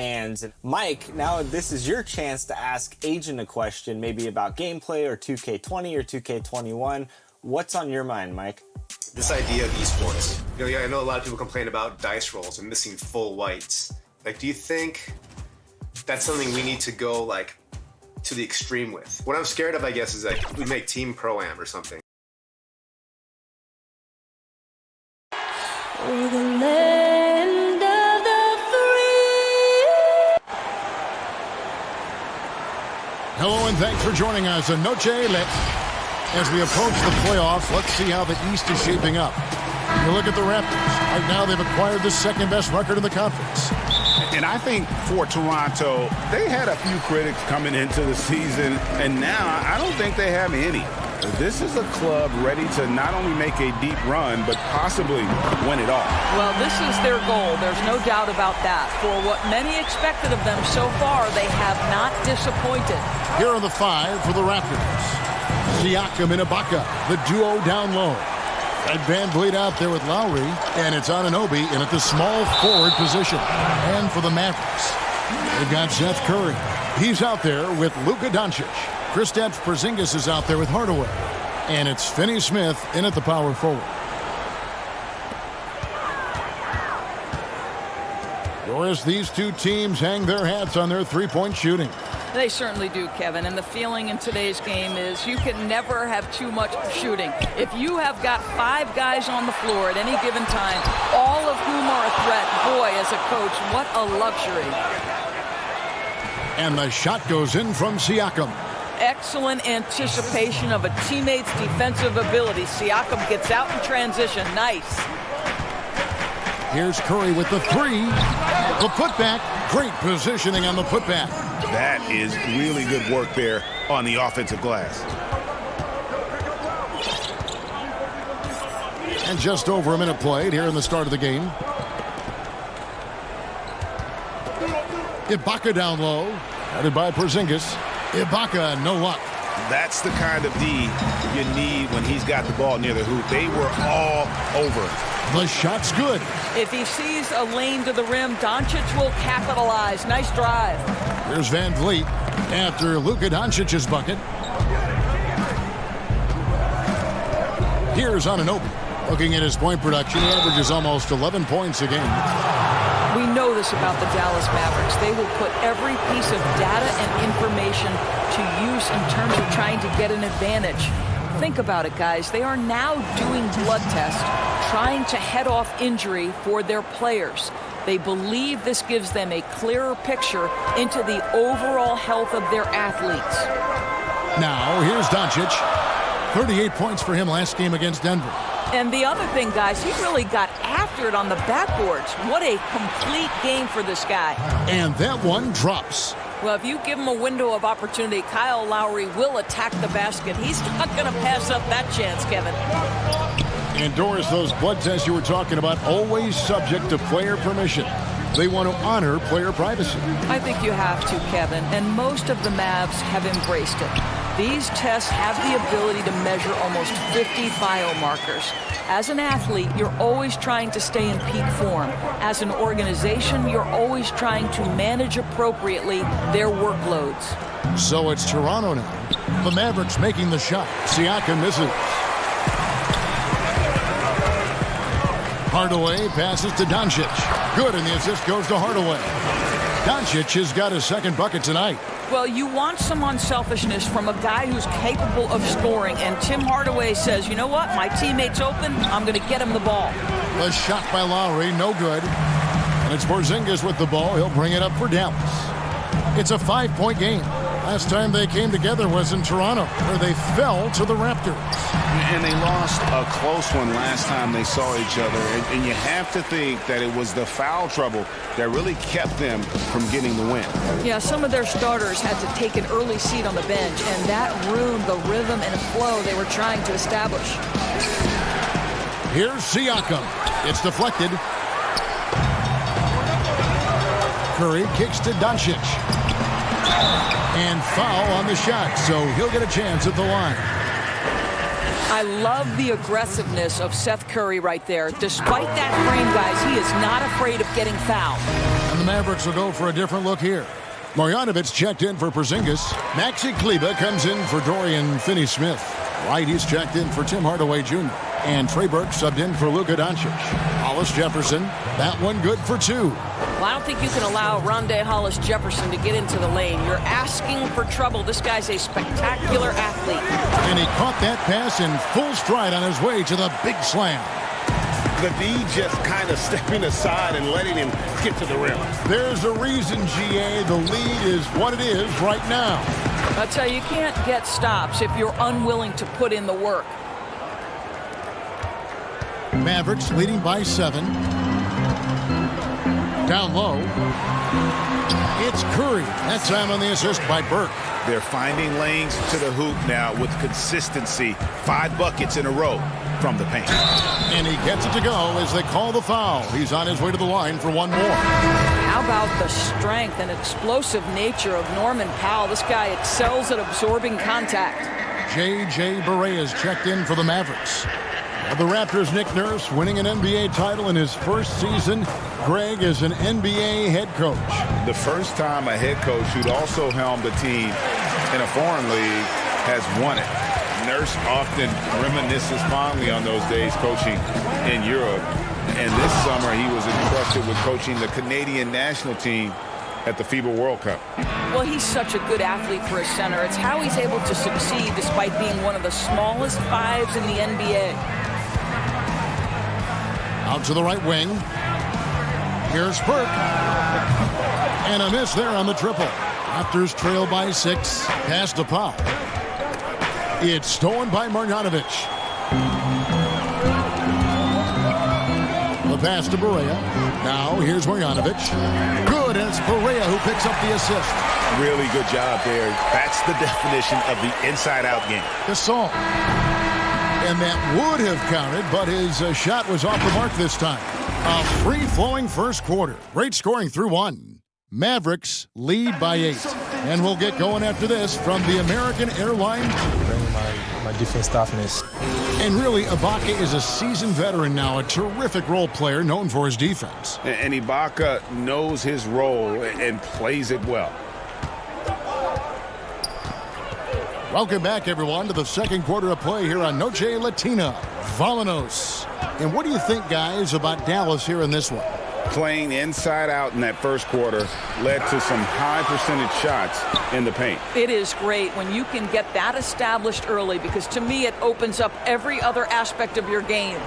fans. Mike, now this is your chance to ask Agent a question, maybe about gameplay or 2K20 or 2K21. What's on your mind, Mike? This idea of esports. I know a lot of people complain about dice rolls and missing full whites. Like, do you think that's something we need to go, like, to the extreme with? What I'm scared of, I guess, is like we make Team Pro-Am or something. Oh, the land of the free. Hello and thanks for joining us on Noche Lit. As we approach the playoffs, let's see how the East is shaping up. You look at the Raptors. Right now, they've acquired the second-best record in the conference. And I think for Toronto, they had a few critics coming into the season, and now I don't think they have any. This is a club ready to not only make a deep run, but possibly win it all. Well, this is their goal. There's no doubt about that. For what many expected of them so far, they have not disappointed. Here are the 5 for the Raptors. Siakam and Ibaka, the duo down low. And Van Vliet out there with Lowry, and it's Anunoby in at the small forward position. And for the Mavericks, they've got Seth Curry. He's out there with Luka Doncic. Kristaps Porzingis is out there with Hardaway. And it's Finney-Smith in at the power forward. Doris, these two teams hang their hats on their three-point shooting. They certainly do, Kevin. And the feeling in today's game is you can never have too much shooting. If you have got 5 guys on the floor at any given time, all of whom are a threat, boy, as a coach, what a luxury. And the shot goes in from Siakam. Excellent anticipation of a teammate's defensive ability. Siakam gets out in transition. Nice. Here's Curry with the 3. The putback. Great positioning on the putback. That is really good work there on the offensive glass. And just over a minute played here in the start of the game. Ibaka down low. Headed by Porzingis. Ibaka, no luck. That's the kind of D you need when he's got the ball near the hoop. They were all over. The shot's good. If he sees a lane to the rim, Doncic will capitalize. Nice drive. Here's Van Vliet after Luka Doncic's bucket. Here's Anunoby. Looking at his point production, he averages almost 11 points a game. We know this about the Dallas Mavericks. They will put every piece of data and information to use in terms of trying to get an advantage. Think about it, guys. They are now doing blood tests, trying to head off injury for their players. They believe this gives them a clearer picture into the overall health of their athletes. Now, here's Doncic. 38 points for him last game against Denver. And the other thing, guys, he really got after it on the backboards. What a complete game for this guy. And that one drops. Well, if you give him a window of opportunity, Kyle Lowry will attack the basket. He's not going to pass up that chance, Kevin. And Doris, those blood tests you were talking about, always subject to player permission. They want to honor player privacy. I think you have to, Kevin, and most of the Mavs have embraced it. These tests have the ability to measure almost 50 biomarkers. As an athlete, you're always trying to stay in peak form. As an organization, you're always trying to manage appropriately their workloads. So it's Toronto now. The Mavericks making the shot. Siakam misses. Hardaway passes to Doncic. Good, and the assist goes to Hardaway. Doncic has got his second bucket tonight. Well, you want some unselfishness from a guy who's capable of scoring, and Tim Hardaway says, you know what, my teammate's open, I'm going to get him the ball. The shot by Lowry, no good. And it's Porzingis with the ball. He'll bring it up for Dallas. It's a 5-point game. Last time they came together was in Toronto, where they fell to the Raptors. And they lost a close one last time they saw each other. And you have to think that it was the foul trouble that really kept them from getting the win. Yeah, some of their starters had to take an early seat on the bench, and that ruined the rhythm and flow they were trying to establish. Here's Siakam. It's deflected. Curry kicks to Doncic. And foul on the shot, so he'll get a chance at the line. I love the aggressiveness of Seth Curry right there. Despite that frame, guys, he is not afraid of getting fouled. And the Mavericks will go for a different look here. Marjanovic checked in for Porzingis. Maxi Kleber comes in for Dorian Finney-Smith. Right, he's checked in for Tim Hardaway Jr. And Trey Burke subbed in for Luka Doncic. Hollis Jefferson, that one good for 2. Well, I don't think you can allow Rondé Hollis Jefferson to get into the lane. You're asking for trouble. This guy's a spectacular athlete. And he caught that pass in full stride on his way to the big slam. The D just kind of stepping aside and letting him get to the rim. There's a reason, GA, the lead is what it is right now. I'll tell you, you can't get stops if you're unwilling to put in the work. Mavericks leading by 7. Down low. It's Curry. That time on the assist by Burke. They're finding lanes to the hoop now with consistency. 5 buckets in a row from the paint. And he gets it to go as they call the foul. He's on his way to the line for one more. How about the strength and explosive nature of Norman Powell? This guy excels at absorbing contact. J.J. Barea is checked in for the Mavericks. The Raptors' Nick Nurse winning an NBA title in his first season. Greg is an NBA head coach. The first time a head coach who'd also helmed a team in a foreign league has won it. Nurse often reminisces fondly on those days coaching in Europe. And this summer he was entrusted with coaching the Canadian national team at the FIBA World Cup. Well, he's such a good athlete for a center. It's how he's able to succeed despite being one of the smallest 5s in the NBA. Out to the right wing. Here's Burke. And a miss there on the triple. Raptors trail by 6. Pass to Powell. It's stolen by Marjanovic. The pass to Barea. Now here's Marjanovic. Good, and it's Barea who picks up the assist. Really good job there. That's the definition of the inside-out game. Gasol. And that would have counted, but his shot was off the mark this time. A free-flowing first quarter. Great scoring through 1. Mavericks lead by 8. And we'll get going after this from the American Airlines. Bring my defense toughness. And really, Ibaka is a seasoned veteran now, a terrific role player known for his defense. And Ibaka knows his role and plays it well. Welcome back, everyone, to the second quarter of play here on Noche Latina. Vamonos. And what do you think, guys, about Dallas here in this one? Playing inside out in that first quarter led to some high percentage shots in the paint. It is great when you can get that established early because to me it opens up every other aspect of your game.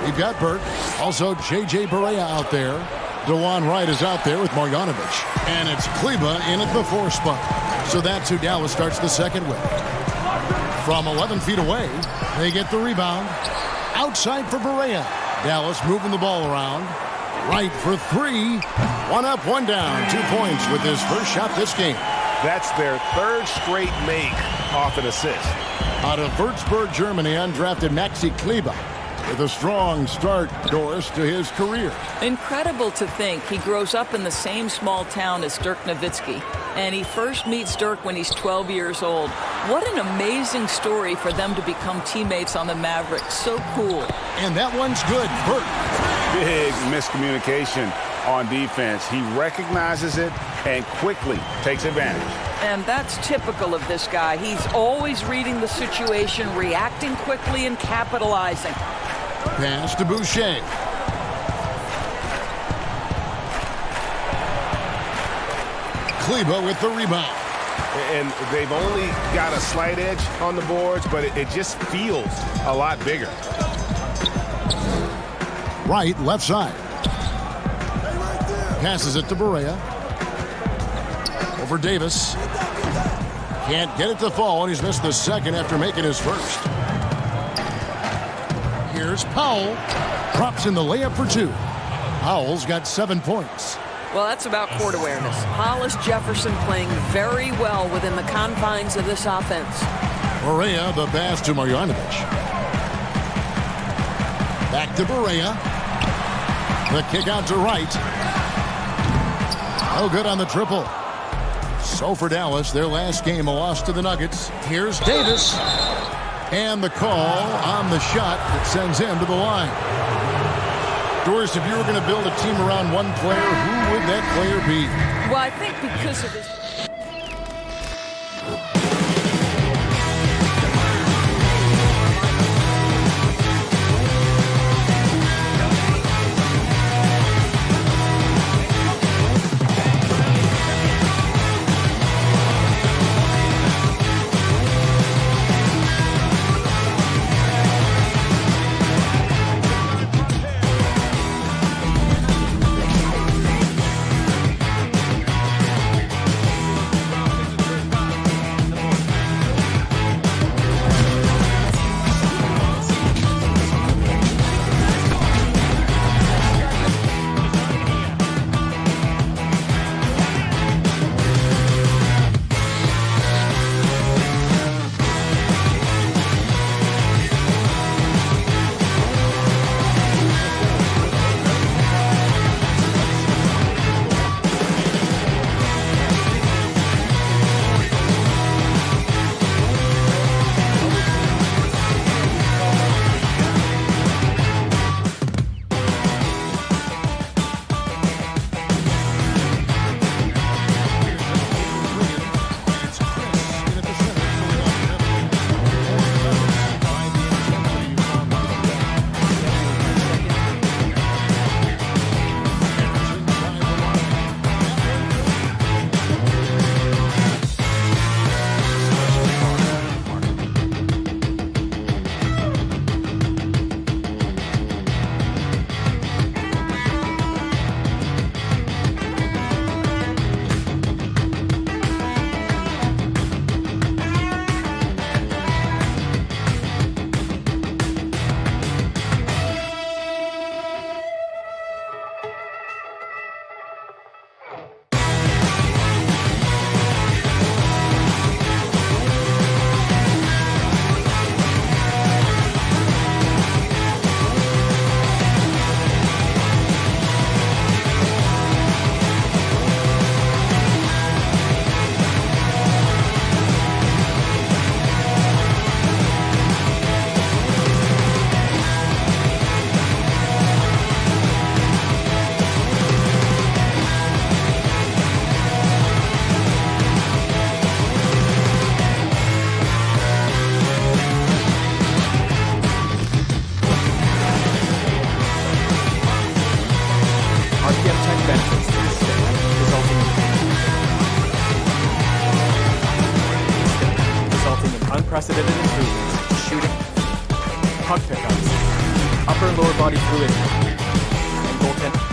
You've got Burke. Also, J.J. Barea out there. DeJuan Wright is out there with Marjanovic. And it's Kleber in at the 4 spot. So that's who Dallas starts the second with. From 11 feet away, they get the rebound. Outside for Barea. Dallas moving the ball around. Right for 3. 1 up, 1 down. 2 points with his first shot this game. That's their 3rd straight make off an assist. Out of Würzburg, Germany, undrafted Maxi Kleber with a strong start, Doris, to his career. Incredible to think he grows up in the same small town as Dirk Nowitzki, and he first meets Dirk when he's 12 years old. What an amazing story for them to become teammates on the Mavericks. So cool. And that one's good. Burke. Big miscommunication on defense. He recognizes it and quickly takes advantage. And that's typical of this guy. He's always reading the situation, reacting quickly, and capitalizing. Pass to Boucher. Kleber with the rebound. And they've only got a slight edge on the boards, but it just feels a lot bigger. Right, left side. Passes it to Barea. Over Davis. Can't get it to fall, and he's missed the second after making his first. Here's Powell. Drops in the layup for 2. Powell's got 7 points. Well, that's about court awareness. Hollis Jefferson playing very well within the confines of this offense. Barea, the pass to Marjanovic. Back to Barea. The kick out to Wright. No good on the triple. So for Dallas, their last game, a loss to the Nuggets. Here's Davis. And the call on the shot that sends him to the line. Doris, if you were going to build a team around one player, who would that player be? Well, I think because of his... unprecedented improvements to shooting, puck pickups, upper and lower body fluidity, and goaltending.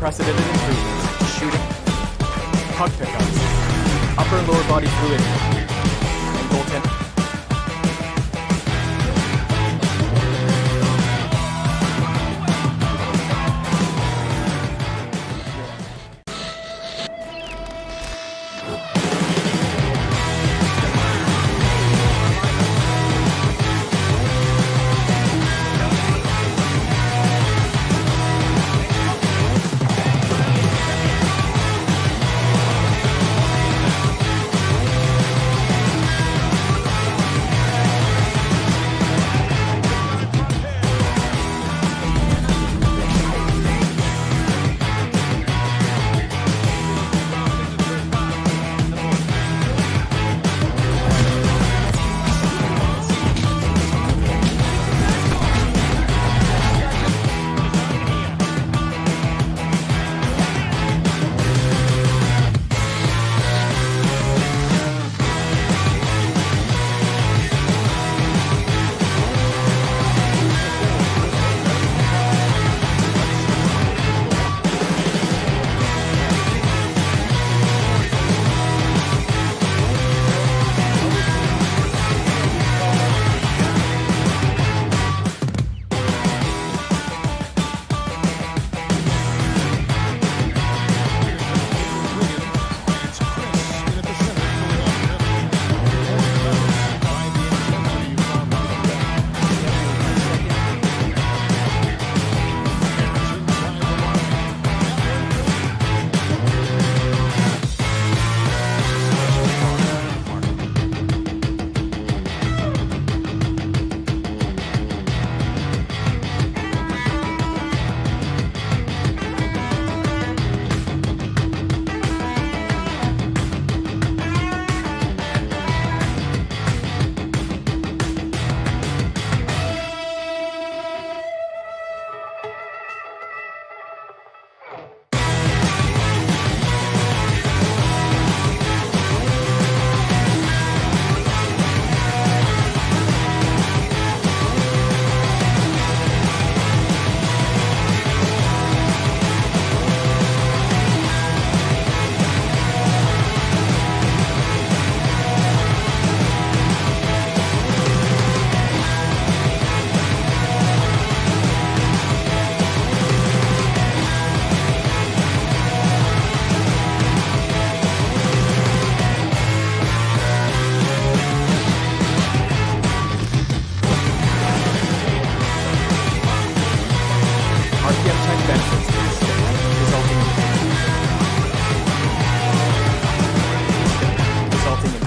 unprecedented improvements. Shooting, puck pickups, upper and lower body fluidity, and goaltending.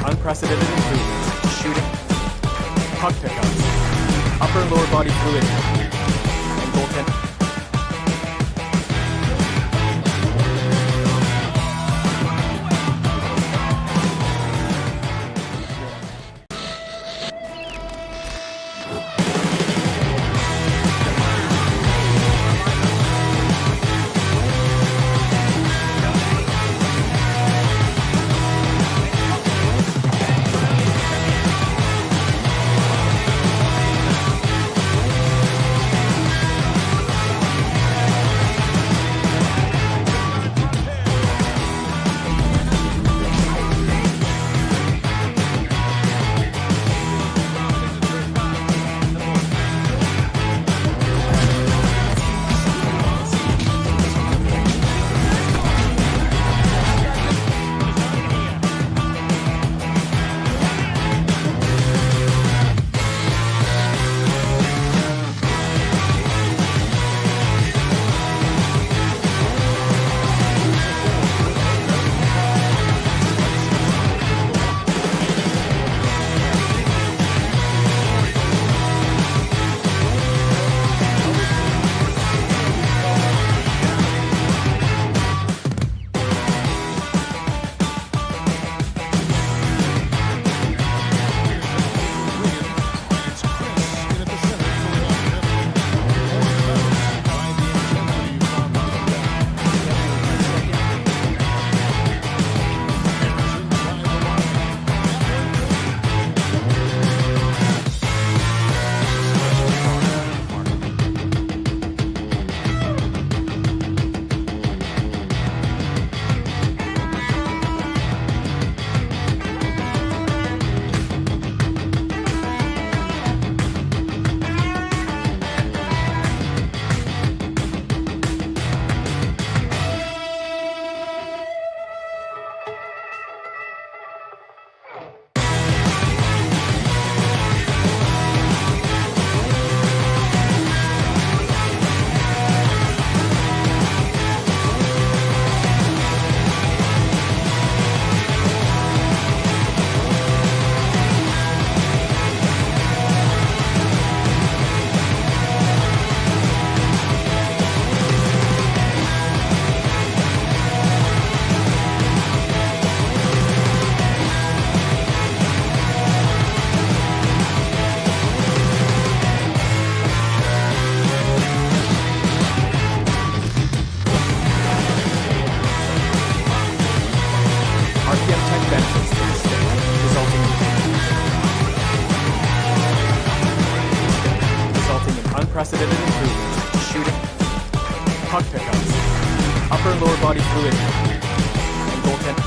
Unprecedented improvements. Shooting, puck pickups, upper and lower body fluidity, and goaltending. unprecedented improvement. Shooting, puck pickups, upper and lower body fluidity, and goaltending.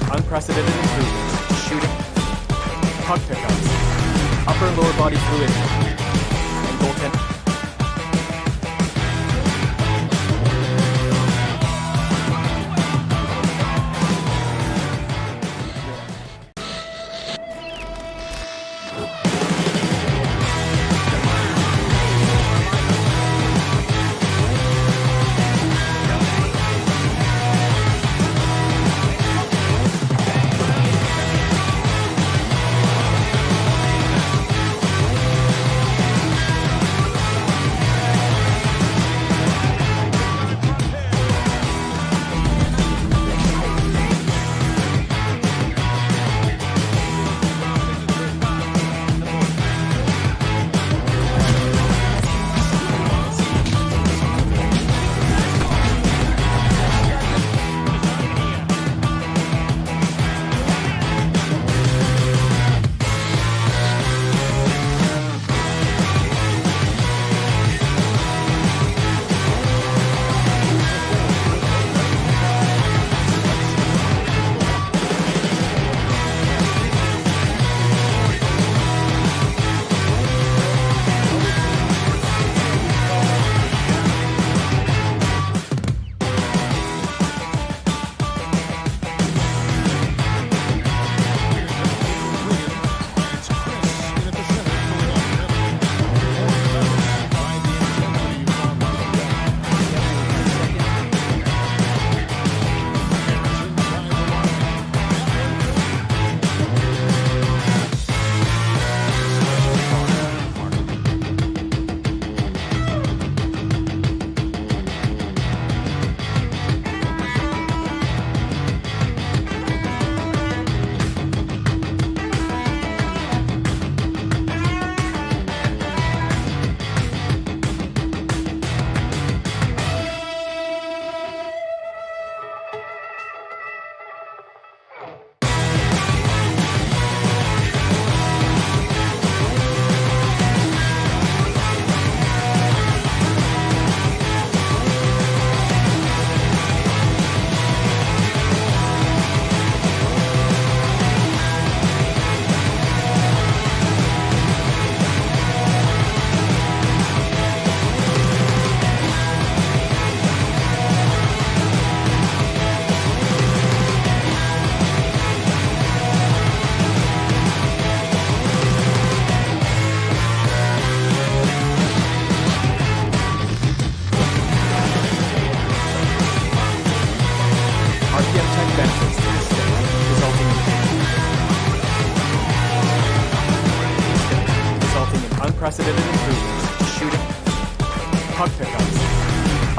Unprecedented improvement. Shooting, puck pickups, upper and lower body fluidity, and goaltending.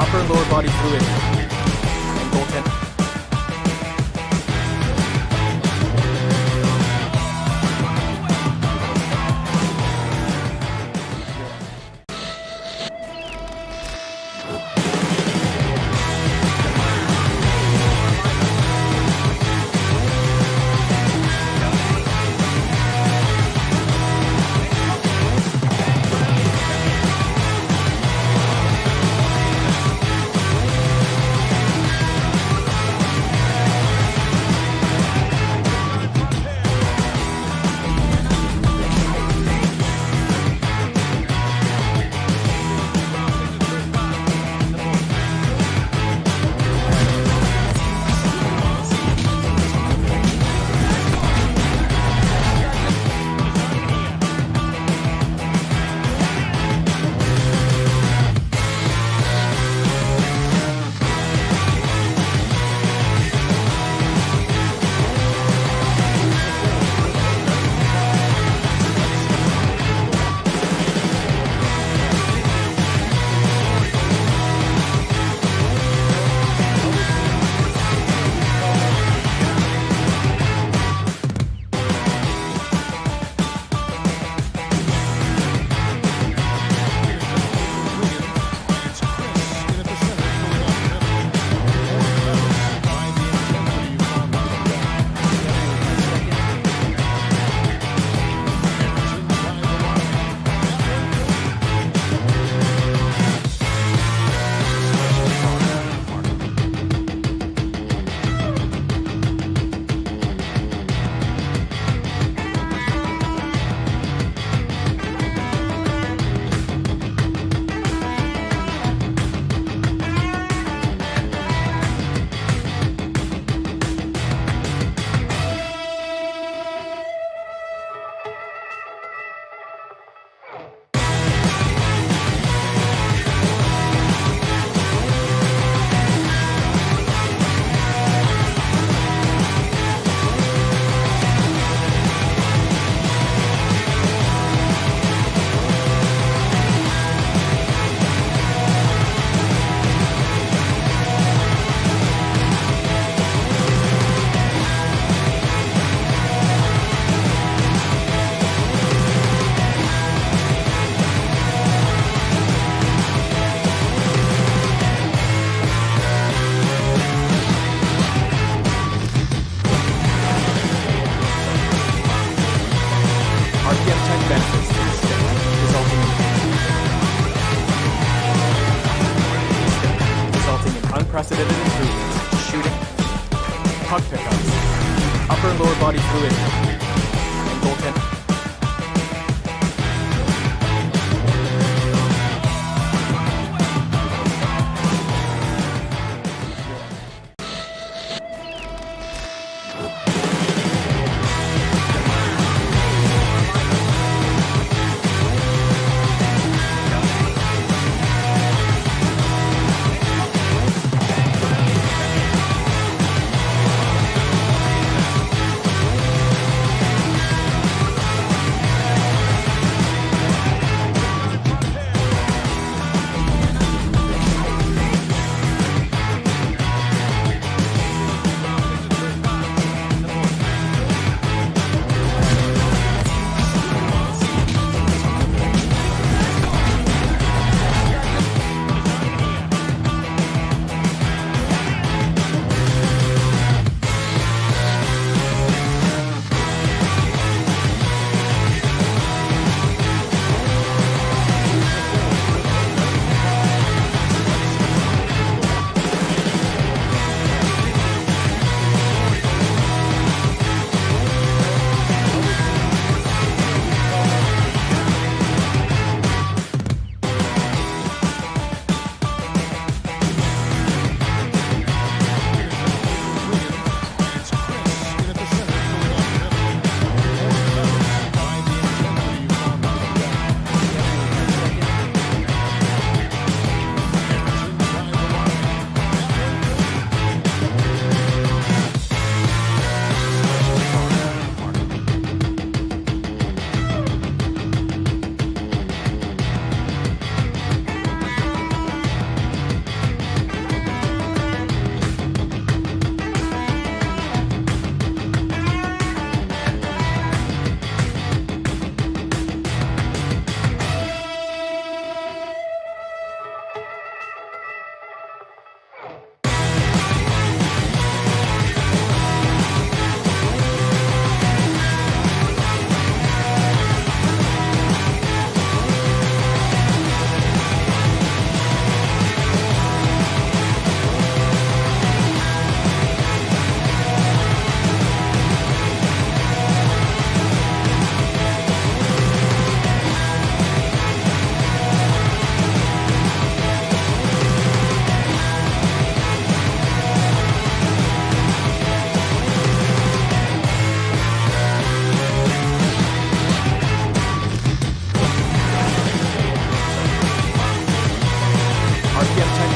upper and lower body fluid, and goaltend. Unprecedented improvements, shooting, puck pickups, upper and lower body fluid, and goaltending.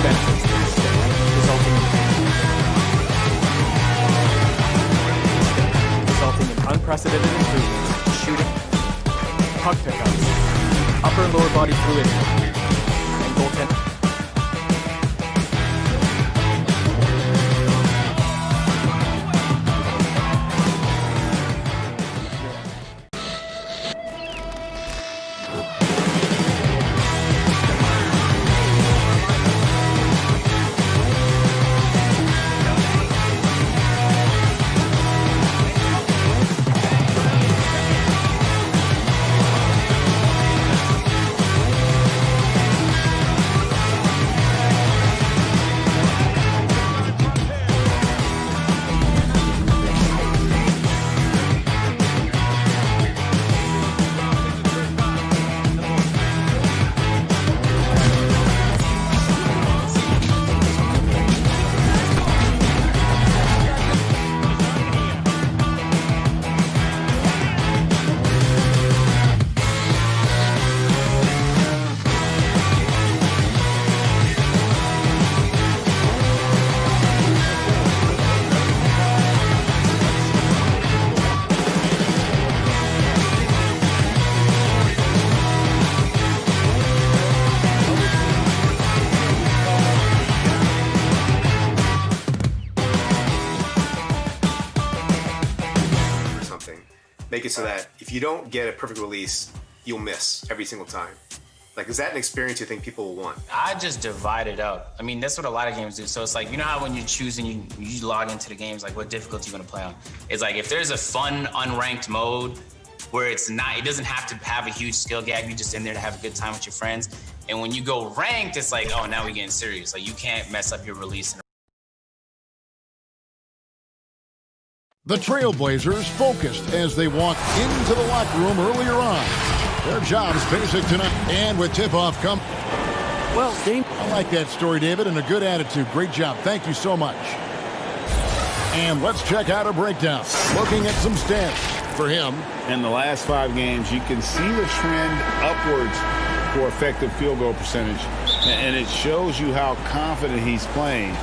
benefits to this stick, resulting in unprecedented improvements to shooting, puck pickups, upper and lower body fluidity, and goaltending. Make it so that if you don't get a perfect release, you'll miss every single time. Like, is that an experience you think people will want? I just divide it up. I mean, that's what a lot of games do. So it's like, you know how when you're choosing, you log into the games, like what difficulty you want to play on. It's like if there's a fun, unranked mode where it doesn't have to have a huge skill gap, you're just in there to have a good time with your friends. And when you go ranked, it's like, oh, now we're getting serious. Like, you can't mess up your release. The Trailblazers focused as they walked into the locker room earlier on. Their job's basic tonight. And with tip-off come. Well, Dane. I like that story, David, and a good attitude. Great job. Thank you so much. And let's check out a breakdown. Looking at some stats for him. In the last 5 games, you can see the trend upwards for effective field goal percentage. And it shows you how confident he's playing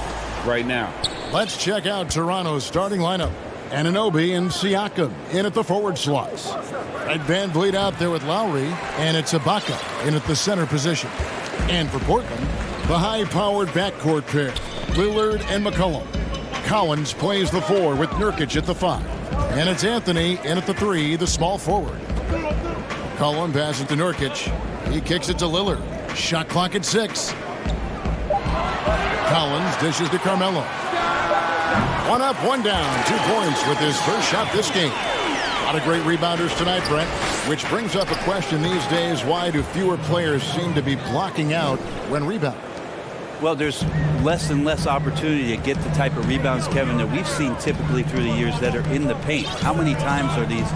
right now. Let's check out Toronto's starting lineup. Anunoby and Siakam in at the forward slots. Ed Van Vliet out there with Lowry, and it's Ibaka in at the center position. And for Portland, the high-powered backcourt pair, Lillard and McCollum. Collins plays the 4 with Nurkic at the 5. And it's Anthony in at the 3, the small forward. Collins passes to Nurkic. He kicks it to Lillard. Shot clock at 6. Collins dishes to Carmelo. 1 up, 1 down, 2 points with his first shot this game. A lot of great rebounders tonight, Brent, which brings up a question these days: why do fewer players seem to be blocking out when rebounding? Well, there's less and less opportunity to get the type of rebounds, Kevin, that we've seen typically through the years that are in the paint. How many times are these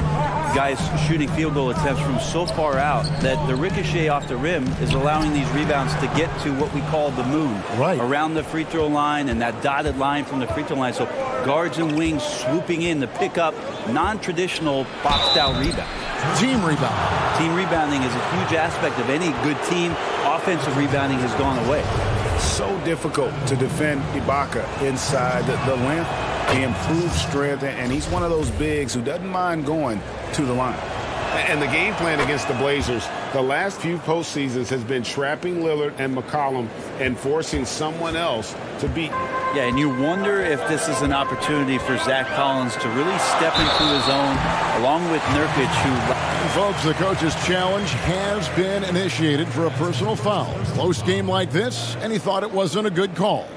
guys shooting field goal attempts from so far out that the ricochet off the rim is allowing these rebounds to get to what we call the moon, right around the free throw line and that dotted line from the free throw line. So guards and wings swooping in to pick up non-traditional boxed-out rebounds. Team rebounding. Team rebounding is a huge aspect of any good team. Offensive rebounding has gone away. So difficult to defend Ibaka inside the length, the improved strength, and he's one of those bigs who doesn't mind going to the line. And the game plan against the Blazers the last few postseasons has been trapping Lillard and McCollum and forcing someone else to beat. Yeah, and you wonder if this is an opportunity for Zach Collins to really step into his own, along with Nurkic, who... Folks, the coach's challenge has been initiated for a personal foul. Close game like this, and he thought it wasn't a good call.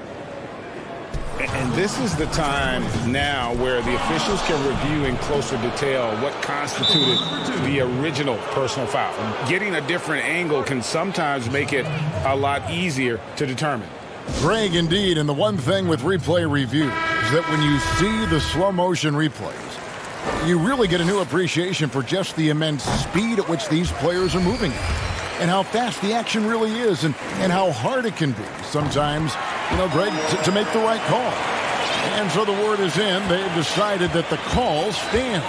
And this is the time now where the officials can review in closer detail what constituted the original personal foul. Getting a different angle can sometimes make it a lot easier to determine. Greg, indeed, and the one thing with replay review is that when you see the slow motion replays, you really get a new appreciation for just the immense speed at which these players are moving and how fast the action really is and how hard it can be sometimes, Greg, to make the right call. And so the word is in. They've decided that the call stands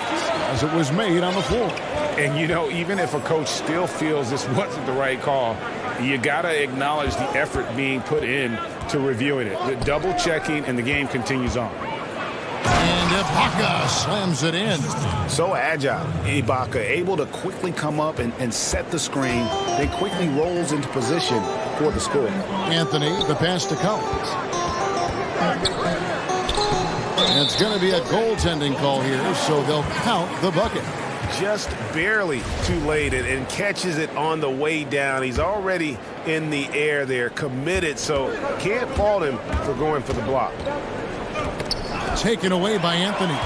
as it was made on the floor. And, even if a coach still feels this wasn't the right call, you got to acknowledge the effort being put in to reviewing it, double checking, and the game continues on. And Ibaka slams it in. So agile. Ibaka able to quickly come up and set the screen, then quickly rolls into position for the score. Anthony, the pass to Collins. It's going to be a goaltending call here, so they'll count the bucket. Just barely too late and catches it on the way down. He's already in the air there, committed, so can't fault him for going for the block. Taken away by Anthony.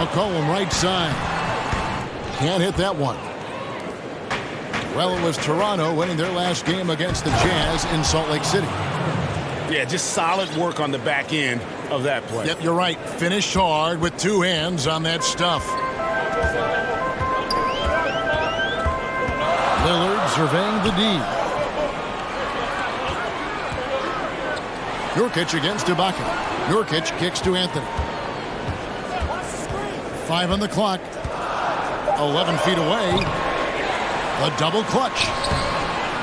McCollum right side. Can't hit that one. Well, it was Toronto winning their last game against the Jazz in Salt Lake City. Yeah, just solid work on the back end of that play. Yep, you're right. Finished hard with two hands on that stuff. Lillard surveying the D. Nurkic against Ibaka. Nurkic kicks to Anthony. 5 on the clock. 11 feet away. A double clutch.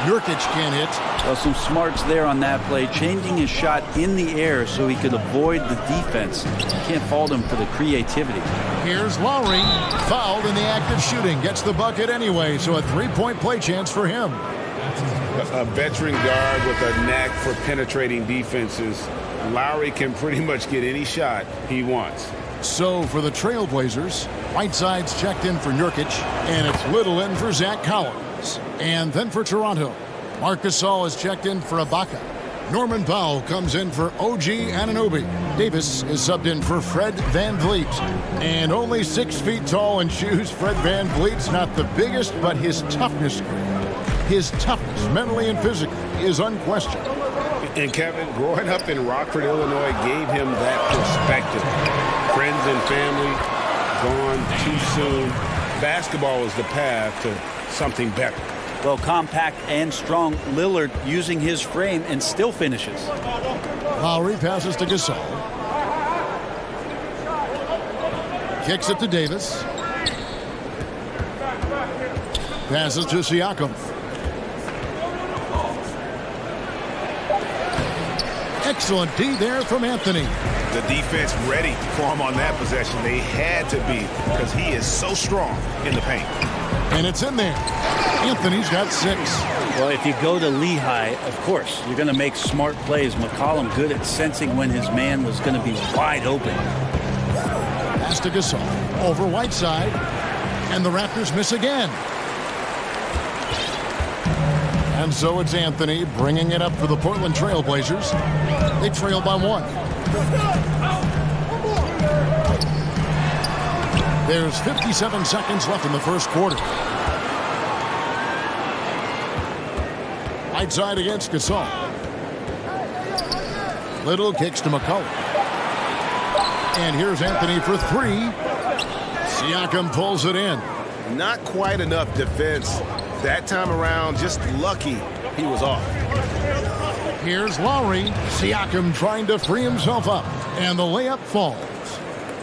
Nurkic can't hit. Well, some smarts there on that play, changing his shot in the air so he could avoid the defense. You can't fault him for the creativity. Here's Lowry, fouled in the act of shooting. Gets the bucket anyway, so a three-point play chance for him. A veteran guard with a knack for penetrating defenses. Lowry can pretty much get any shot he wants. So for the Trailblazers, Whiteside's checked in for Nurkic, and it's Little in for Zach Collins. And then for Toronto, Marc Gasol is checked in for Ibaka. Norman Powell comes in for OG Anunoby. Davis is subbed in for Fred VanVleet. And only 6 feet tall in shoes, Fred VanVleet's not the biggest, but his toughness, mentally and physically, is unquestioned. And Kevin, growing up in Rockford, Illinois, gave him that perspective. Friends and family gone too soon. Basketball is the path to something better. Well, compact and strong, Lillard using his frame and still finishes. Lowry passes to Gasol. Kicks it to Davis. Passes to Siakam. Excellent D there from Anthony. The defense ready for him on that possession. They had to be because he is so strong in the paint. And it's in there. Anthony's got 6. Well, if you go to Lehigh, of course, you're going to make smart plays. McCollum good at sensing when his man was going to be wide open. Pass to Gasol. Over Whiteside. And the Raptors miss again. And so it's Anthony bringing it up for the Portland Trailblazers. They trail by 1. There's 57 seconds left in the first quarter. Whiteside against Gasol. Little kicks to McCollum. And here's Anthony for 3. Siakam pulls it in. Not quite enough defense. That time around, just lucky he was off. Here's Lowry. Siakam trying to free himself up. And the layup falls.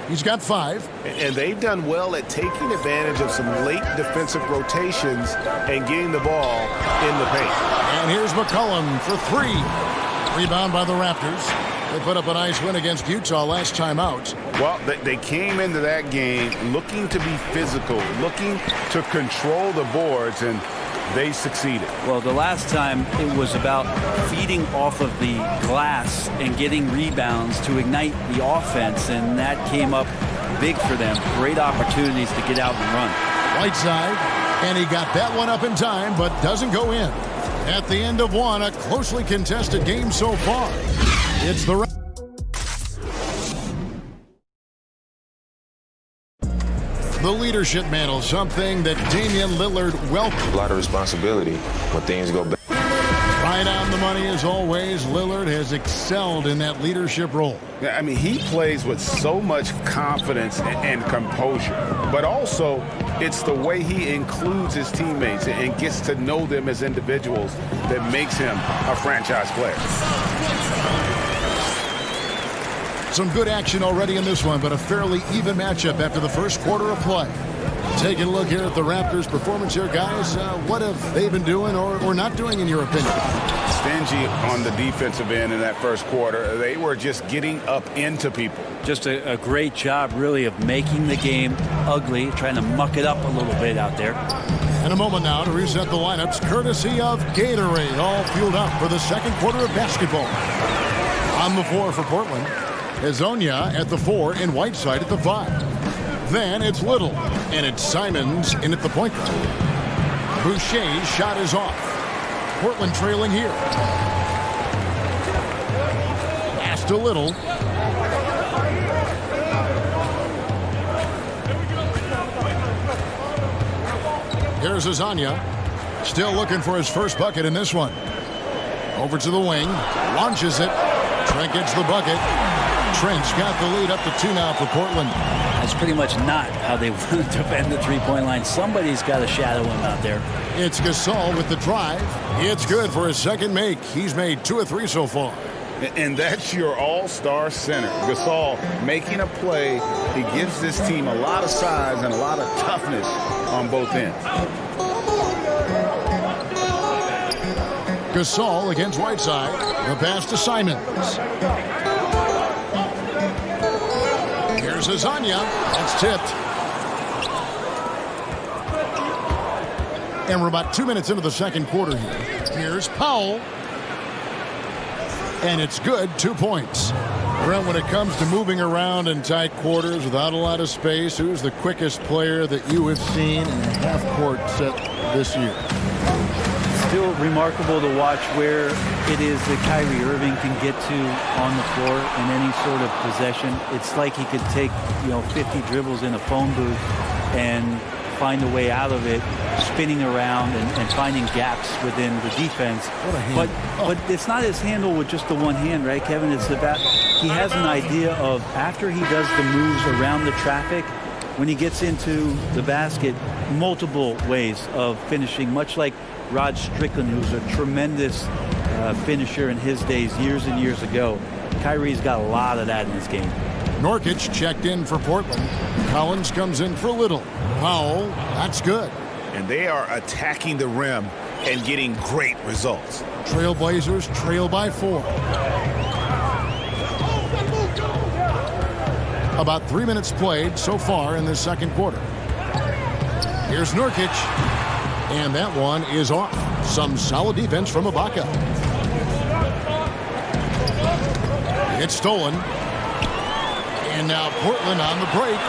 He's got 5. And they've done well at taking advantage of some late defensive rotations and getting the ball in the paint. And here's McCollum for 3. Rebound by the Raptors. They put up a nice win against Utah last time out. Well, they came into that game looking to be physical, looking to control the boards, and they succeeded. Well, the last time it was about feeding off of the glass and getting rebounds to ignite the offense, and that came up big for them. Great opportunities to get out and run. Whiteside, and he got that one up in time, but doesn't go in. At the end of 1, a closely contested game so far. It's the leadership mantle, something that Damian Lillard welcomed. A lot of responsibility when things go bad. Right on the money as always. Lillard has excelled in that leadership role. I mean, he plays with so much confidence and composure, but also it's the way he includes his teammates and gets to know them as individuals that makes him a franchise player. Some good action already in this one, but a fairly even matchup after the first quarter of play. Taking a look here at the Raptors' performance here, guys. What have they been doing or not doing, in your opinion? Stingy on the defensive end in that first quarter. They were just getting up into people. Just a great job, really, of making the game ugly, trying to muck it up a little bit out there. And a moment now to reset the lineups, courtesy of Gatorade, all fueled up for the second quarter of basketball. On the floor for Portland, Hezonja at the 4 and Whiteside at the 5. Then it's Little, and it's Simons in at the point guard. Boucher's shot is off. Portland trailing here. Pass to Little. Here's Hezonja. Still looking for his first bucket in this one. Over to the wing. Launches it. Trent gets the bucket. Trent's got the lead up to 2 now for Portland. That's pretty much not how they want to defend the three-point line. Somebody's got to shadow him out there. It's Gasol with the drive. It's good for his second make. He's made 2 of 3 so far. And that's your all-star center. Gasol making a play. He gives this team a lot of size and a lot of toughness on both ends. Gasol against Whiteside. The pass to Simons. Here's Hezonja. That's tipped. And we're about 2 minutes into the second quarter here. Here's Powell. And it's good, 2 points. Brent, when it comes to moving around in tight quarters without a lot of space, who's the quickest player that you have seen in a half-court set this year? Still remarkable to watch where it is that Kyrie Irving can get to on the floor in any sort of possession. It's like he could take, 50 dribbles in a phone booth and find a way out of it, spinning around and finding gaps within the defense. But it's not his handle with just the one hand, right, Kevin? It's about he has an idea of after he does the moves around the traffic, when he gets into the basket, multiple ways of finishing, much like Rod Strickland, who's a tremendous finisher in his days years and years ago. Kyrie's got a lot of that in his game. Nurkic checked in for Portland. Collins comes in for Little. Powell, that's good. And they are attacking the rim and getting great results. Trailblazers trail by 4. About 3 minutes played so far in this second quarter. Here's Nurkic. And that one is off. Some solid defense from Ibaka. It's stolen. And now Portland on the break.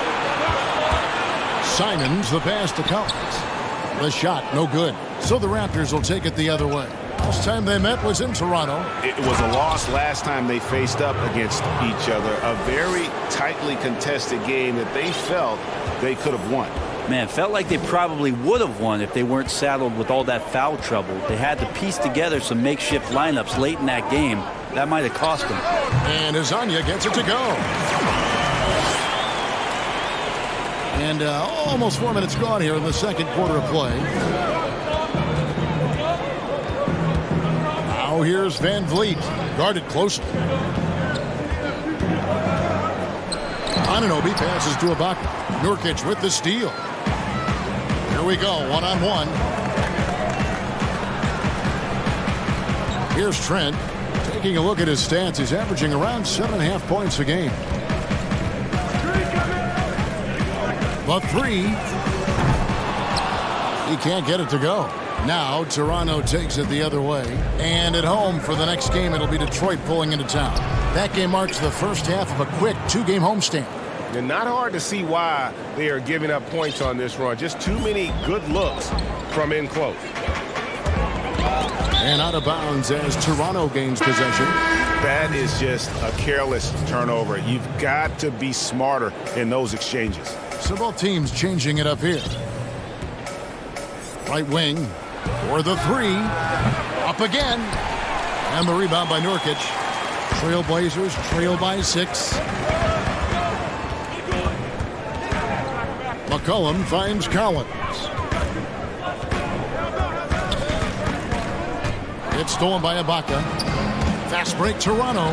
Simons, the pass to Collins. The shot, no good. So the Raptors will take it the other way. Last time they met was in Toronto. It was a loss last time they faced up against each other. A very tightly contested game that they felt they could have won. Man, felt like they probably would have won if they weren't saddled with all that foul trouble. They had to piece together some makeshift lineups late in that game. That might have cost them. And Hezonja gets it to go. And almost 4 minutes gone here in the second quarter of play. Now here's Van Vliet, guarded closely. Anunoby passes to Ibaka. Nurkic with the steal. Here we go, one-on-one. Here's Trent. Taking a look at his stats, he's averaging around 7.5 points a game. The 3. He can't get it to go. Now Toronto takes it the other way. And at home for the next game, it'll be Detroit pulling into town. That game marks the first half of a quick 2-game homestand. And not hard to see why they are giving up points on this run. Just too many good looks from in close. And out of bounds as Toronto gains possession. That is just a careless turnover. You've got to be smarter in those exchanges. So both teams changing it up here. Right wing for the 3. Up again. And the rebound by Nurkic. Trailblazers trail by 6. McCollum finds Collins. It's stolen by Ibaka. Fast break Toronto.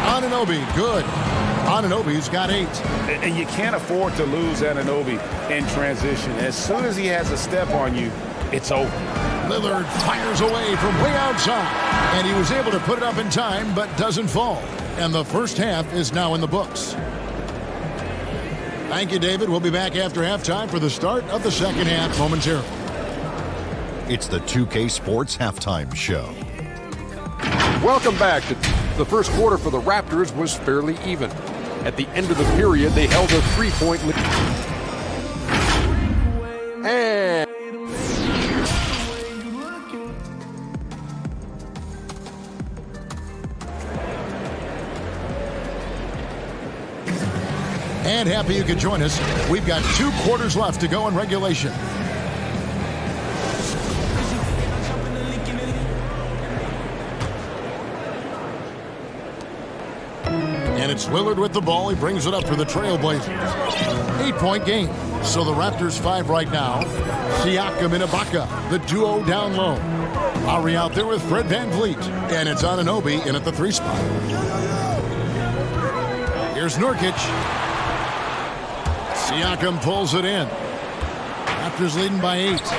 Anunoby, good. Anunoby's got 8. And you can't afford to lose Anunoby in transition. As soon as he has a step on you, it's over. Lillard fires away from way outside, and he was able to put it up in time, but doesn't fall. And the first half is now in the books. Thank you, David. We'll be back after halftime for the start of the second half momentarily. It's the 2K Sports Halftime Show. Welcome back. The first quarter for the Raptors was fairly even. At the end of the period, they held a 3-point lead. And happy you could join us. We've got 2 quarters left to go in regulation. And it's Lillard with the ball. He brings it up for the Trailblazers. 8-point game. So the Raptors 5 right now. Siakam and Ibaka, the duo down low. Lowry out there with Fred VanVleet. And it's Anunoby in at the 3 spot. Here's Nurkic. Siakam pulls it in. Raptors leading by 8.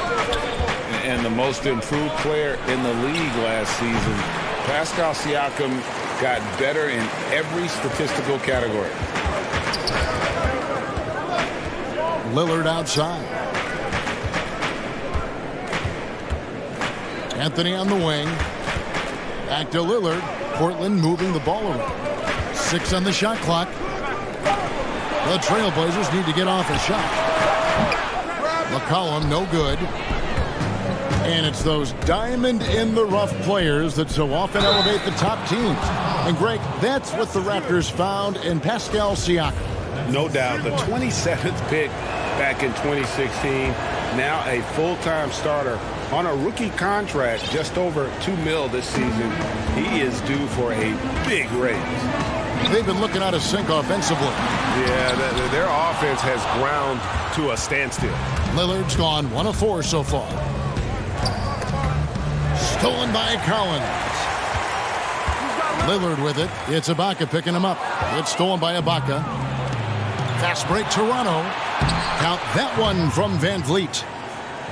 And the most improved player in the league last season, Pascal Siakam, got better in every statistical category. Lillard outside. Anthony on the wing. Back to Lillard. Portland moving the ball around. 6 on the shot clock. The Trailblazers need to get off a shot. McCollum, no good. And it's those diamond-in-the-rough players that so often elevate the top teams. And, Greg, that's what the Raptors found in Pascal Siakam. No doubt. The 27th pick back in 2016. Now a full-time starter on a rookie contract, just over $2 million this season. He is due for a big raise. They've been looking out of sync offensively. Yeah, their offense has ground to a standstill. Lillard's gone 1 of 4 so far. Stolen by Collins. Lillard with it. It's Ibaka picking him up. It's stolen by Ibaka. Fast break, Toronto. Count that one from VanVleet.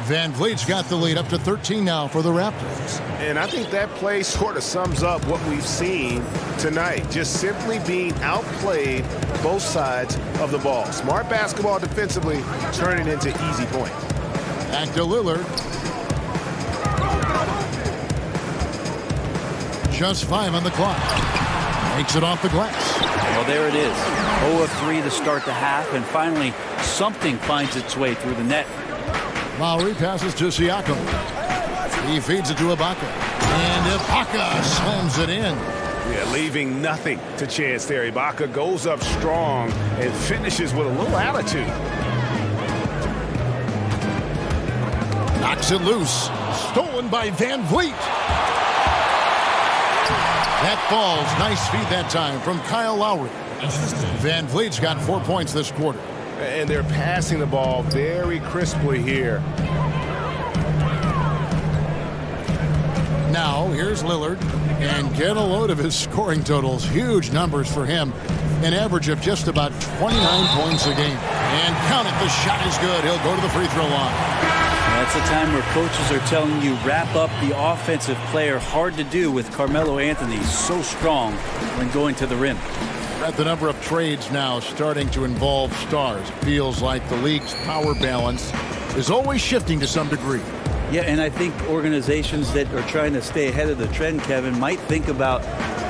VanVleet's got the lead up to 13 now for the Raptors. And I think that play sort of sums up what we've seen tonight. Just simply being outplayed both sides of the ball. Smart basketball defensively, turning into easy points. Back to Lillard. Just 5 on the clock. Makes it off the glass. Well, there it is. 0 of 3 to start the half, and finally something finds its way through the net. Lowry passes to Siakam. He feeds it to Ibaka. And Ibaka slams it in. Yeah, leaving nothing to chance there. Ibaka goes up strong and finishes with a little attitude. Knocks it loose. Stolen by VanVleet. That falls. Nice feed that time from Kyle Lowry. VanVleet's got 4 points this quarter. And they're passing the ball very crisply here. Now, here's Lillard. And get a load of his scoring totals. Huge numbers for him. An average of just about 29 points a game. And count it, the shot is good. He'll go to the free throw line. That's a time where coaches are telling you wrap up the offensive player. Hard to do with Carmelo Anthony. So strong when going to the rim. At the number of trades now starting to involve stars. Feels like the league's power balance is always shifting to some degree. Yeah, and I think organizations that are trying to stay ahead of the trend, Kevin, might think about,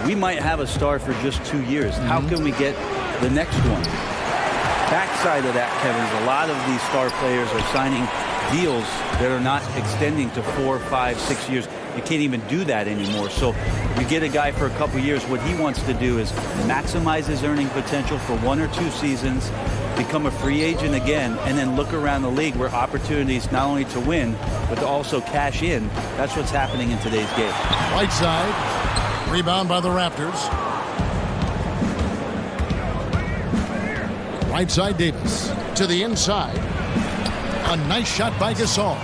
we might have a star for just 2 years. How can we get the next one? Backside of that, Kevin, is a lot of these star players are signing deals that are not extending to 4, 5, 6 years. You can't even do that anymore. So you get a guy for a couple years. What he wants to do is maximize his earning potential for 1 or 2 seasons, become a free agent again, and then look around the league where opportunities not only to win, but to also cash in. That's what's happening in today's game. Right side. Rebound by the Raptors. Right side, Davis. To the inside. A nice shot by Gasol.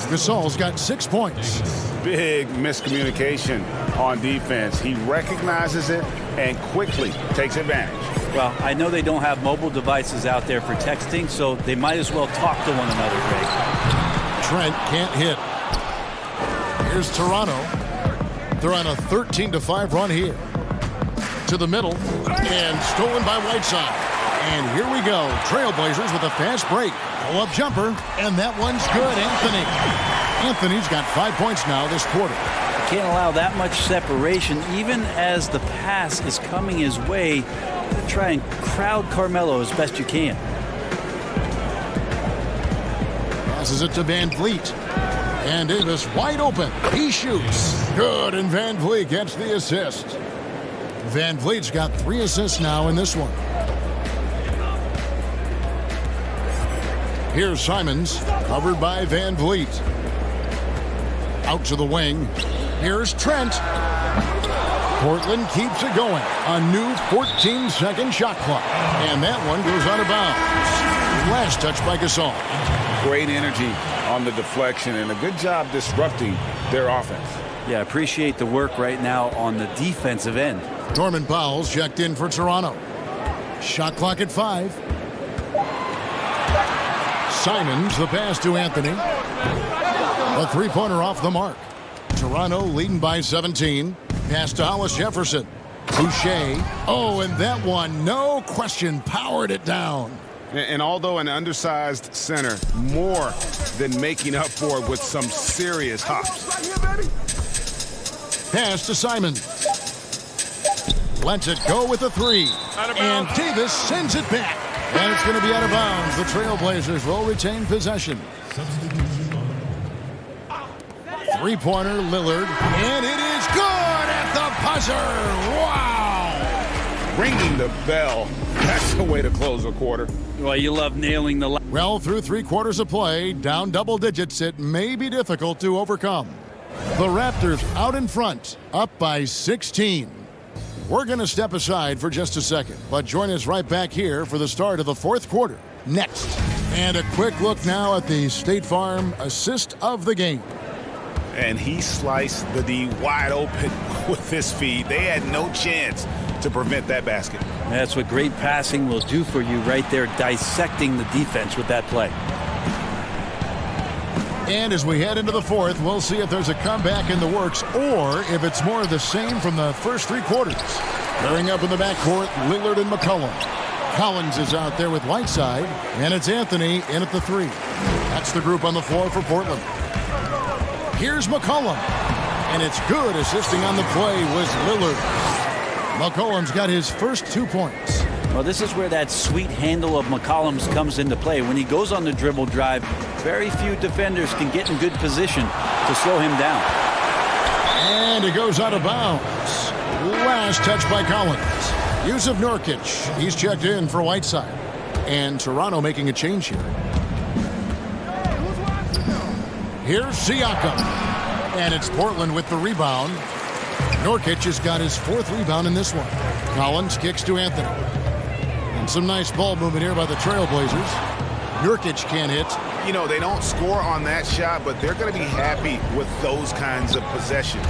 Gasol's got 6 points. Big miscommunication on defense. He recognizes it and quickly takes advantage. Well, I know they don't have mobile devices out there for texting, so they might as well talk to one another, Greg. Trent can't hit. Here's Toronto. They're on a 13-5 run here. To the middle, and stolen by Whiteside. And here we go. Trailblazers with a fast break. Pull-up jumper, and that one's good. Anthony's got 5 points now this quarter. Can't allow that much separation, even as the pass is coming his way. Try and crowd Carmelo as best you can. Passes it to Van Vliet. And Davis wide open. He shoots. Good, and Van Vliet gets the assist. Van Vliet's got 3 assists now in this one. Here's Simons, covered by Van Vliet. Out to the wing. Here's Trent. Portland keeps it going. A new 14-second shot clock. And that one goes out of bounds. Last touch by Gasol. Great energy on the deflection and a good job disrupting their offense. Yeah, appreciate the work right now on the defensive end. Norman Powell's checked in for Toronto. Shot clock at 5. Simons, the pass to Anthony. A three-pointer off the mark. Toronto leading by 17. Pass to Hollis Jefferson. Boucher. Oh, and that one, no question, powered it down. And although an undersized center, more than making up for it with some serious hops. Pass to Simons. Lets it go with a 3. And Davis sends it back. And it's going to be out of bounds. The Trailblazers will retain possession. Three-pointer, Lillard. And it is good at the buzzer. Wow. Ringing the bell. That's the way to close a quarter. Well, you love nailing the... Well, through 3 quarters of play, down double digits, it may be difficult to overcome. The Raptors out in front, up by 16. We're going to step aside for just a second, but join us right back here for the start of the 4th quarter. Next. And a quick look now at the State Farm assist of the game. And he sliced the D wide open with his feet. They had no chance to prevent that basket. That's what great passing will do for you right there, dissecting the defense with that play. And as we head into the 4th, we'll see if there's a comeback in the works or if it's more of the same from the first 3 quarters. Clearing up in the backcourt, Lillard and McCollum. Collins is out there with Whiteside, and it's Anthony in at the 3. That's the group on the floor for Portland. Here's McCollum, and it's good. Assisting on the play was Lillard. McCollum's got his first 2 points. Well, this is where that sweet handle of McCollum's comes into play. When he goes on the dribble drive, very few defenders can get in good position to slow him down. And it goes out of bounds. Last touch by Collins. Yusuf Nurkic, he's checked in for Whiteside. And Toronto making a change here. Here's Siakam. And it's Portland with the rebound. Nurkic has got his 4th rebound in this one. Collins kicks to Anthony. And some nice ball movement here by the Trailblazers. Nurkic can't hit. You know, they don't score on that shot, but they're going to be happy with those kinds of possessions.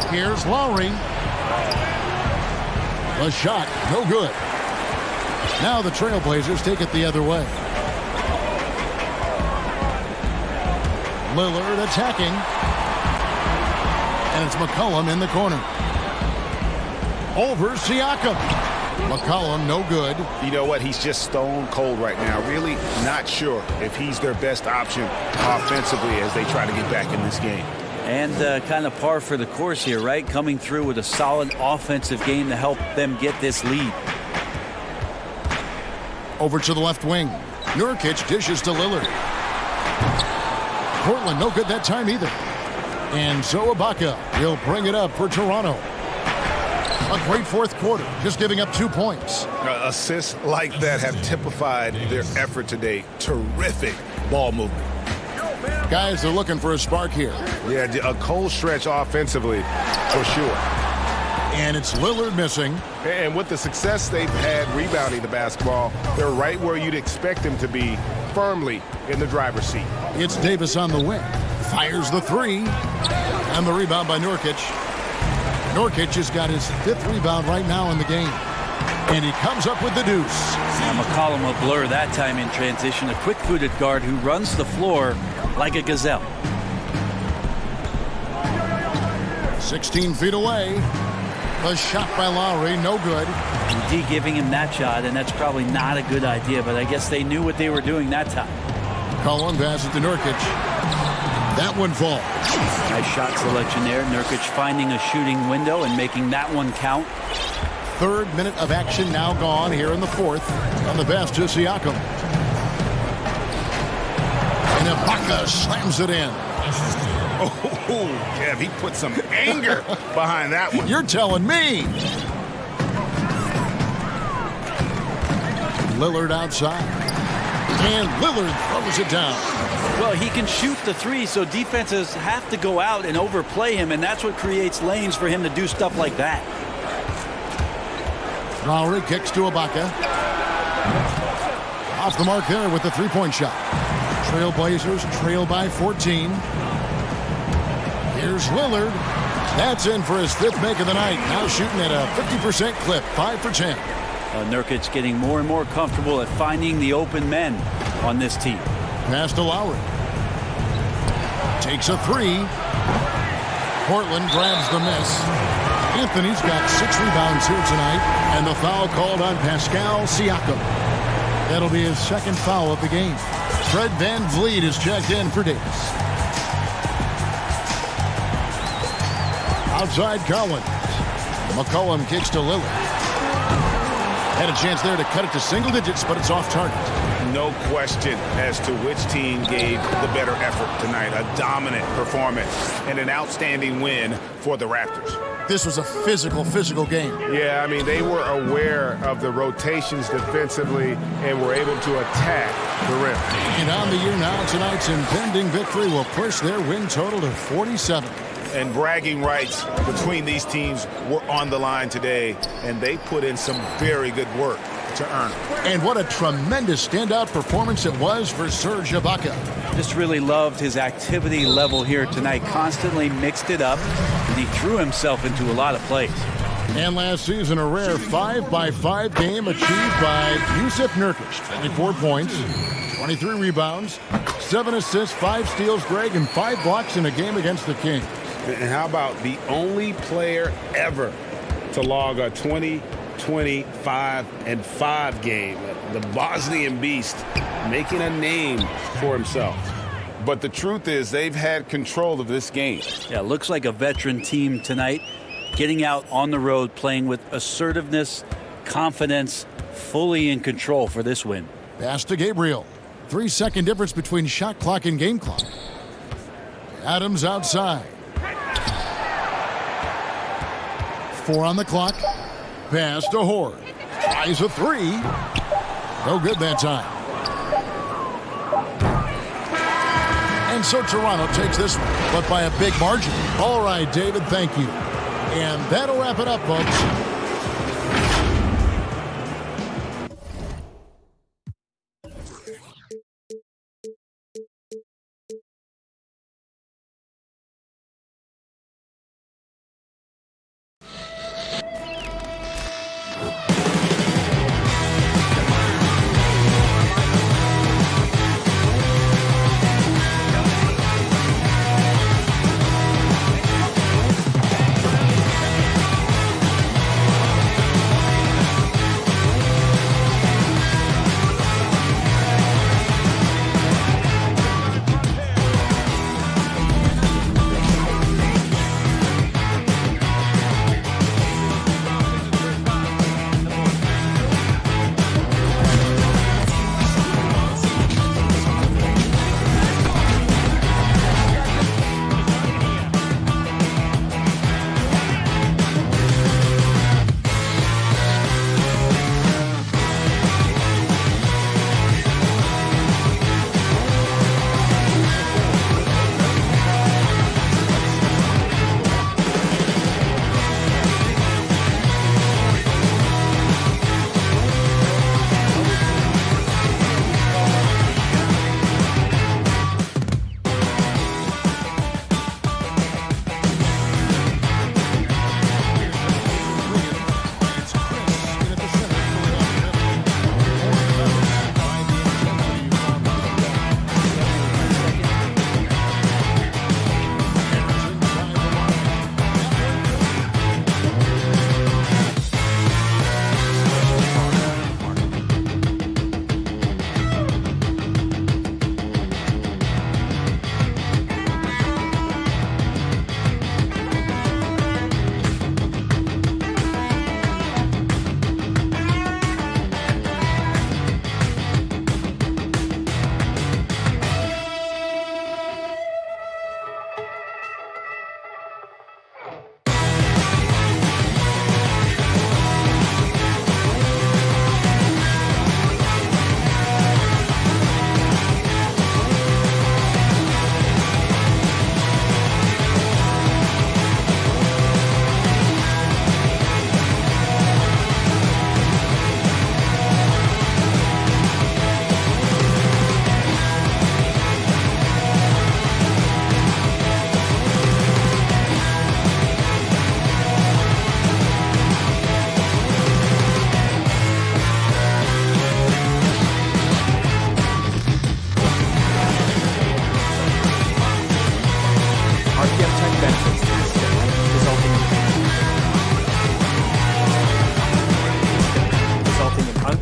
Here's Lowry. The shot, no good. Now the Trailblazers take it the other way. Lillard attacking. And it's McCollum in the corner. Over Siakam. McCollum, no good. You know what? He's just stone cold right now. Really not sure if he's their best option offensively as they try to get back in this game. And kind of par for the course here, right? Coming through with a solid offensive game to help them get this lead. Over to the left wing. Nurkic dishes to Lillard. Portland, no good that time either. And so Ibaka, he'll bring it up for Toronto. A great 4th quarter, just giving up 2 points. Assists like that have typified their effort today. Terrific ball movement. Guys are looking for a spark here. Yeah, a cold stretch offensively, for sure. And it's Lillard missing. And with the success they've had rebounding the basketball, they're right where you'd expect them to be, firmly in the driver's seat. It's Davis on the wing. Fires the 3. And the rebound by Nurkic. Nurkic has got his 5th rebound right now in the game. And he comes up with the deuce. McCollum a blur that time in transition. A quick-footed guard who runs the floor like a gazelle. 16 feet away. The shot by Lowry, no good. D giving him that shot, and that's probably not a good idea, but I guess they knew what they were doing that time. Cullen passes to Nurkic. That one falls. Nice shot selection there. Nurkic finding a shooting window and making that one count. Third minute of action now gone here in the fourth. On the pass to Siakam. And Ibaka slams it in. Oh, Kev, he put some anger behind that one. You're telling me. Lillard outside. And Lillard throws it down. Well, he can shoot the three, so defenses have to go out and overplay him, and that's what creates lanes for him to do stuff like that. Lowry kicks to Ibaka. Off the mark there with the three-point shot. Trailblazers trail by 14. Here's Lillard. That's in for his fifth make of the night. Now shooting at a 50% clip, 5 for 10. Nurkic getting more and more comfortable at finding the open men on this team. Pass to Lowry. Takes a three. Portland grabs the miss. Anthony's got 6 rebounds here tonight, and the foul called on Pascal Siakam. That'll be his second foul of the game. Fred VanVleet is checked in for Davis. Outside Collins. McCollum kicks to Lillard. Had a chance there to cut it to single digits, but it's off target. No question as to which team gave the better effort tonight. A dominant performance and an outstanding win for the Raptors. This was a physical game. Yeah, I mean, they were aware of the rotations defensively and were able to attack the rim. And on the year now, tonight's impending victory will push their win total to 47. And bragging rights between these teams were on the line today, and they put in some very good work to earn it. And what a tremendous standout performance it was for Serge Ibaka. Just really loved his activity level here tonight. Constantly mixed it up, and he threw himself into a lot of plays. And last season, a rare 5-by-5 game achieved by Yusuf Nurkic. 24 points, 23 rebounds, 7 assists, 5 steals, Greg, and 5 blocks in a game against the Kings. And how about the only player ever to log a 20-25-5 game, the Bosnian Beast, making a name for himself. But the truth is they've had control of this game. Yeah, looks like a veteran team tonight, getting out on the road, playing with assertiveness, confidence, fully in control for this win. Pass to Gabriel. 3-second difference between shot clock and game clock. Adams outside. 4 on the clock. Pass to Horde. Tries a 3. No good that time. And so Toronto takes this one, but by a big margin. All right, David, thank you. And that'll wrap it up, folks.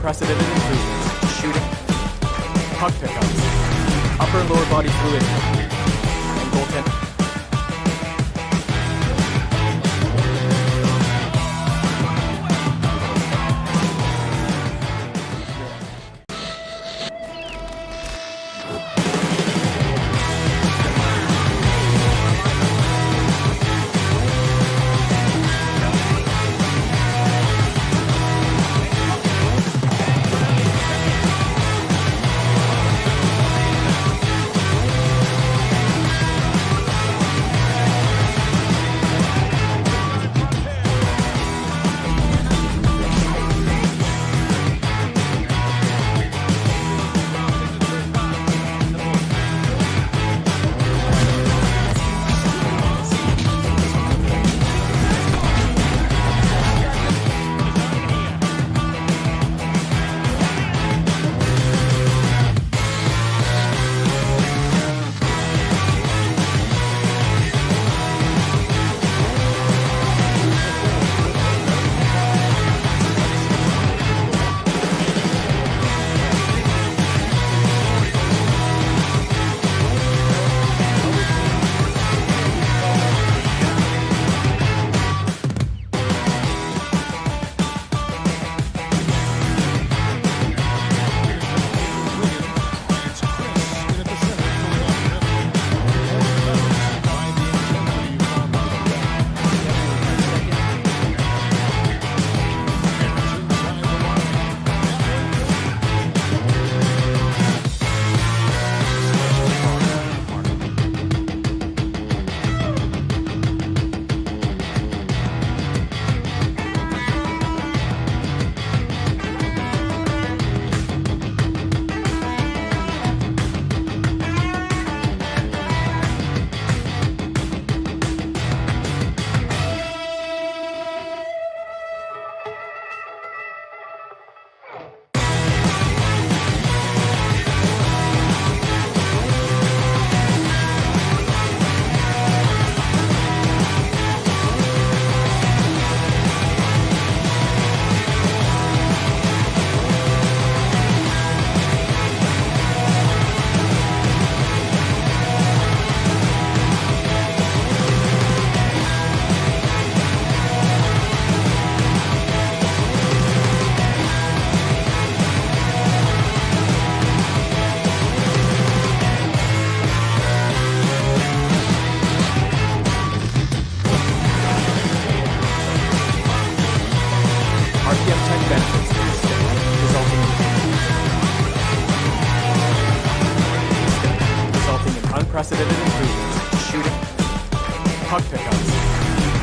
unprecedented improvements. Shooting, puck pickups, upper and lower body fluidity, and goaltending. unprecedented improvements. Shooting, puck pickups,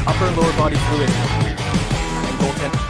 upper and lower body fluidity, and goaltending.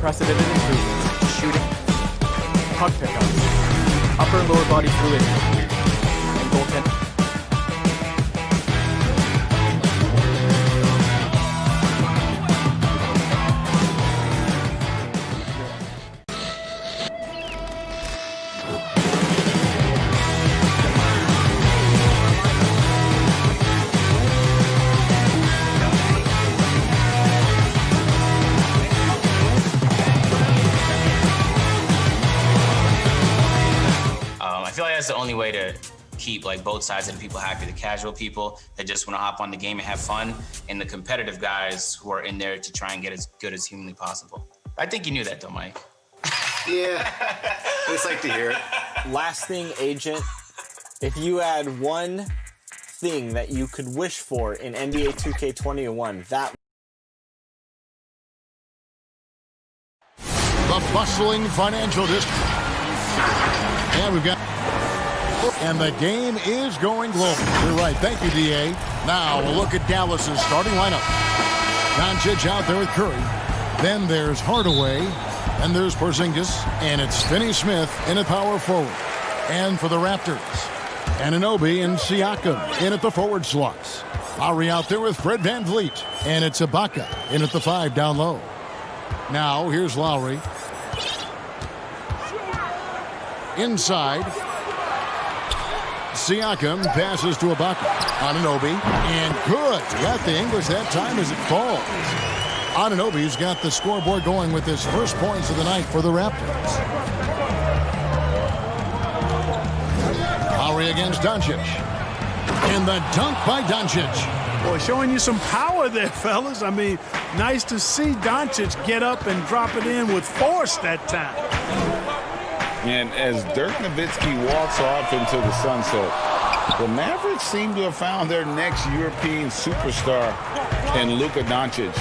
unprecedented improvements, shooting, puck pickups, upper and lower body fluidity, and goaltending. I feel like that's the only way to keep like both sides of the people happy. The casual people that just want to hop on the game and have fun, and the competitive guys who are in there to try and get as good as humanly possible. I think you knew that though, Mike. Yeah, I just like to hear it. Last thing, Agent, if you had one thing that you could wish for in NBA 2K21, that The bustling financial district. And we've got... And the game is going global. You're right. Thank you, D.A. Now we'll look at Dallas's starting lineup. Doncic out there with Curry. Then there's Hardaway. Then there's Porzingis. And it's Finney-Smith in at power forward. And for the Raptors, Anunoby and Siakam in at the forward slots. Lowry out there with Fred VanVleet. And it's Ibaka in at the 5 down low. Now here's Lowry. Inside. Siakam passes to Ibaka. Anunoby. And good. Got the English that time as it falls. Anunoby's got the scoreboard going with his first points of the night for the Raptors. Lowry against Doncic. And the dunk by Doncic. Boy, showing you some power there, fellas. I mean, nice to see Doncic get up and drop it in with force that time. And as Dirk Nowitzki walks off into the sunset, the Mavericks seem to have found their next European superstar in Luka Doncic.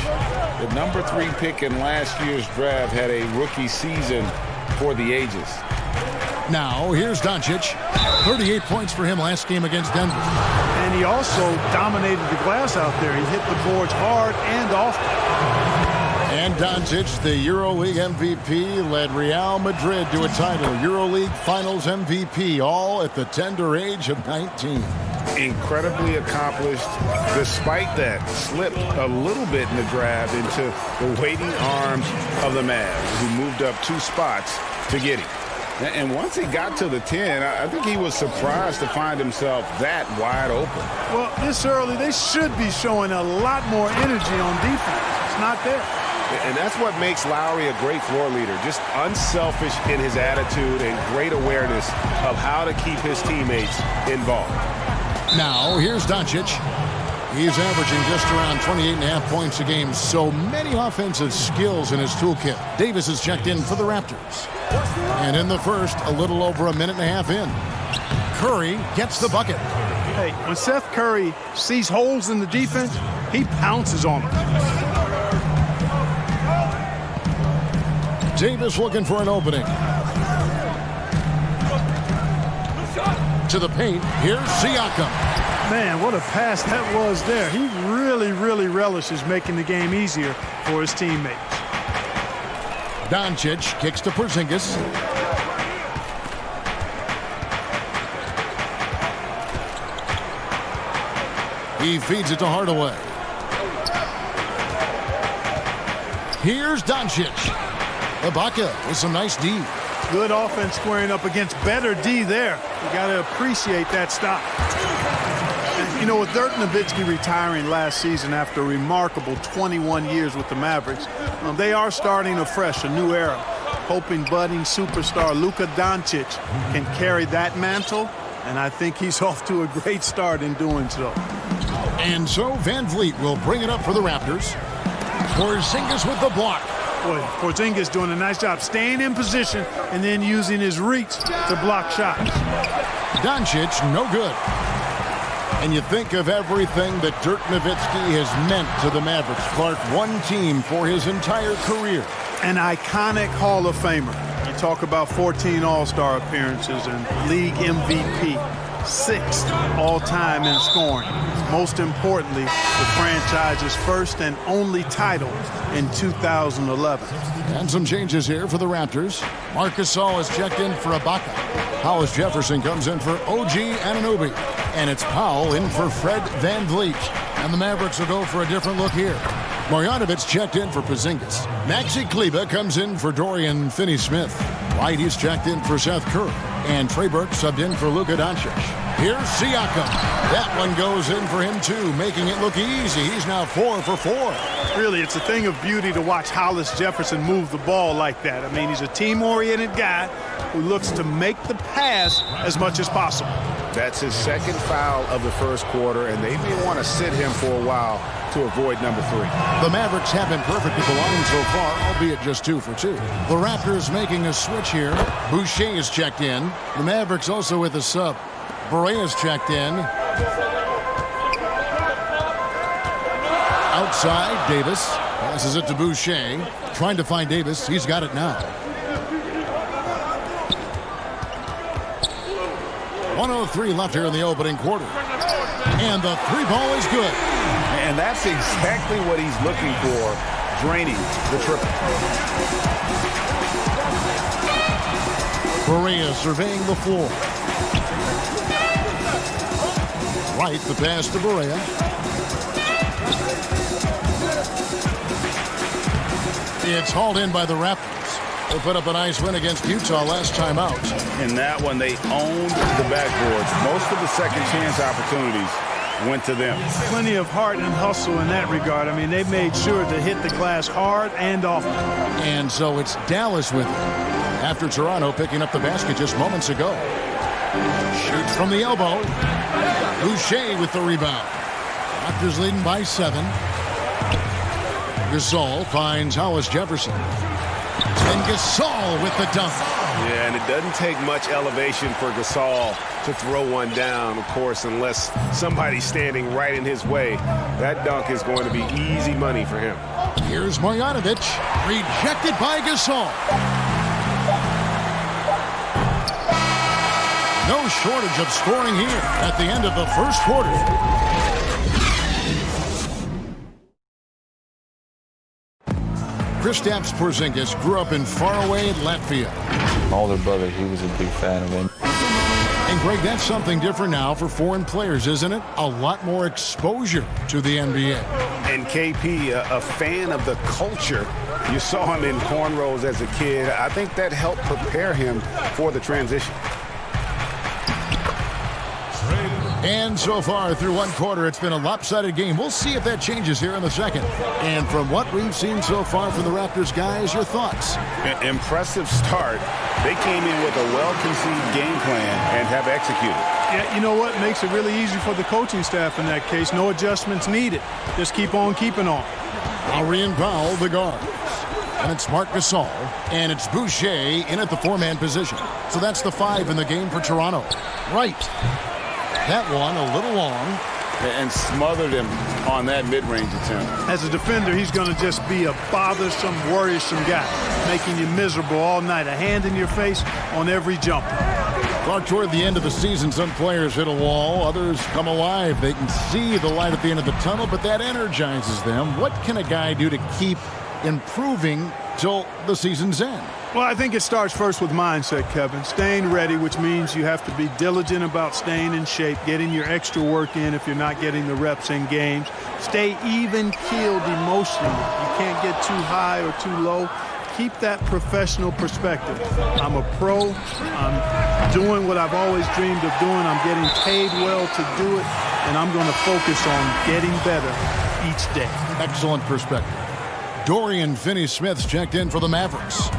The number 3 pick in last year's draft had a rookie season for the ages. Now, here's Doncic. 38 points for him last game against Denver. And he also dominated the glass out there. He hit the boards hard and often. And Doncic, the EuroLeague MVP, led Real Madrid to a title. EuroLeague Finals MVP, all at the tender age of 19. Incredibly accomplished. Despite that, slipped a little bit in the draft into the waiting arms of the Mavs, who moved up 2 spots to get him. And once he got to the 10, I think he was surprised to find himself that wide open. Well, this early, they should be showing a lot more energy on defense. It's not there. And that's what makes Lowry a great floor leader. Just unselfish in his attitude and great awareness of how to keep his teammates involved. Now, here's Doncic. He's averaging just around 28.5 points a game. So many offensive skills in his toolkit. Davis is checked in for the Raptors. And in the first, a little over a minute and a half in. Curry gets the bucket. Hey, when Seth Curry sees holes in the defense, he pounces on them. Davis looking for an opening. To the paint. Here's Siakam. Man, what a pass that was there. He really, really relishes making the game easier for his teammates. Doncic kicks to Porzingis. He feeds it to Hardaway. Here's Doncic. Ibaka with some nice D. Good offense squaring up against better D there. You got to appreciate that stop. And, you know, with Dirk Nowitzki retiring last season after a remarkable 21 years with the Mavericks, they are starting afresh, a new era, hoping budding superstar Luka Doncic can carry that mantle, and I think he's off to a great start in doing so. And so VanVleet will bring it up for the Raptors. Porzingis with the block. Boy, Porzingis doing a nice job staying in position and then using his reach to block shots. Doncic, no good. And you think of everything that Dirk Nowitzki has meant to the Mavericks. Clark, one team for his entire career. An iconic Hall of Famer. You talk about 14 All-Star appearances and league MVP. 6th all-time in scoring. Most importantly, the franchise's first and only title in 2011. And some changes here for the Raptors. Marc Gasol is checked in for Ibaka. Hollis Jefferson comes in for OG Anunoby. And it's Powell in for Fred VanVleet. And the Mavericks will go for a different look here. Marjanovic checked in for Porzingis. Maxi Kleber comes in for Dorian Finney-Smith. White, he's checked in for Seth Curry. And Trey Burke subbed in for Luka Doncic. Here's Siakam. That one goes in for him, too, making it look easy. He's now 4 for 4. Really, it's a thing of beauty to watch Hollis Jefferson move the ball like that. I mean, he's a team-oriented guy who looks to make the pass as much as possible. That's his second foul of the first quarter, and they may want to sit him for a while to avoid number 3. The Mavericks have been perfect at the line so far, albeit just 2 for 2. The Raptors making a switch here. Boucher is checked in. The Mavericks also with a sub. Barea is checked in. Outside, Davis passes it to Boucher. Trying to find Davis. He's got it now. 1:03 left here in the opening quarter. And the 3-ball is good. And that's exactly what he's looking for, draining the triple. Barea surveying the floor. Right, the pass to Barea. It's hauled in by the Raptors. They put up a nice win against Utah last time out. In that one, they owned the backboards. Most of the second chance opportunities went to them. Plenty of heart and hustle in that regard. I mean, they made sure to hit the glass hard and often. And so it's Dallas with it. After Toronto picking up the basket just moments ago. Shoots from the elbow. Boucher with the rebound. Raptors leading by 7. Gasol finds Hollis Jefferson. And Gasol with the dunk. Yeah, and it doesn't take much elevation for Gasol to throw one down, of course, unless somebody's standing right in his way. That dunk is going to be easy money for him. Here's Marjanovic. Rejected by Gasol. No shortage of scoring here at the end of the first quarter. Kristaps Porzingis grew up in faraway Latvia. My older brother, he was a big fan of him. And Greg, that's something different now for foreign players, isn't it? A lot more exposure to the NBA. And KP, a fan of the culture. You saw him in cornrows as a kid. I think that helped prepare him for the transition. And so far through one quarter, it's been a lopsided game. We'll see if that changes here in the second. And from what we've seen so far from the Raptors, guys, your thoughts? Impressive start. They came in with a well-conceived game plan and have executed. Yeah, you know what? Makes it really easy for the coaching staff in that case. No adjustments needed. Just keep on keeping on. Lowry and Powell, the guards. And it's Marc Gasol. And it's Boucher in at the 4-man position. So that's the 5 in the game for Toronto. Right. That one a little long. And smothered him on that mid-range attempt. As a defender, he's going to just be a bothersome, worrisome guy, making you miserable all night. A hand in your face on every jumper. Well, toward the end of the season, some players hit a wall. Others come alive. They can see the light at the end of the tunnel, but that energizes them. What can a guy do to keep improving till the season's end? Well, I think it starts first with mindset, Kevin. Staying ready, which means you have to be diligent about staying in shape, getting your extra work in if you're not getting the reps in games. Stay even-keeled emotionally. You can't get too high or too low. Keep that professional perspective. I'm a pro. I'm doing what I've always dreamed of doing. I'm getting paid well to do it, and I'm going to focus on getting better each day. Excellent perspective. Dorian Finney-Smith's checked in for the Mavericks.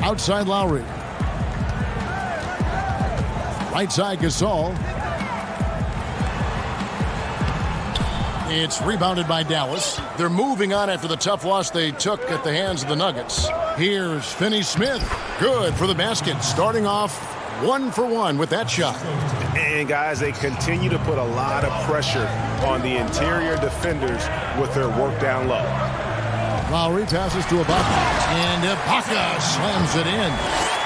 Outside Lowry. Right side Gasol. It's rebounded by Dallas. They're moving on after the tough loss they took at the hands of the Nuggets. Here's Finney-Smith. Good for the basket. Starting off 1 for 1 with that shot. And guys, they continue to put a lot of pressure on the interior defenders with their work down low. Lowry passes to Ibaka, and Ibaka slams it in.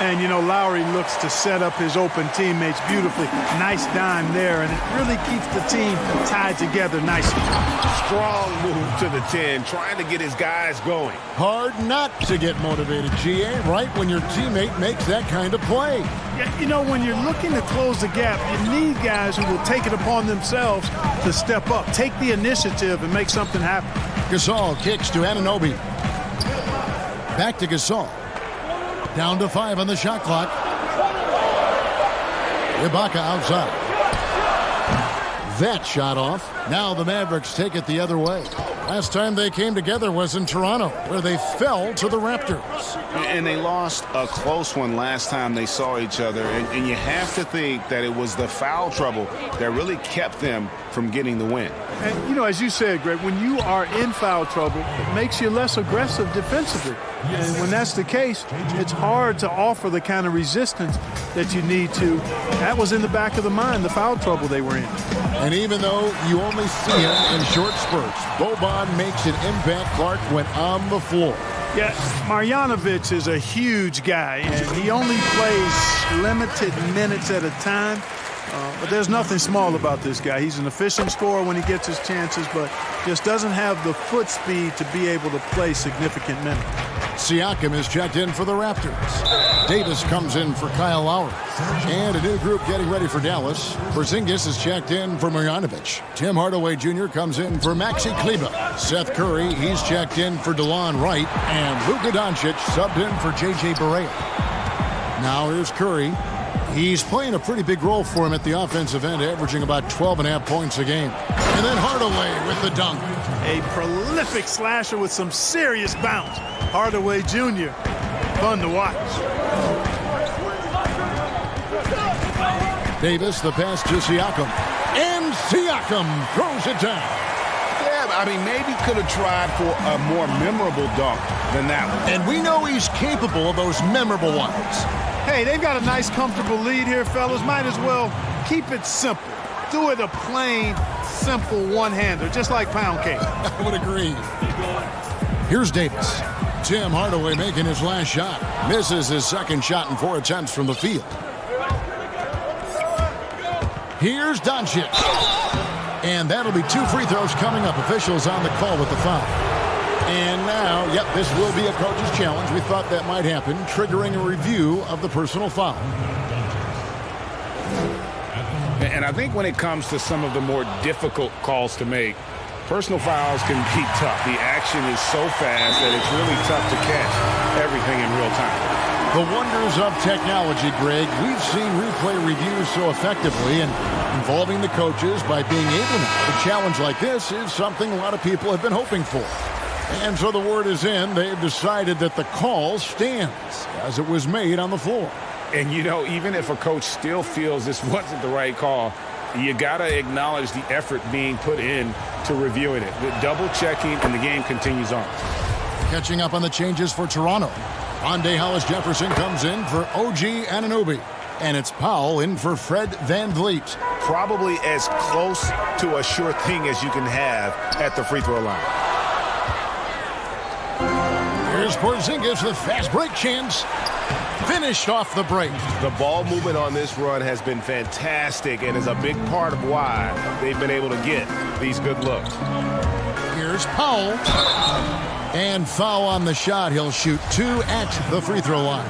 And, you know, Lowry looks to set up his open teammates beautifully. Nice dime there, and it really keeps the team tied together nicely. Strong move to the 10, trying to get his guys going. Hard not to get motivated, GA, right when your teammate makes that kind of play. Yeah, you know, when you're looking to close the gap, you need guys who will take it upon themselves to step up, take the initiative, and make something happen. Gasol kicks to Anunoby. Back to Gasol. Down to 5 on the shot clock. Ibaka outside. That shot off. Now the Mavericks take it the other way. Last time they came together was in Toronto, where they fell to the Raptors. And they lost a close one last time they saw each other. And you have to think that it was the foul trouble that really kept them from getting the win. And, you know, as you said, Greg, when you are in foul trouble, it makes you less aggressive defensively. And when that's the case, it's hard to offer the kind of resistance that you need to. That was in the back of the mind, the foul trouble they were in. And even though you only see him in short spurts, Boban makes an impact, Clark, when on the floor. Yeah, Marjanovic is a huge guy, and he only plays limited minutes at a time. But there's nothing small about this guy. He's an efficient scorer when he gets his chances, but just doesn't have the foot speed to be able to play significant minutes. Siakam is checked in for the Raptors. Davis comes in for Kyle Lowry. And a new group getting ready for Dallas. Porzingis is checked in for Marjanovic. Tim Hardaway Jr. comes in for Maxi Kleber. Seth Curry, he's checked in for DeLon Wright. And Luka Doncic subbed in for J.J. Barea. Now here's Curry. He's playing a pretty big role for him at the offensive end, averaging about 12.5 points a game. And then Hardaway with the dunk. A prolific slasher with some serious bounce. Hardaway Jr. Fun to watch. Davis, the pass to Siakam. And Siakam throws it down. Yeah, I mean, maybe could have tried for a more memorable dunk than that one. And we know he's capable of those memorable ones. Hey, they've got a nice, comfortable lead here, fellas. Might as well keep it simple. Do it a plain, simple one-hander, just like pound cake. I would agree. Here's Davis. Tim Hardaway making his last shot. Misses his second shot in 4 attempts from the field. Here's Doncic. And that'll be 2 free throws coming up. Officials on the call with the foul. And now, yep, this will be a coach's challenge. We thought that might happen, triggering a review of the personal foul. And I think when it comes to some of the more difficult calls to make, personal fouls can be tough. The action is so fast that it's really tough to catch everything in real time. The wonders of technology, Greg. We've seen replay reviews so effectively, and involving the coaches by being able to. A challenge like this is something a lot of people have been hoping for. And so the word is in. They've decided that the call stands as it was made on the floor. And, you know, even if a coach still feels this wasn't the right call, you got to acknowledge the effort being put in to reviewing it. The double-checking, and the game continues on. Catching up on the changes for Toronto. Rondé Hollis-Jefferson comes in for OG Anunoby. And it's Powell in for Fred VanVleet. Probably as close to a sure thing as you can have at the free throw line. Here's Porzingis with fast break chance. Finished off the break. The ball movement on this run has been fantastic and is a big part of why they've been able to get these good looks. Here's Powell. And foul on the shot. He'll shoot 2 at the free throw line.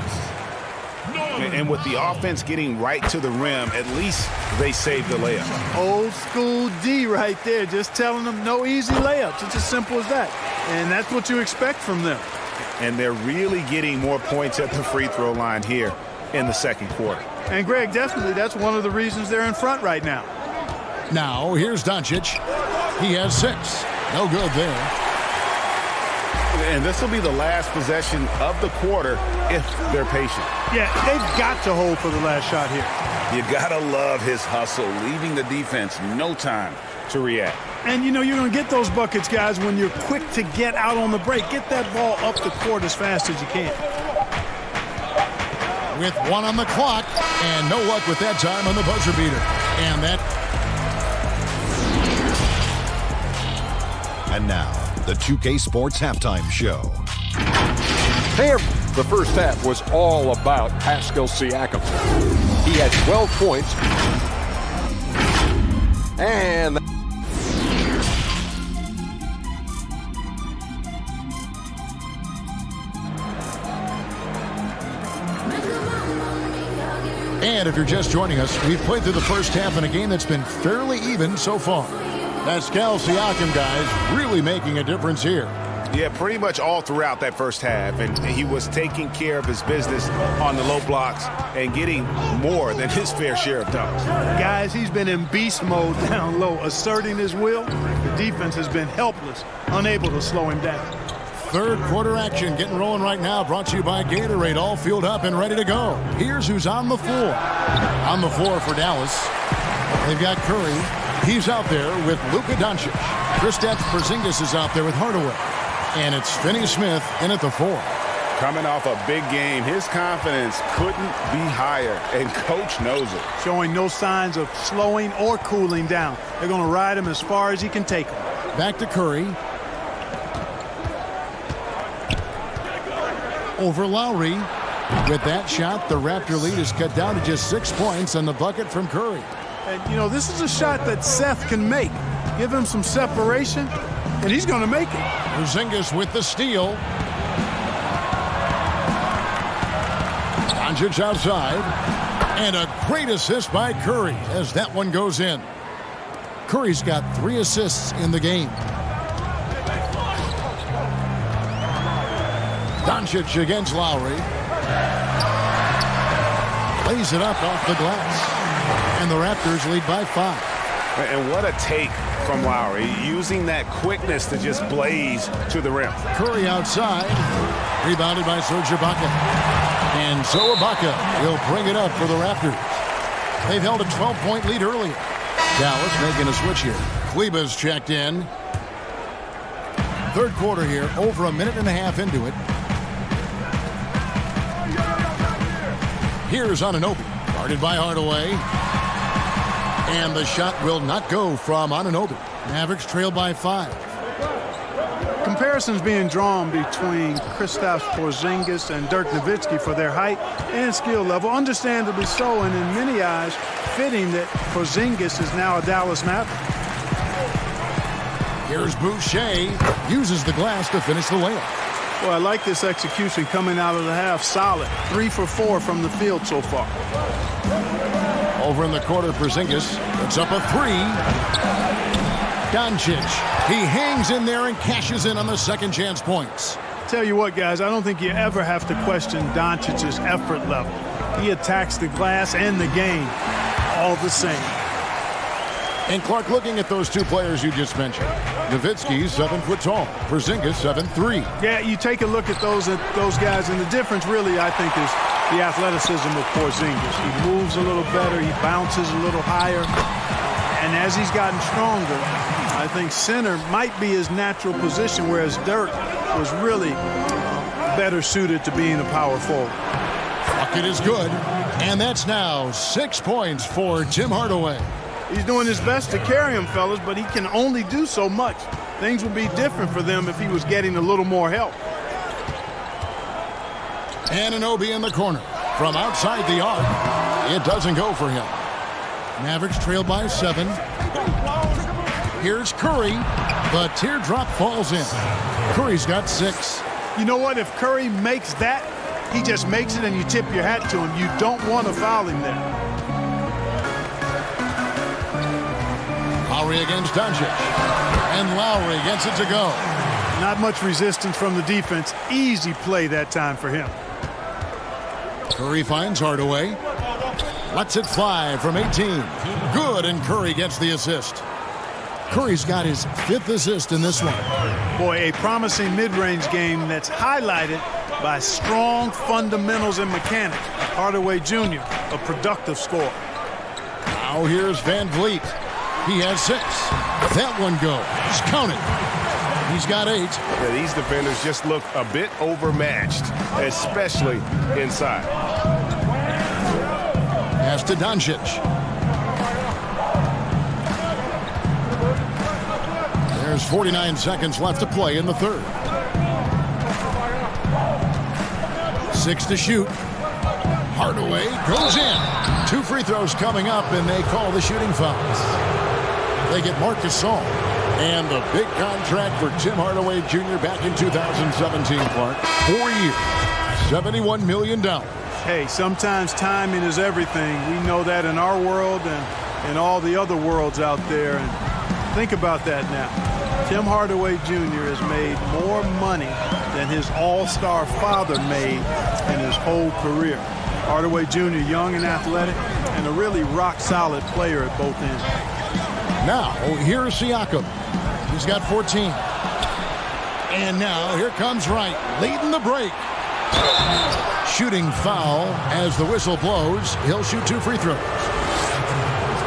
And with the offense getting right to the rim, at least they saved the layup. Old school D right there, just telling them no easy layups. It's as simple as that. And that's what you expect from them. And they're really getting more points at the free throw line here in the second quarter. And, Greg, definitely that's one of the reasons they're in front right now. Now, here's Doncic. He has 6. No good there. And this will be the last possession of the quarter if they're patient. Yeah, they've got to hold for the last shot here. You got to love his hustle, leaving the defense no time to react. And, you know, you're going to get those buckets, guys, when you're quick to get out on the break. Get that ball up the court as fast as you can. With 1 on the clock, and no luck with that time on the buzzer beater. And that. And now, the 2K Sports Halftime Show. Hey, the first half was all about Pascal Siakam. He had 12 points. And And if you're just joining us, we've played through the first half in a game that's been fairly even so far. Pascal Siakam, guys, really making a difference here. Yeah, pretty much all throughout that first half. And he was taking care of his business on the low blocks and getting more than his fair share of dunks. Guys, he's been in beast mode down low, asserting his will. The defense has been helpless, unable to slow him down. Third quarter action getting rolling right now, brought to you by Gatorade, all fueled up and ready to go. Here's who's on the floor. On the floor for Dallas, they've got Curry. He's out there with Luka Doncic. Kristaps Porzingis is out there with Hardaway. And it's Finney-Smith in at the 4. Coming off a big game, his confidence couldn't be higher, and coach knows it. Showing no signs of slowing or cooling down. They're going to ride him as far as he can take him. Back to Curry. Over Lowry. With that shot, the Raptor lead is cut down to just 6 points on the bucket from Curry. And, you know, this is a shot that Seth can make. Give him some separation, and he's going to make it. Porzingis with the steal. Doncic outside. And a great assist by Curry as that one goes in. Curry's got 3 assists in the game. Doncic against Lowry. Lays it up off the glass. And the Raptors lead by 5. And what a take from Lowry, using that quickness to just blaze to the rim. Curry outside. Rebounded by Serge Ibaka. And so Ibaka will bring it up for the Raptors. They've held a 12-point lead earlier. Dallas making a switch here. Kleba's checked in. Third quarter here, over a minute and a half into it. Here's Anunoby, guarded by Hardaway. And the shot will not go from Anunoby. Mavericks trail by 5. Comparisons being drawn between Kristaps Porzingis and Dirk Nowitzki for their height and skill level. Understandably so, and in many eyes, fitting that Porzingis is now a Dallas Maverick. Here's Boucher. Uses the glass to finish the layup. Well, I like this execution coming out of the half. Solid. 3 for 4 from the field so far. Over in the corner, Porzingis puts up a 3. Doncic. He hangs in there and cashes in on the second chance points. Tell you what, guys, I don't think you ever have to question Doncic's effort level. He attacks the glass and the game all the same. And Clark, looking at those two players you just mentioned, Nowitzki's 7 foot tall, Porzingis 7'3". Yeah, you take a look at those guys, and the difference really, I think, is the athleticism of Porzingis. He moves a little better, he bounces a little higher, and as he's gotten stronger, I think center might be his natural position, whereas Dirk was really better suited to being a power forward. Bucket is good, and that's now 6 points for Tim Hardaway. He's doing his best to carry him, fellas, but he can only do so much. Things would be different for them if he was getting a little more help. Anunoby in the corner. From outside the arc, it doesn't go for him. Mavericks trail by 7. Here's Curry, but teardrop falls in. Curry's got 6. You know what? If Curry makes that, he just makes it and you tip your hat to him. You don't want to foul him there. Lowry against Doncic. And Lowry gets it to go. Not much resistance from the defense. Easy play that time for him. Curry finds Hardaway. Lets it fly from 18. Good, and Curry gets the assist. Curry's got his 5th assist in this one. Boy, a promising mid-range game that's highlighted by strong fundamentals and mechanics. Hardaway Jr., a productive scorer. Now here's Van Vliet. He has 6. That one goes. Count it. He's got 8. Yeah, these defenders just look a bit overmatched, especially inside. Pass to Doncic. There's There's 49 seconds left to play in the third. 6 to shoot. Hardaway goes in. 2 free throws coming up, and they call the shooting fouls. They get Marc Gasol. And the big contract for Tim Hardaway Jr. back in 2017, Clark. 4 years, $71 million. Hey, sometimes timing is everything. We know that in our world and in all the other worlds out there. And think about that now. Tim Hardaway Jr. has made more money than his all-star father made in his whole career. Hardaway Jr., young and athletic, and a really rock-solid player at both ends. Now, here's Siakam. He's got 14. And now, here comes Wright, leading the break. Shooting foul as the whistle blows. He'll shoot 2 free throws.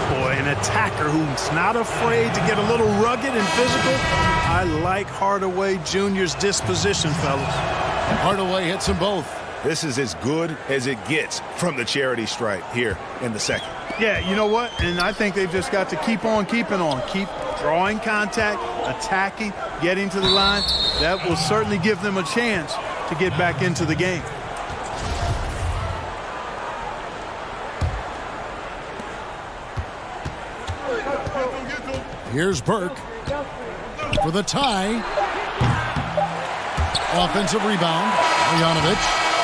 Boy, an attacker who's not afraid to get a little rugged and physical. I like Hardaway Jr.'s disposition, fellas. Hardaway hits them both. This is as good as it gets from the charity stripe here in the second. Yeah, you know what? And I think they've just got to keep on keeping on. Keep drawing contact, attacking, getting to the line. That will certainly give them a chance to get back into the game. Here's Burke for the tie. Offensive rebound. Bogdanovic.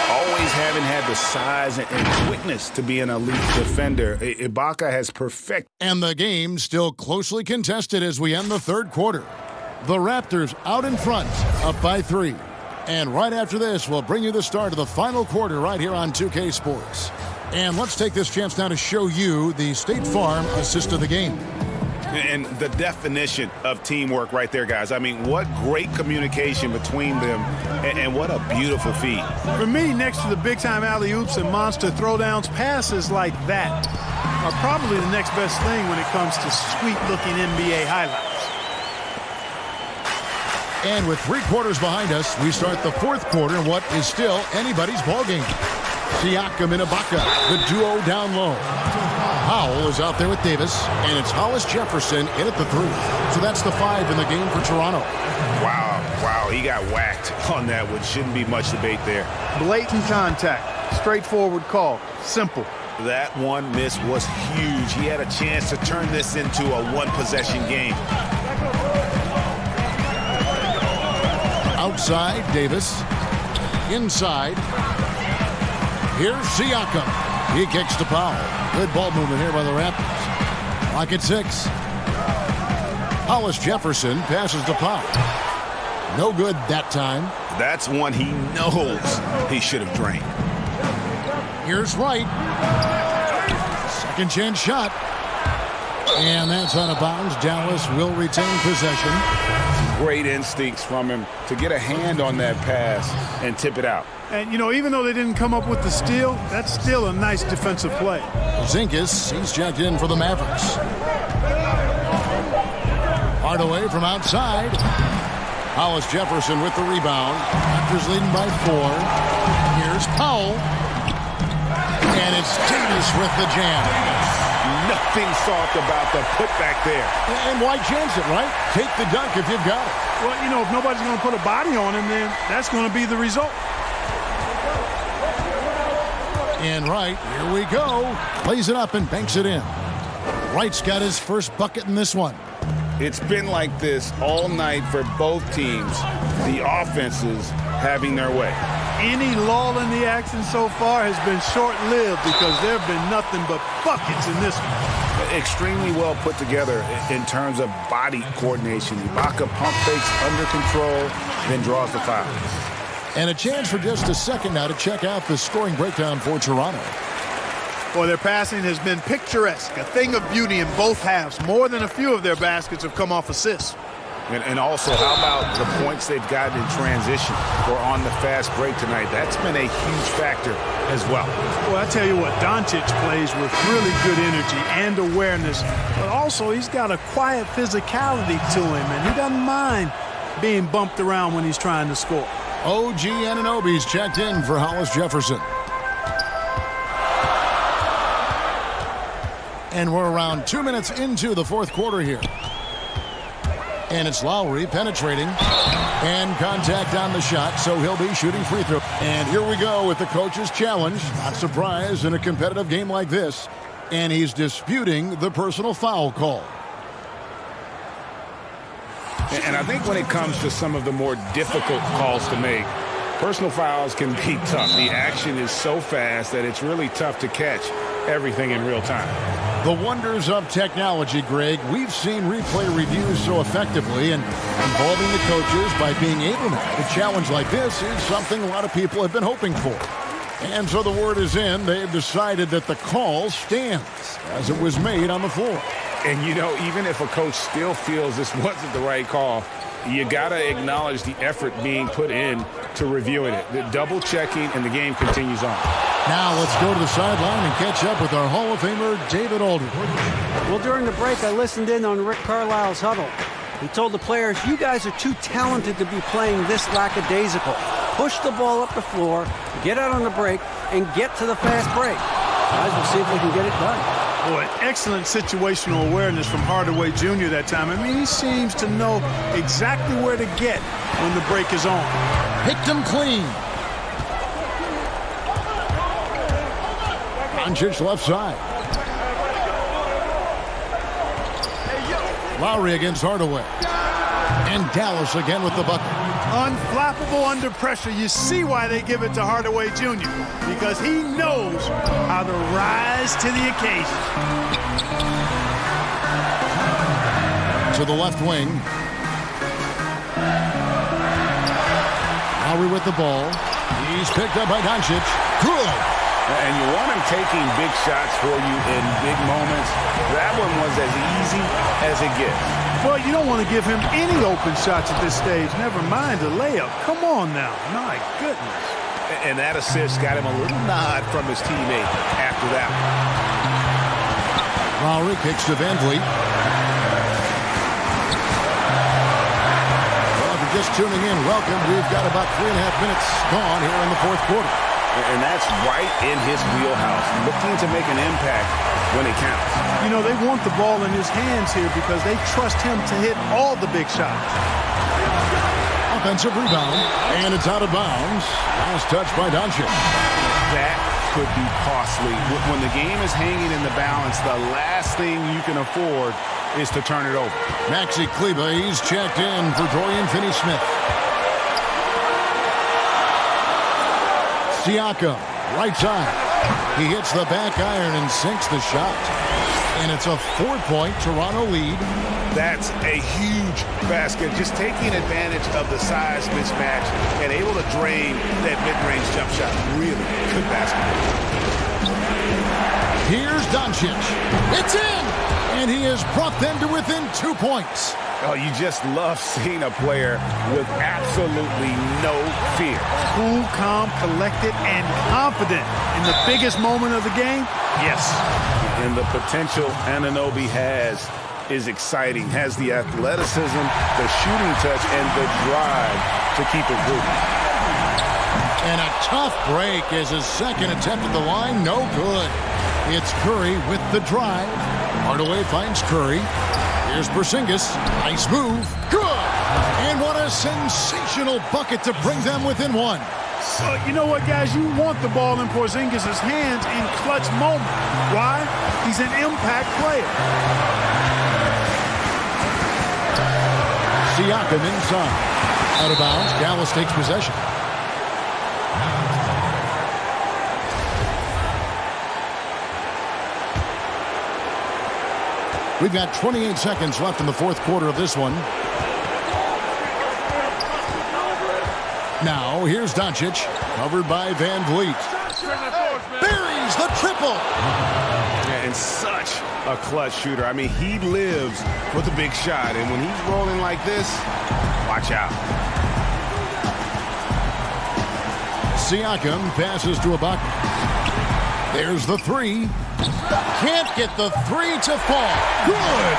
Always haven't had the size and quickness to be an elite defender. Ibaka has perfected. And the game still closely contested as we end the third quarter. The Raptors out in front, up by 3. And right after this, we'll bring you the start of the final quarter right here on 2K Sports. And let's take this chance now to show you the State Farm assist of the game. And the definition of teamwork right there, guys. I mean, what great communication between them, and what a beautiful feed. For me, next to the big-time alley-oops and monster throwdowns, passes like that are probably the next best thing when it comes to sweet-looking NBA highlights. And with 3 quarters behind us, we start the fourth quarter in what is still anybody's ballgame. Siakam and Ibaka, the duo down low. Powell is out there with Davis, and it's Hollis Jefferson in at the 3. So that's the 5 in the game for Toronto. Wow, he got whacked on that one. Shouldn't be much debate there. Blatant contact, straightforward call, simple. That one miss was huge. He had a chance to turn this into a one-possession game. Outside, Davis. Inside. Here's Siakam. He kicks to Powell. Good ball movement here by the Raptors. Lock at 6. Hollis Jefferson passes to Powell. No good that time. That's one he knows he should have drained. Here's Wright. Second chance shot. And that's out of bounds. Dallas will retain possession. Great instincts from him to get a hand on that pass and tip it out. And, you know, even though they didn't come up with the steal, that's still a nice defensive play. Zinkas, he's checked in for the Mavericks. Hardaway from outside. Hollis Jefferson with the rebound. Raptors leading by 4. Here's Powell. And it's Davis with the jam. Nothing soft about the putback there. And why chance it, right? Take the dunk if you've got it. Well, you know, if nobody's going to put a body on him, then that's going to be the result. And Wright, here we go. Plays it up and banks it in. Wright's got his first bucket in this one. It's been like this all night for both teams. The offenses having their way. Any lull in the action so far has been short-lived because there have been nothing but buckets in this one. Extremely well put together in terms of body coordination. Ibaka pump fakes under control, then draws the foul. And a chance for just a second now to check out the scoring breakdown for Toronto. Well, their passing has been picturesque, a thing of beauty in both halves. More than a few of their baskets have come off assists. And also, how about the points they've gotten in transition or on the fast break tonight? That's been a huge factor as well. Well, I tell you what, Doncic plays with really good energy and awareness, but also he's got a quiet physicality to him, and he doesn't mind being bumped around when he's trying to score. OG Anunoby's checked in for Hollis Jefferson. And we're around 2 minutes into the fourth quarter here. And it's Lowry penetrating. And contact on the shot, so he'll be shooting free throw. And here we go with the coach's challenge. Not surprised in a competitive game like this. And he's disputing the personal foul call. And I think when it comes to some of the more difficult calls to make, personal fouls can be tough. The action is so fast that it's really tough to catch everything in real time. The wonders of technology, Greg. We've seen replay reviews so effectively, and involving the coaches by being able to make a challenge like this is something a lot of people have been hoping for. And so the word is in. They've decided that the call stands as it was made on the floor. And, you know, even if a coach still feels this wasn't the right call, you got to acknowledge the effort being put in to reviewing it. The double checking, and the game continues on. Now let's go to the sideline and catch up with our Hall of Famer, David Aldridge. Well, during the break, I listened in on Rick Carlisle's huddle. He told the players, you guys are too talented to be playing this lackadaisical. Push the ball up the floor, get out on the break, and get to the fast break. Guys, we'll see if we can get it done. Boy, excellent situational awareness from Hardaway Jr. that time. I mean, he seems to know exactly where to get when the break is on. Picked him clean. Doncic left side. Lowry against Hardaway. And Dallas again with the bucket. Unflappable under pressure. You see why they give it to Hardaway Jr. Because he knows how to rise to the occasion. To the left wing. Lowry with the ball. He's picked up by Doncic. Good. And you want him taking big shots for you in big moments. That one was as easy as it gets. Well, you don't want to give him any open shots at this stage. Never mind a layup. Come on now. My goodness. And that assist got him a little nod from his teammate after that one. Lowry kicks to Van Vliet. Well, if you're just tuning in, welcome. We've got about 3.5 minutes gone here in the fourth quarter. And that's right in his wheelhouse, looking to make an impact when it counts. You know, they want the ball in his hands here because they trust him to hit all the big shots. Offensive rebound, and it's out of bounds. Last touch by Doncic. That could be costly. When the game is hanging in the balance, the last thing you can afford is to turn it over. Maxi Kleber, he's checked in for Dorian Finney-Smith. Siakam, right side. He hits the back iron and sinks the shot. And it's a 4-point Toronto lead. That's a huge basket. Just taking advantage of the size mismatch and able to drain that mid-range jump shot. Really good basketball. Here's Doncic. It's in! And he has brought them to within 2 points. Oh, you just love seeing a player with absolutely no fear. Cool, calm, collected, and confident in the biggest moment of the game. Yes. And the potential Anunoby has is exciting. Has the athleticism, the shooting touch, and the drive to keep it moving. And a tough break as his second attempt at the line. No good. It's Curry with the drive. Hardaway finds Curry. Here's Porzingis. Nice move. Good. And what a sensational bucket to bring them within one. You know what, guys? You want the ball in Porzingis' hands in clutch moments. Why? He's an impact player. Siakam inside. Out of bounds. Dallas takes possession. We've got 28 seconds left in the fourth quarter of this one. Now, here's Doncic, covered by Van Vliet. Buries the triple. Yeah, and such a clutch shooter. I mean, he lives with a big shot, and when he's rolling like this, watch out. Siakam passes to Ibaka. There's the three. Can't get the three to fall. Good.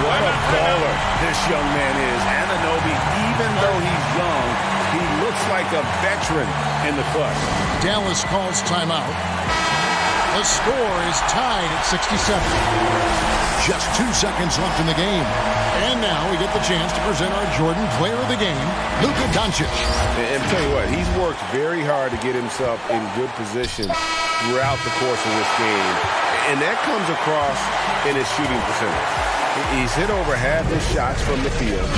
What a baller this young man is. Anunoby, even though he's young, he looks like a veteran in the clutch. Dallas calls timeout. The score is tied at 67. Just 2 seconds left in the game. And now we get the chance to present our Jordan Player of the Game, Luka Doncic. And tell you what, he's worked very hard to get himself in good position throughout the course of this game. And that comes across in his shooting percentage. He's hit over half his shots from the field.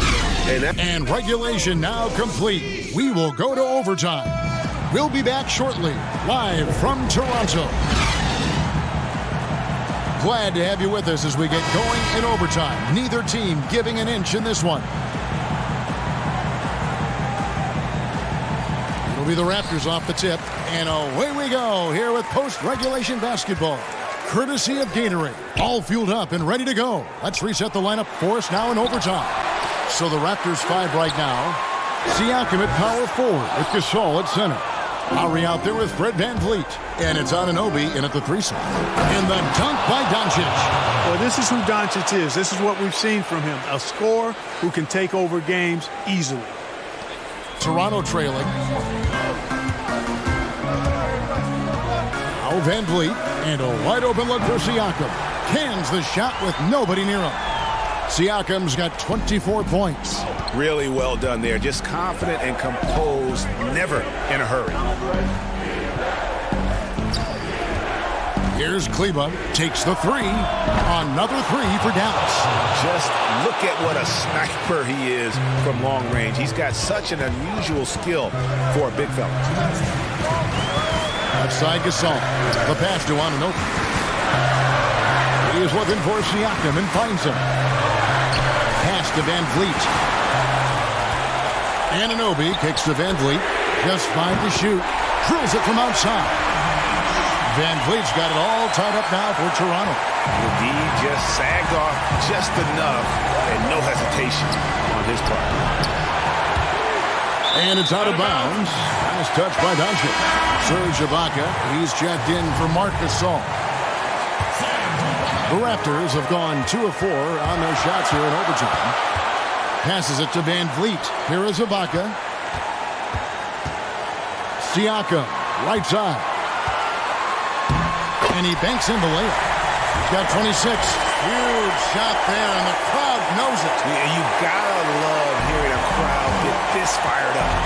And regulation now complete. We will go to overtime. We'll be back shortly, live from Toronto. Glad to have you with us as we get going in overtime. Neither team giving an inch in this one. It'll be the Raptors off the tip. And away we go here with post-regulation basketball. Courtesy of Gatorade. All fueled up and ready to go. Let's reset the lineup for us now in overtime. So the Raptors 5 right now. Siakam at power forward with Gasol at center. Lowry out there with Fred VanVleet. And it's Anunoby in at the threesome. And the dunk by Doncic. Well, this is who Doncic is. This is what we've seen from him. A scorer who can take over games easily. Toronto trailing. Now VanVleet. And a wide open look for Siakam. Cans the shot with nobody near him. Siakam's got 24 points. Really well done there. Just confident and composed, never in a hurry. Here's Kleba, takes the three. Another three for Dallas. Just look at what a sniper he is from long range. He's got such an unusual skill for a big fella. Outside Gasol, the pass to Anunoby. He is looking for Siakam and finds him. Pass to VanVleet. Anunoby kicks to VanVleet. Just 5 to shoot. Drills it from outside. VanVleet's got it all tied up now for Toronto. The D just sagged off just enough and no hesitation on his part. And it's out of bounds. Nice touch by Doncic. Serge Ibaka, he's checked in for Marc Gasol. The Raptors have gone 2 of 4 on their shots here in overtime. Passes it to VanVleet. Here is Ibaka. Siakam, right side. And he banks in the layup. He's got 26. Huge shot there, and the crowd knows it. Yeah, you gotta love hearing a crowd get this fired up.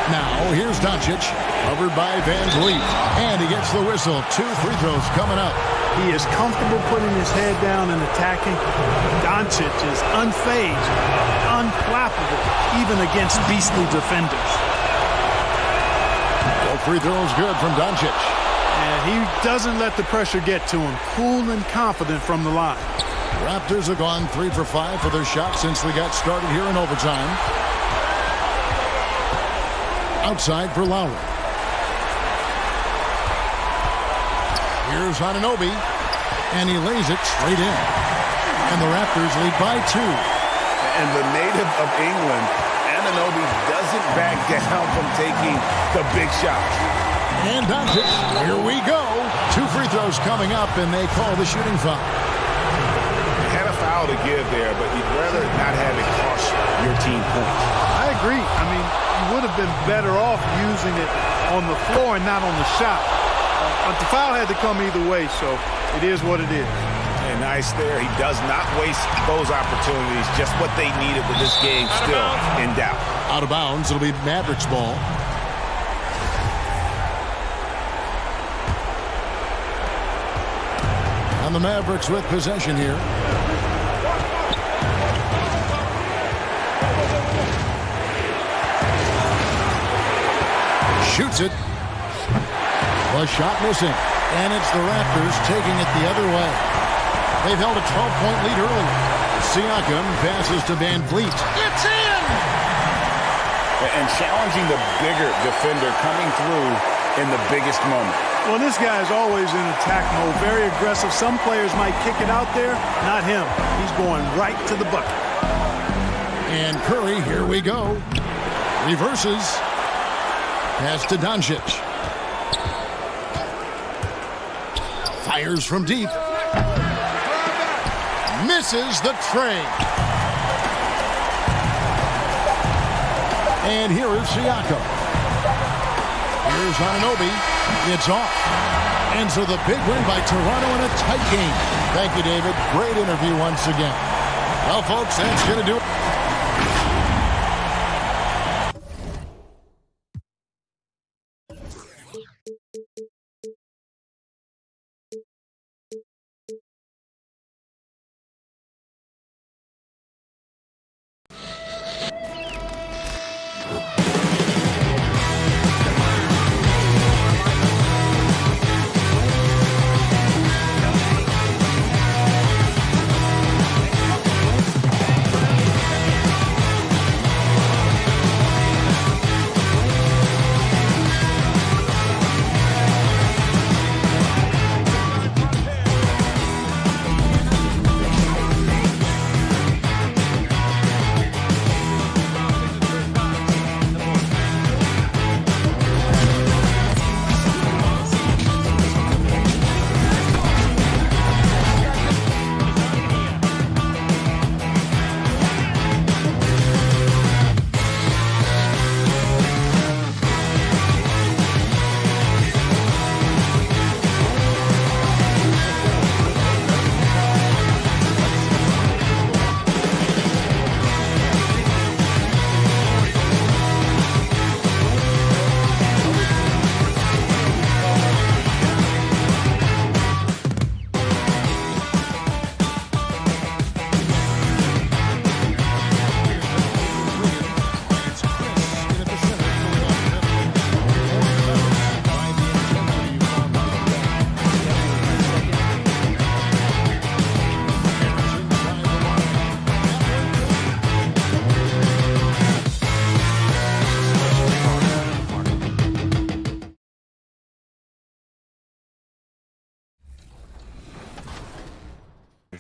Now, here's Doncic, covered by VanVleet. And he gets the whistle. 2 free throws coming up. He is comfortable putting his head down and attacking. Doncic is unfazed, unflappable, even against beastly defenders. Both free throws good from Doncic. And he doesn't let the pressure get to him. Cool and confident from the line. Raptors have gone 3 for 5 for their shots since they got started here in overtime. Outside for Lowry. Here's Anunoby, and he lays it straight in. And the Raptors lead by 2. And the native of England, Anunoby doesn't back down from taking the big shot. And Doncic, here we go. 2 free throws coming up, and they call the shooting foul. You had a foul to give there, but you'd rather not have it cost your team points. I agree. I mean, you would have been better off using it on the floor and not on the shot. But the foul had to come either way, so it is what it is. And nice there. He does not waste those opportunities. Just what they needed with this game still in doubt. Out of bounds. It'll be Mavericks ball. And the Mavericks with possession here. Shoots it. The shot missing. And it's the Raptors taking it the other way. They've held a 12-point lead earlier. Siakam passes to VanVleet. It's in! And challenging the bigger defender coming through in the biggest moment. Well, this guy is always in attack mode, very aggressive. Some players might kick it out there, not him. He's going right to the bucket. And Curry, here we go. Reverses. Pass to Doncic. Fires from deep. Misses the tray. And here is Siakam. Here's Anunoby. It's off. And so the big win by Toronto in a tight game. Thank you, David. Great interview once again. Well, folks, that's going to do it.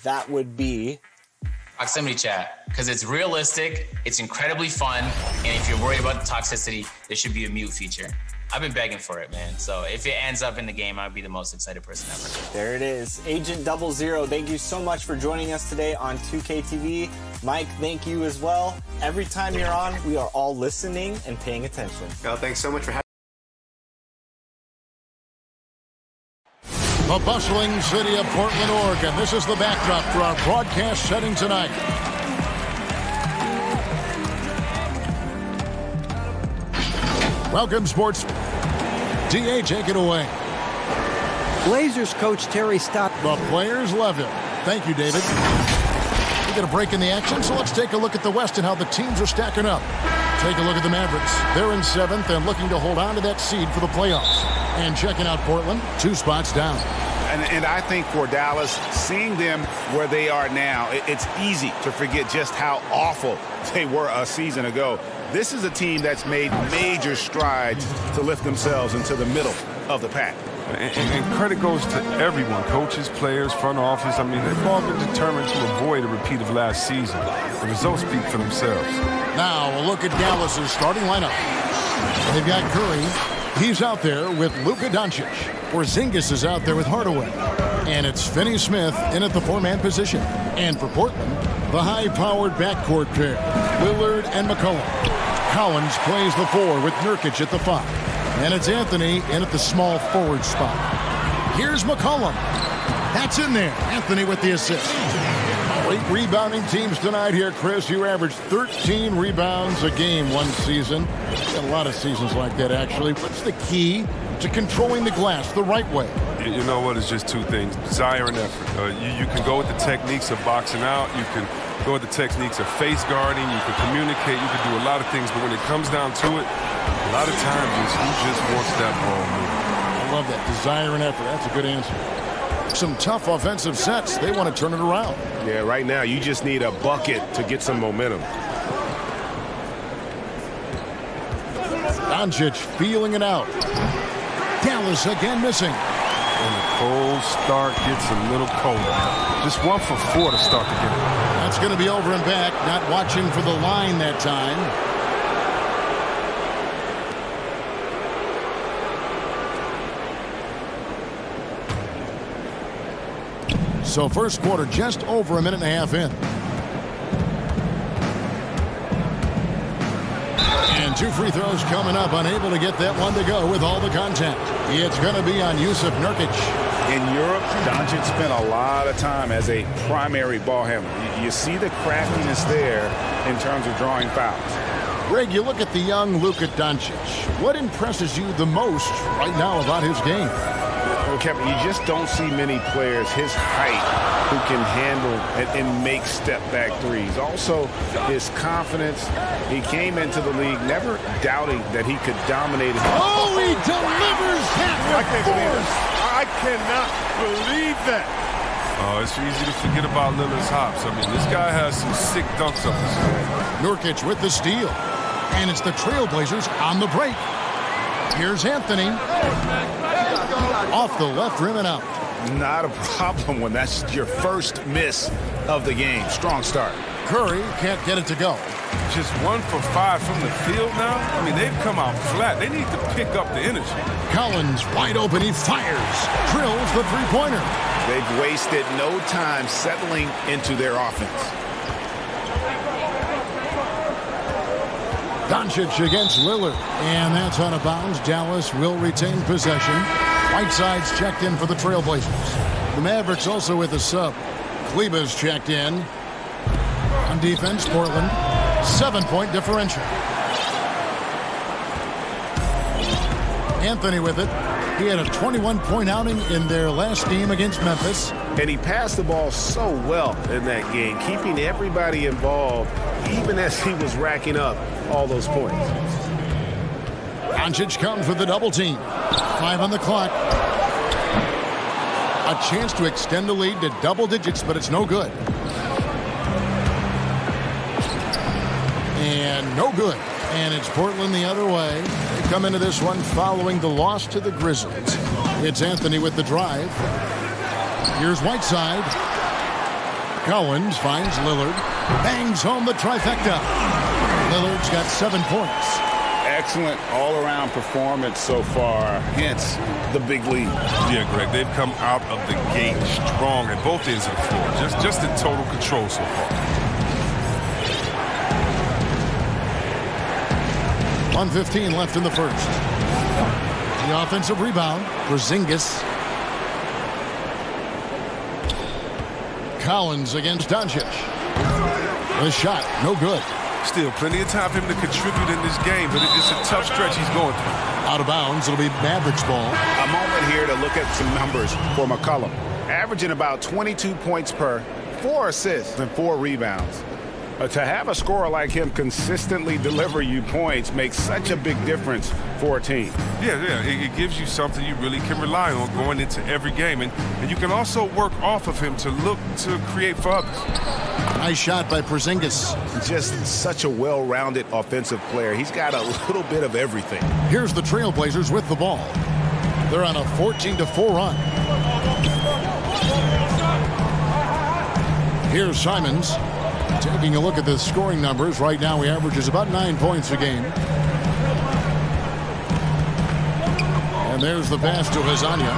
That would be proximity chat, because it's realistic, it's incredibly fun, and if you're worried about the toxicity, there should be a mute feature. I've been begging for it, man. So if it ends up in the game, I'd be the most excited person ever. There it is. Agent 00, thank you so much for joining us today on 2K TV. Mike, thank you as well. Every time you're on, we are all listening and paying attention. Well, thanks so much for having The bustling city of Portland, Oregon. This is the backdrop for our broadcast setting tonight. Welcome, sports. DA, take it away. Blazers coach Terry Stotts. The players love him. Thank you, David. We get a break in the action, so let's take a look at the West and how the teams are stacking up. Take a look at the Mavericks. They're in 7th and looking to hold on to that seed for the playoffs. And checking out Portland, 2 spots down. And I think for Dallas, seeing them where they are now, it's easy to forget just how awful they were a season ago. This is a team that's made major strides to lift themselves into the middle of the pack. And credit goes to everyone, coaches, players, front office. I mean, they've all been determined to avoid a repeat of last season. The results speak for themselves. Now a look at Dallas's starting lineup. They've got Curry. He's out there with Luka Doncic. Porzingis is out there with Hardaway. And it's Finney-Smith in at the 4-man position. And for Portland, the high-powered backcourt pair, Lillard and McCollum. Collins plays the 4 with Nurkic at the 5. And it's Anthony in at the small forward spot. Here's McCollum. That's in there. Anthony with the assist. Great rebounding teams tonight here, Chris. You averaged 13 rebounds a game one season. Got a lot of seasons like that, actually. What's the key to controlling the glass the right way? You know what? It's just 2 things. Desire and effort. You can go with the techniques of boxing out. You can go with the techniques of face guarding. You can communicate. You can do a lot of things. But when it comes down to it, a lot of times it's who just wants that ball moving. I love that. Desire and effort. That's a good answer. Some tough offensive sets. They want to turn it around. Yeah, right now you just need a bucket to get some momentum. Doncic feeling it out. Dallas again missing. And the cold start gets a little colder. Just 1 for 4 to start the game. That's going to be over and back. Not watching for the line that time. So first quarter just over a minute and a half in. And 2 free throws coming up. Unable to get that one to go with all the contact. It's going to be on Jusuf Nurkic. In Europe, Doncic spent a lot of time as a primary ball handler. You see the craftiness there in terms of drawing fouls. Greg, you look at the young Luka Doncic. What impresses you the most right now about his game? Well, Kevin, you just don't see many players his height who can handle and make step-back threes. Also, his confidence. He came into the league never doubting that he could dominate it. Oh, he delivers that with force. I cannot believe that. Oh, it's easy to forget about Lillard's hops. I mean, this guy has some sick dunks up his sleeve. Nurkic with the steal. And it's the Trailblazers on the break. Here's Anthony. Off the left rim and out. Not a problem when that's your first miss of the game. Strong start. Curry can't get it to go. Just 1 for 5 from the field now? I mean, they've come out flat. They need to pick up the energy. Collins wide open. He fires. Drills the three-pointer. They've wasted no time settling into their offense. Doncic against Lillard. And that's out of bounds. Dallas will retain possession. Whiteside's checked in for the Trailblazers. The Mavericks also with a sub. Kleba's checked in. On defense, Portland. 7-point differential. Anthony with it. He had a 21-point outing in their last game against Memphis. And he passed the ball so well in that game, keeping everybody involved, even as he was racking up all those points. Doncic comes with the double team. 5 on the clock. A chance to extend the lead to double digits, but it's no good. And no good. And it's Portland the other way. They come into this one following the loss to the Grizzlies. It's Anthony with the drive. Here's Whiteside. Collins finds Lillard. Bangs home the trifecta. Lillard's got 7 points. Excellent all-around performance so far, hence the big lead. Yeah, Greg, they've come out of the gate strong at both ends of the floor. Just in total control so far. 1:15 left in the first. The offensive rebound, Porzingis. Collins against Doncic. The shot, no good. Still plenty of time for him to contribute in this game, but it's a tough stretch he's going through. Out of bounds, it'll be Mavericks ball. A moment here to look at some numbers for McCollum. Averaging about 22 points per, 4 assists and 4 rebounds. To have a scorer like him consistently deliver you points makes such a big difference for a team. Yeah, it gives you something you really can rely on going into every game. And you can also work off of him to look to create for others. Nice shot by Porzingis. Just such a well-rounded offensive player. He's got a little bit of everything. Here's the Trailblazers with the ball. They're on a 14-4 run. Here's Simons. Taking a look at the scoring numbers, right now he averages about 9 points a game. And there's the pass to Hazania.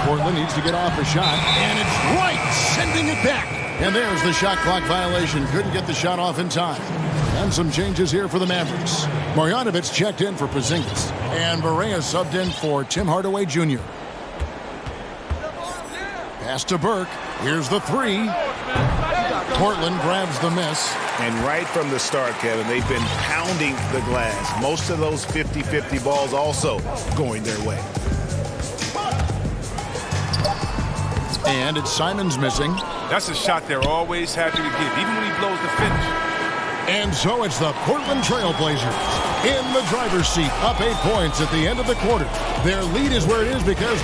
Portland needs to get off a shot, and it's right, sending it back. And there's the shot clock violation. Couldn't get the shot off in time. And some changes here for the Mavericks. Marjanovic checked in for Porzingis, and Barea subbed in for Tim Hardaway Jr. Pass to Burke. Here's the three. Portland grabs the miss. And right from the start, Kevin, they've been pounding the glass. Most of those 50-50 balls also going their way. And it's Simons missing. That's a shot they're always happy to give, even when he blows the finish. And so it's the Portland Trailblazers in the driver's seat, up 8 points at the end of the quarter. Their lead is where it is because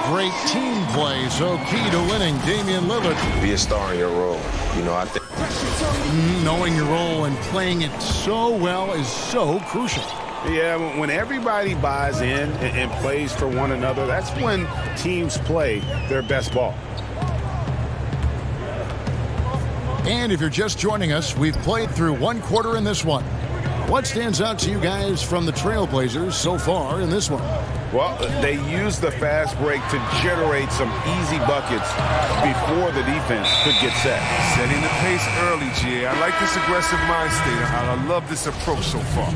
great team play, so key to winning. Damian Lillard. Be a star in your role. You know, I think knowing your role and playing it so well is so crucial. Yeah, when everybody buys in and plays for one another, that's when teams play their best ball. And if you're just joining us, we've played through one quarter in this one. What stands out to you guys from the Trailblazers so far in this one? Well, they used the fast break to generate some easy buckets before the defense could get set. Setting the pace early, G.A. I like this aggressive mind state. I love this approach so far.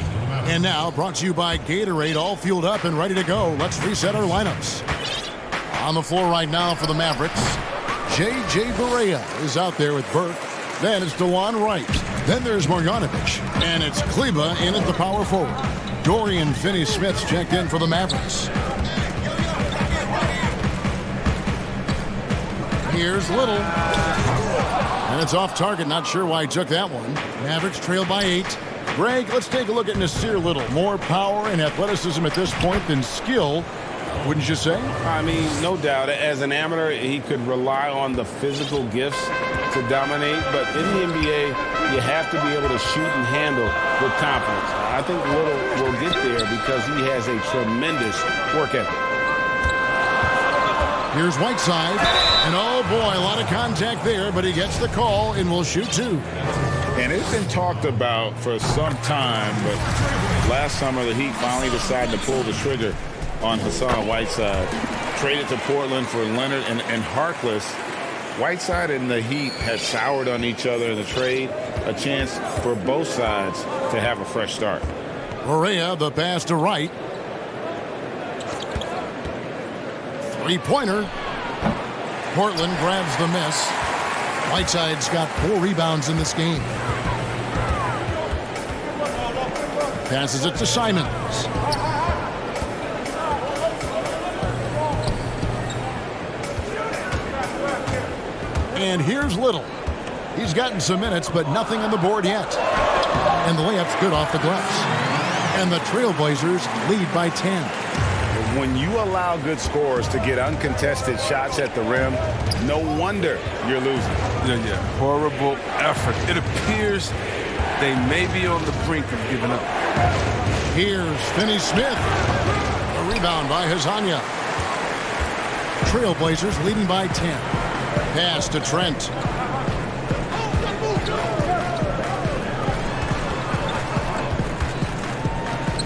And now, brought to you by Gatorade, all fueled up and ready to go. Let's reset our lineups. On the floor right now for the Mavericks, J.J. Barea is out there with Burke. Then it's DeJuan Wright. Then there's Marjanovic. And it's Kleba in at the power forward. Dorian Finney-Smith's checked in for the Mavericks. Here's Little. And it's off target. Not sure why he took that one. Mavericks trail by 8. Greg, let's take a look at Nasir Little. More power and athleticism at this point than skill, wouldn't you say? I mean, no doubt. As an amateur, he could rely on the physical gifts to dominate. But in the NBA, you have to be able to shoot and handle with confidence. I think Little will get there because he has a tremendous work ethic. Here's Whiteside. And oh boy, a lot of contact there, but he gets the call and will shoot 2. And it's been talked about for some time, but last summer the Heat finally decided to pull the trigger on Hassan Whiteside. Traded to Portland for Leonard and Harkless. Whiteside and the Heat had soured on each other in the trade. A chance for both sides to have a fresh start. Barea, the pass to Wright. Three-pointer. Portland grabs the miss. Whiteside's got 4 rebounds in this game. Passes it to Simons. And here's Little. He's gotten some minutes, but nothing on the board yet. And the layup's good off the glass. And the Trailblazers lead by 10. When you allow good scorers to get uncontested shots at the rim, no wonder you're losing. Yeah. Horrible effort. It appears they may be on the brink of giving up. Here's Finney-Smith. A rebound by Hazanya. Trailblazers leading by 10. Pass to Trent.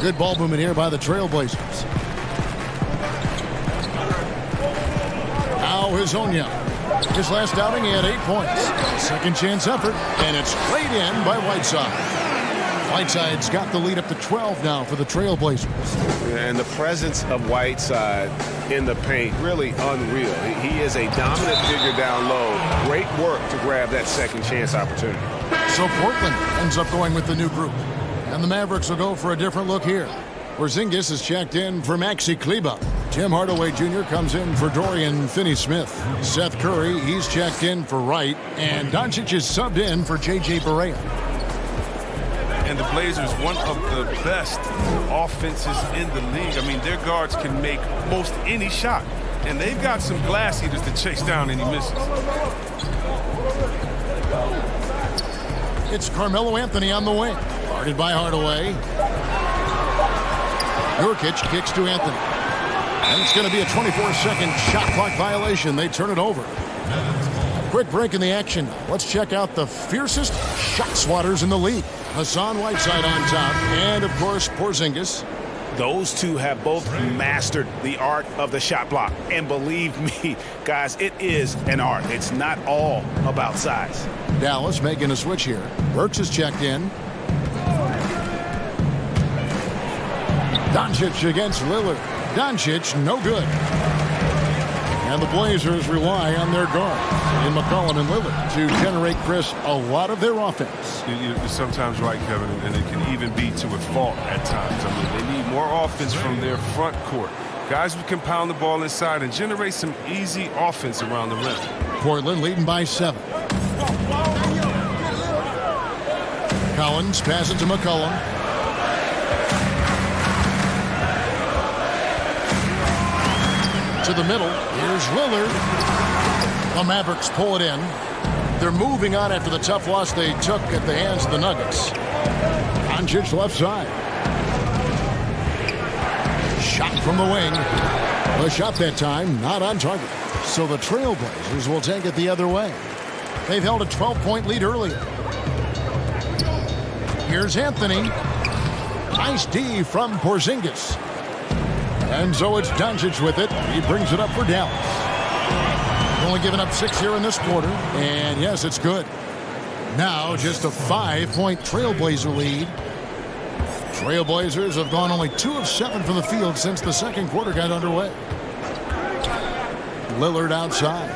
Good ball movement here by the Trailblazers. Now Hazanya. His last outing, he had 8 points. Second chance effort, and it's played in by Whiteside. Whiteside's got the lead up to 12 now for the Trailblazers. And the presence of Whiteside in the paint, really unreal. He is a dominant figure down low. Great work to grab that second chance opportunity. So Portland ends up going with the new group. And the Mavericks will go for a different look here. Porzingis is checked in for Maxi Kleba. Tim Hardaway Jr. comes in for Dorian Finney-Smith. Seth Curry, he's checked in for Wright. And Doncic is subbed in for J.J. Barea. And the Blazers, one of the best offenses in the league. I mean, their guards can make most any shot. And they've got some glass eaters to chase down any misses. It's Carmelo Anthony on the wing. Guarded by Hardaway. Nurkic kicks to Anthony. And it's going to be a 24-second shot clock violation. They turn it over. Quick break in the action. Let's check out the fiercest shot swatters in the league. Hassan Whiteside on top. And, of course, Porzingis. Those two have both mastered the art of the shot block. And believe me, guys, it is an art. It's not all about size. Dallas making a switch here. Burks is checked in. Doncic against Lillard. Doncic, no good. And the Blazers rely on their guards in McCollum and Lillard to generate, Chris, a lot of their offense. You're sometimes right, Kevin, and it can even be to a fault at times. I mean, they need more offense from their front court. Guys who can pound the ball inside and generate some easy offense around the rim. Portland leading by 7. Collins passes to McCollum. To the middle. Here's Lillard. The Mavericks pull it in. They're moving on after the tough loss they took at the hands of the Nuggets. Doncic left side. Shot from the wing. A shot that time, not on target. So the Trailblazers will take it the other way. They've held a 12-point lead earlier. Here's Anthony. Nice D from Porzingis. And so it's Doncic with it. He brings it up for Dallas. Only giving up 6 here in this quarter. And yes, it's good. Now just a 5-point Trailblazer lead. Trailblazers have gone only 2 of 7 from the field since the second quarter got underway. Lillard outside.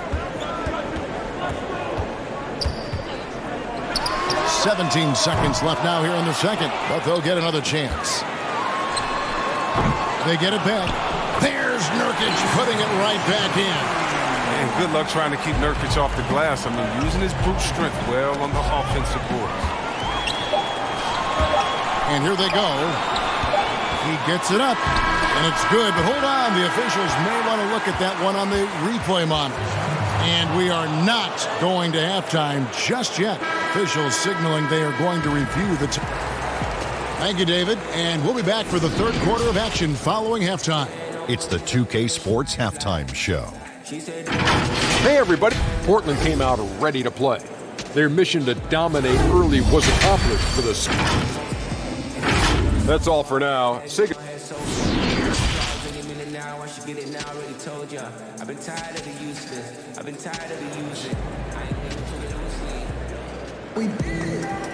17 seconds left now here in the second, but they'll get another chance. They get it back. There's Nurkic putting it right back in. And good luck trying to keep Nurkic off the glass. I mean, using his brute strength well on the offensive boards. And here they go. He gets it up, and it's good. But hold on, the officials may want to look at that one on the replay monitor. And we are not going to halftime just yet. Officials signaling they are going to review the time. Thank you, David. And we'll be back for the third quarter of action following halftime. It's the 2K Sports Halftime Show. Hey, everybody. Portland came out ready to play. Their mission to dominate early was accomplished for the... That's all for now. Say good.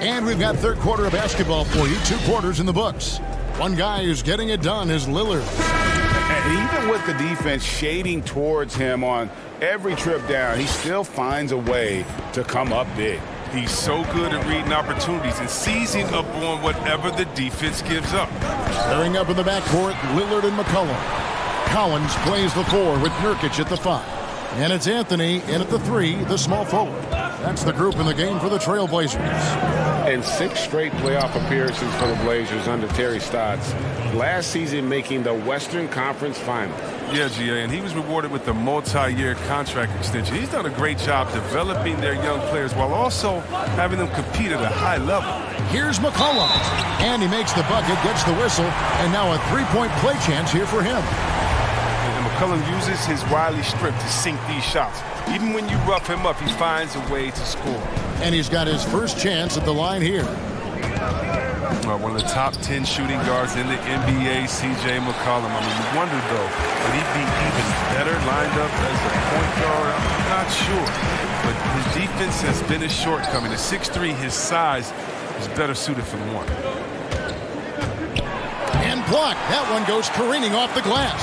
And we've got third quarter of basketball for you. 2 quarters in the books. One guy who's getting it done is Lillard. And even with the defense shading towards him on every trip down, he still finds a way to come up big. He's so good at reading opportunities and seizing up on whatever the defense gives up. Stirring up in the backcourt, Lillard and McCollum. Collins plays the 4 with Nurkic at the 5. And it's Anthony in at the 3, the small forward. That's the group in the game for the Trailblazers. And 6 straight playoff appearances for the Blazers under Terry Stotts. Last season making the Western Conference Final. Yeah, GA, and he was rewarded with a multi-year contract extension. He's done a great job developing their young players while also having them compete at a high level. Here's McCollum. And he makes the bucket, gets the whistle, and now a 3-point play chance here for him. And McCollum uses his wily strength to sink these shots. Even when you rough him up, he finds a way to score. And he's got his first chance at the line here. One of the top 10 shooting guards in the NBA, C.J. McCollum. I mean, you wonder, though, would he be even better lined up as a point guard? I'm not sure. But his defense has been his shortcoming. At 6'3", his size is better suited for the 1. And blocked. That one goes careening off the glass.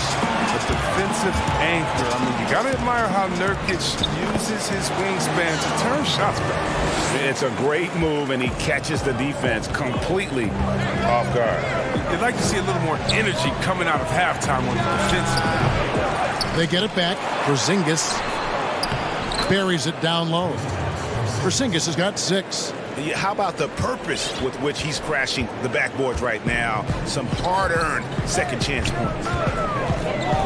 A defensive anchor. I mean, you got to admire how Nurkic uses his wingspan to turn shots back. It's a great move, and he catches the defense completely off guard. You'd like to see a little more energy coming out of halftime on the defensive. They get it back. Porzingis buries it down low. Porzingis has got 6. How about the purpose with which he's crashing the backboards right now? Some hard-earned second chance points.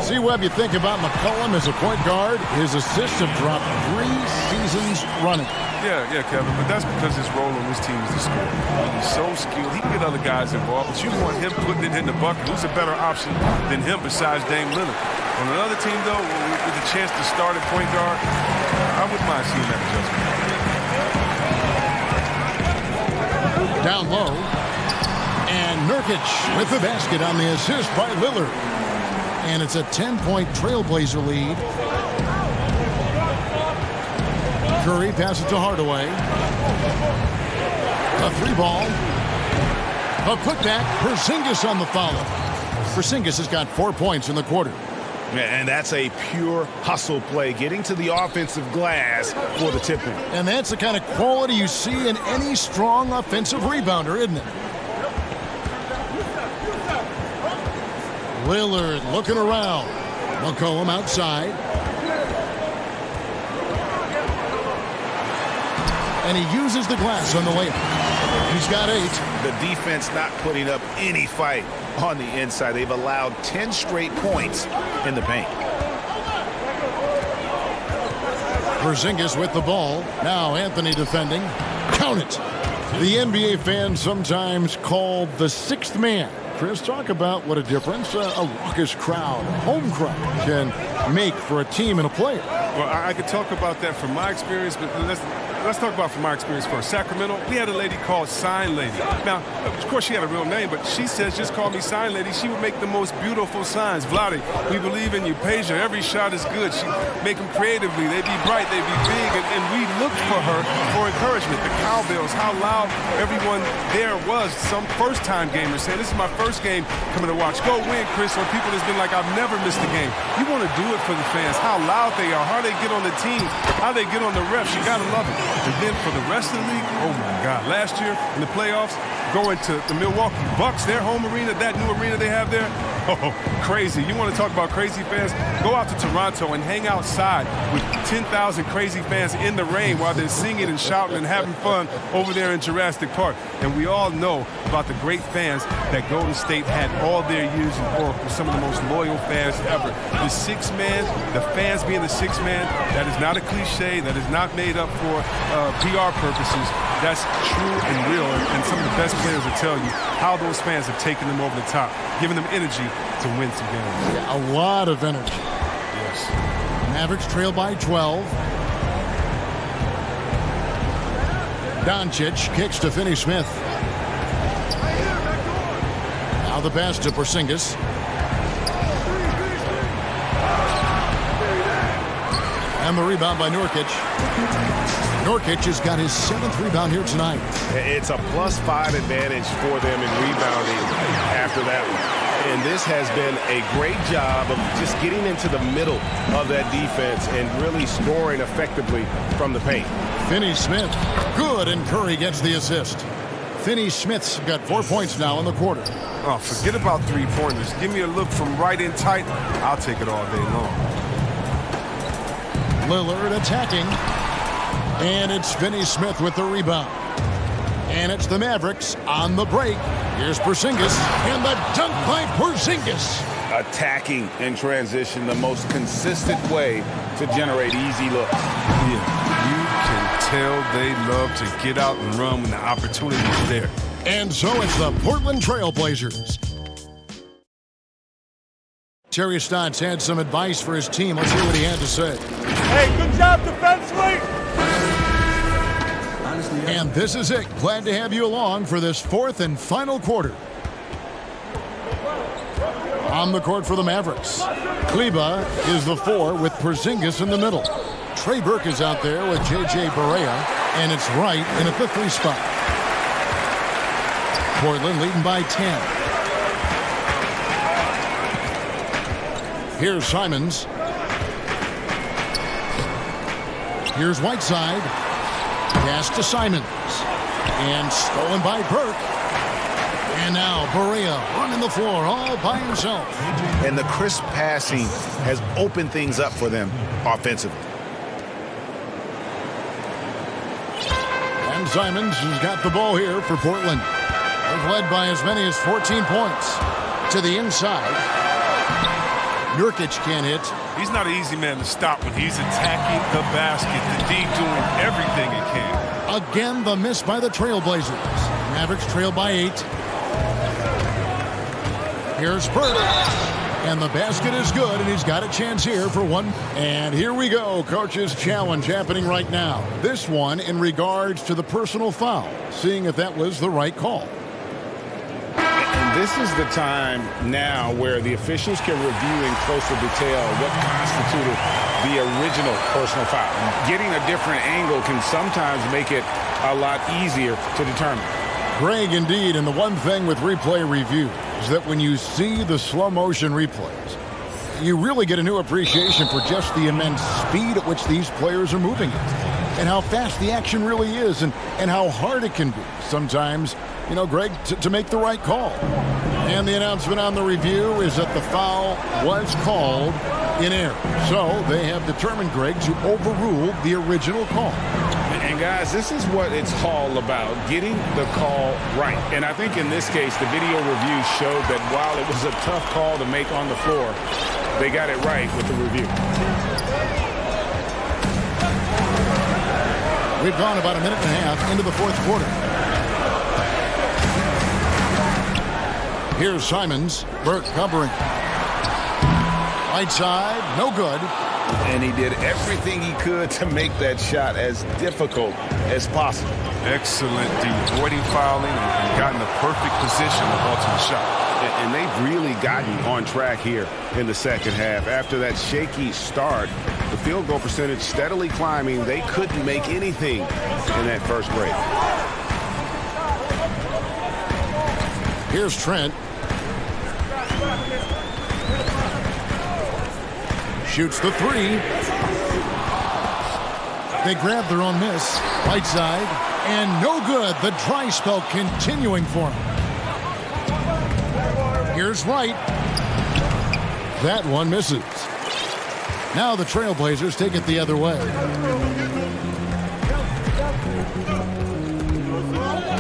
See, Webb, you think about McCollum as a point guard. His assists have dropped 3 seasons running. Yeah, Kevin, but that's because his role on this team is to score. He's so skilled. He can get other guys involved, but you want him putting it in the bucket. Who's a better option than him besides Dame Lillard? On another team, though, with a chance to start at point guard, I wouldn't mind seeing that adjustment. Down low. And Nurkic with the basket on the assist by Lillard. And it's a 10-point Trailblazer lead. Curry passes to Hardaway. A 3-ball. A putback. Porzingis on the follow. Porzingis has got 4 points in the quarter. And that's a pure hustle play, getting to the offensive glass for the tip-in. And that's the kind of quality you see in any strong offensive rebounder, isn't it? Lillard looking around. McCollum outside. And he uses the glass on the layup. He's got 8. The defense not putting up any fight on the inside. They've allowed 10 straight points in the paint. Porzingis with the ball. Now Anthony defending. Count it. The NBA fans sometimes called the 6th man. Chris, talk about what a difference a raucous crowd, a home crowd, can make for a team and a player. Well, I could talk about that from my experience, but let's talk about from my experience first. Sacramento, we had a lady called Sign Lady. Now, of course, she had a real name, but she says, just call me Sign Lady. She would make the most beautiful signs. Vlade, we believe in you. Peja, every shot is good. She make them creatively. They be bright, they be big, and we looked for her for encouragement. The cowbells, how loud everyone there was. Some first-time gamers saying, this is my first game coming to watch. Go win, Chris, or people that's been like, I've never missed a game. You want to do it for the fans, how loud they are, how they get on the team, how they get on the refs. You got to love it. And then for the rest of the league, oh my God. Last year in the playoffs, going to the Milwaukee Bucks, their home arena, that new arena they have there, oh, crazy. You want to talk about crazy fans? Go out to Toronto and hang outside with 10,000 crazy fans in the rain while they're singing and shouting and having fun over there in Jurassic Park. And we all know about the great fans that Golden State had all their years in Oracle, some of the most loyal fans ever. The six man, the fans being the six man, that is not a cliche, that is not made up for PR purposes. That's true and real, and some of the best players will tell you how those fans have taken them over the top, giving them energy to win some games. Yeah, a lot of energy. Yes. Mavericks trail by 12. Doncic kicks to Finney-Smith. Now the pass to Porzingis. And the rebound by Nurkic. Nurkic has got his 7th rebound here tonight. It's a +5 advantage for them in rebounding after that one. And this has been a great job of just getting into the middle of that defense and really scoring effectively from the paint. Finney-Smith, good, and Curry gets the assist. Finney-Smith's got 4 points now in the quarter. Oh, forget about three-pointers. Give me a look from right in tight. I'll take it all day long. Lillard attacking. And it's Finney-Smith with the rebound. And it's the Mavericks on the break. Here's Porzingis, and the dunk by Porzingis. Attacking in transition, the most consistent way to generate easy looks. Yeah, you can tell they love to get out and run when the opportunity is there. And so it's the Portland Trailblazers. Terry Stotts had some advice for his team. Let's hear what he had to say. Hey, good job defensively. And this is it. Glad to have you along for this 4th and final quarter. On the court for the Mavericks, Kleba is the 4 with Porzingis in the middle. Trey Burke is out there with J.J. Barea, and it's Wright in at the 3 spot. Portland leading by 10. Here's Simons. Here's Whiteside. Pass to Simons. And stolen by Burke. And now Barea running the floor all by himself. And the crisp passing has opened things up for them offensively. And Simons has got the ball here for Portland. They've led by as many as 14 points. To the inside. Nurkic can't hit. He's not an easy man to stop when he's attacking the basket. The D doing everything he can. Again, the miss by the Trailblazers. Mavericks trail by 8. Here's Burke. And the basket is good, and he's got a chance here for one. And here we go. Coach's challenge happening right now. This one in regards to the personal foul. Seeing if that was the right call. This is the time now where the officials can review in closer detail what constituted the original personal foul. Getting a different angle can sometimes make it a lot easier to determine. Greg, indeed, and the one thing with replay review is that when you see the slow motion replays, you really get a new appreciation for just the immense speed at which these players are moving and how fast the action really is and how hard it can be sometimes, you know, Greg, to make the right call. And the announcement on the review is that the foul was called in error. So they have determined, Greg, to overrule the original call. And guys, this is what it's all about, getting the call right. And I think in this case, the video review showed that while it was a tough call to make on the floor, they got it right with the review. We've gone about a minute and a half into the 4th quarter. Here's Simons. Burke covering. Right side, no good. And he did everything he could to make that shot as difficult as possible. Excellent D, avoiding fouling and got in the perfect position to alter the shot. And they've really gotten on track here in the second half. After that shaky start, the field goal percentage steadily climbing. They couldn't make anything in that first break. Here's Trent. Shoots the three. They grab their own miss. Right side. And no good. The dry spell continuing for him. Here's Wright. That one misses. Now the Trailblazers take it the other way.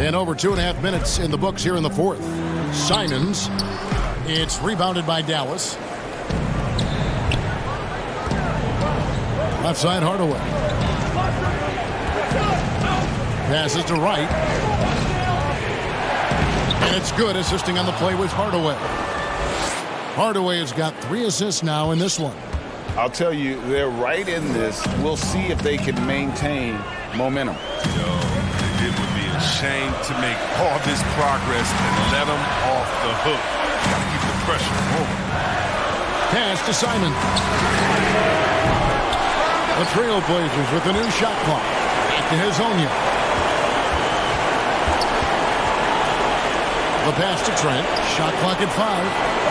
And over 2.5 minutes in the books here in the fourth. Simons. It's rebounded by Dallas. Left side, Hardaway. Passes to Wright. And it's good. Assisting on the play was Hardaway. Hardaway has got 3 assists now in this one. I'll tell you, they're right in this. We'll see if they can maintain momentum. It would be a shame to make all this progress and let them off the hook. Gotta keep the pressure moving. Pass to Simon. The Trailblazers with a new shot clock. Back to Hazonia. The pass to Trent. Shot clock at 5.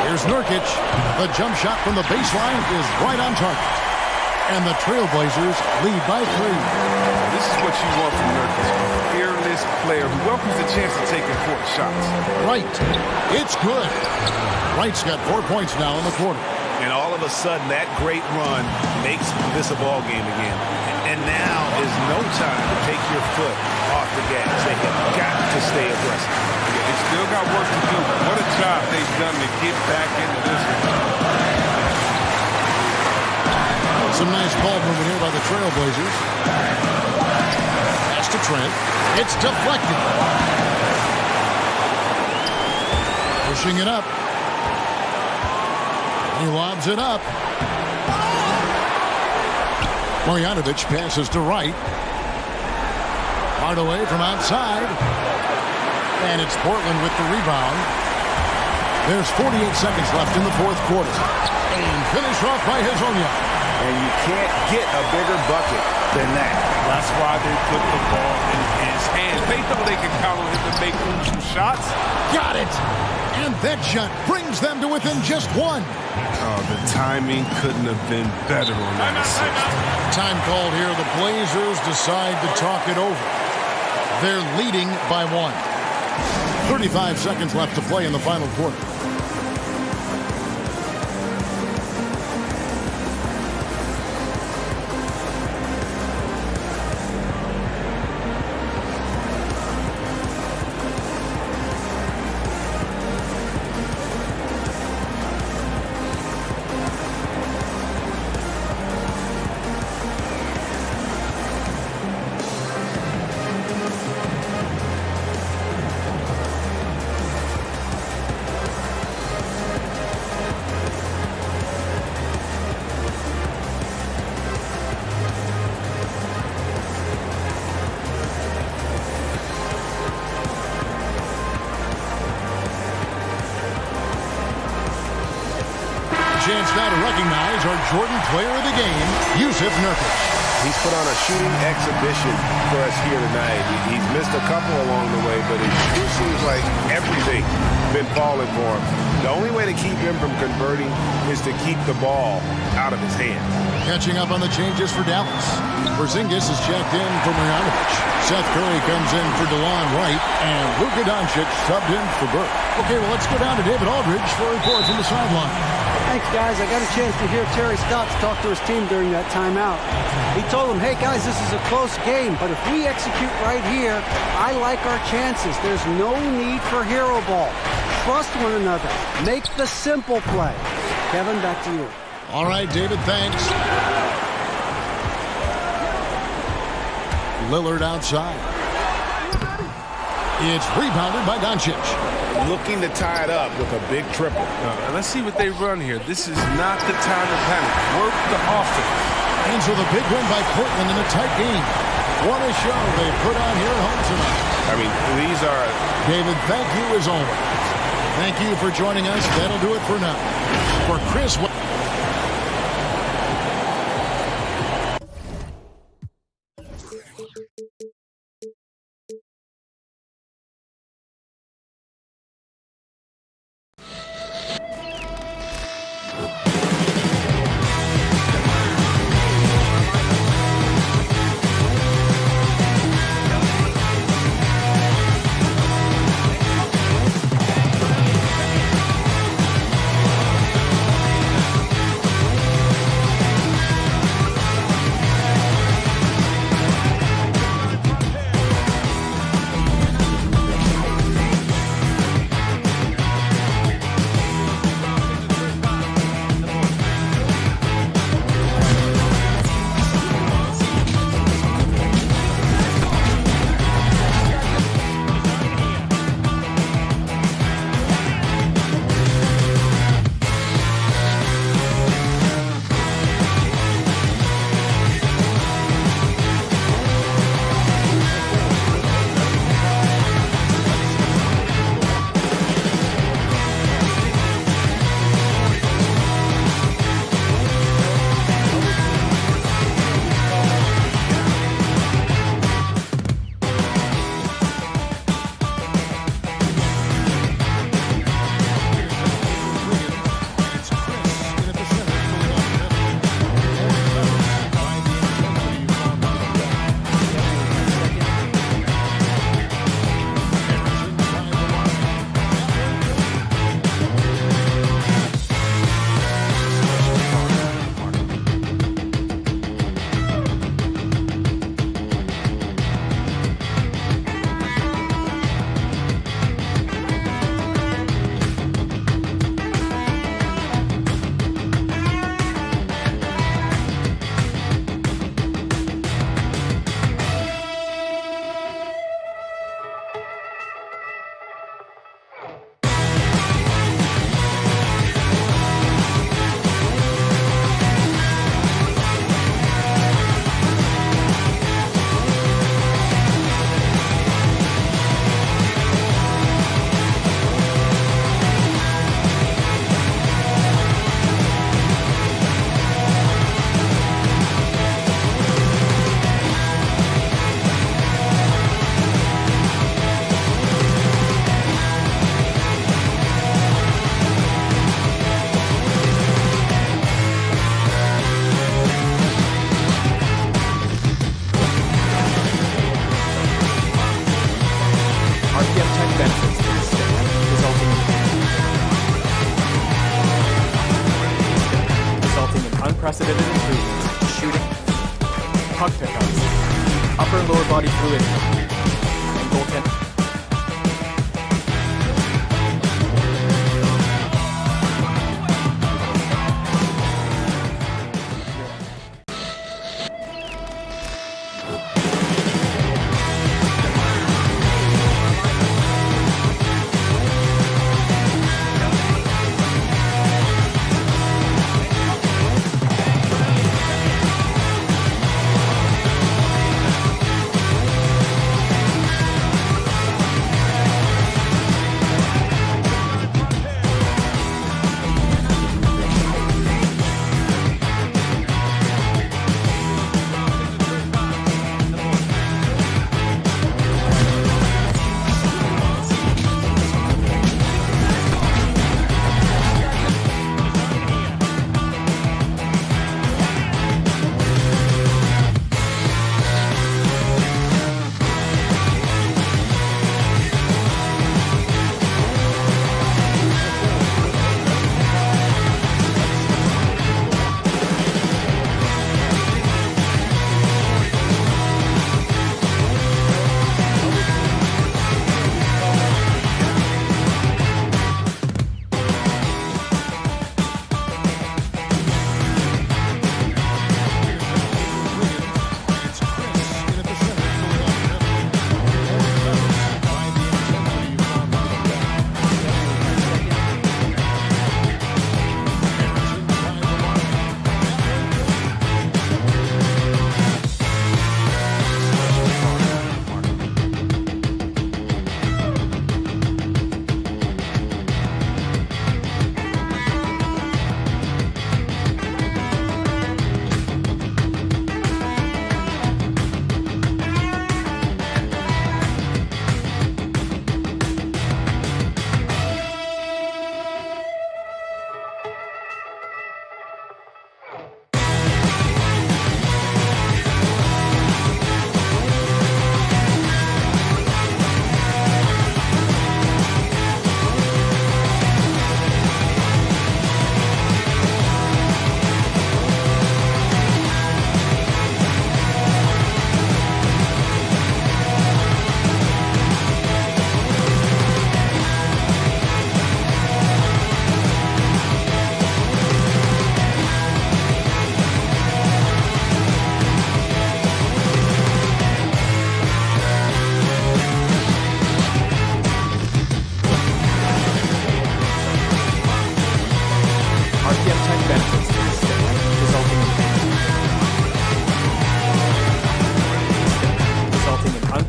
Here's Nurkic. The jump shot from the baseline is right on target. And the Trailblazers lead by 3. This is what you want from Nurkic. A fearless player who welcomes the chance to take important shots. Right. It's good. Wright's got 4 points now in the quarter. And all of a sudden, that great run makes this a ball game again. And now is no time to take your foot off the gas. They have got to stay aggressive. They still got work to do. What a job they've done to get back into this one. Some nice ball movement here by the Trailblazers. Pass to Trent. It's deflected. Pushing it up. He lobs it up. Marjanovic passes to Wright. Hardaway from outside. And it's Portland with the rebound. There's 48 seconds left in the fourth quarter. And finish off by Hazonia. And you can't get a bigger bucket than that. That's why they put the ball in his hands. They know they can count on him to make crucial shots. Got it! And that shot brings them to within just 1. Oh, the timing couldn't have been better on that assist. Time called here. The Blazers decide to talk it over. They're leading by 1. 35 seconds left to play in the final quarter. Chance now to recognize our Jordan player of the game, Yusuf Nurkic. He's put on a shooting exhibition for us here tonight. He's missed a couple along the way, but it sure seems like everything's been falling for him. The only way to keep him from converting is to keep the ball out of his hand. Catching up on the changes for Dallas. Porzingis is checked in for Marjanovic. Seth Curry comes in for DeLon Wright, and Luka Doncic subbed in for Burke. Okay, well, let's go down to David Aldridge for a report from the sideline. Thanks, guys. I got a chance to hear Terry Stotts talk to his team during that timeout. He told them, hey, guys, this is a close game, but if we execute right here, I like our chances. There's no need for hero ball. Trust one another. Make the simple play. Kevin, back to you. All right, David, thanks. Lillard outside. It's rebounded by Doncic. Looking to tie it up with a big triple. Let's see what they run here. This is not the time to panic. Work the offense. And so the big win by Portland in a tight game. What a show they put on here at home tonight. I mean, these are... David, thank you as always. Thank you for joining us. That'll do it for now. For Chris... unprecedented improvements, shooting, puck pickups, upper and lower body fluidity, and goaltending.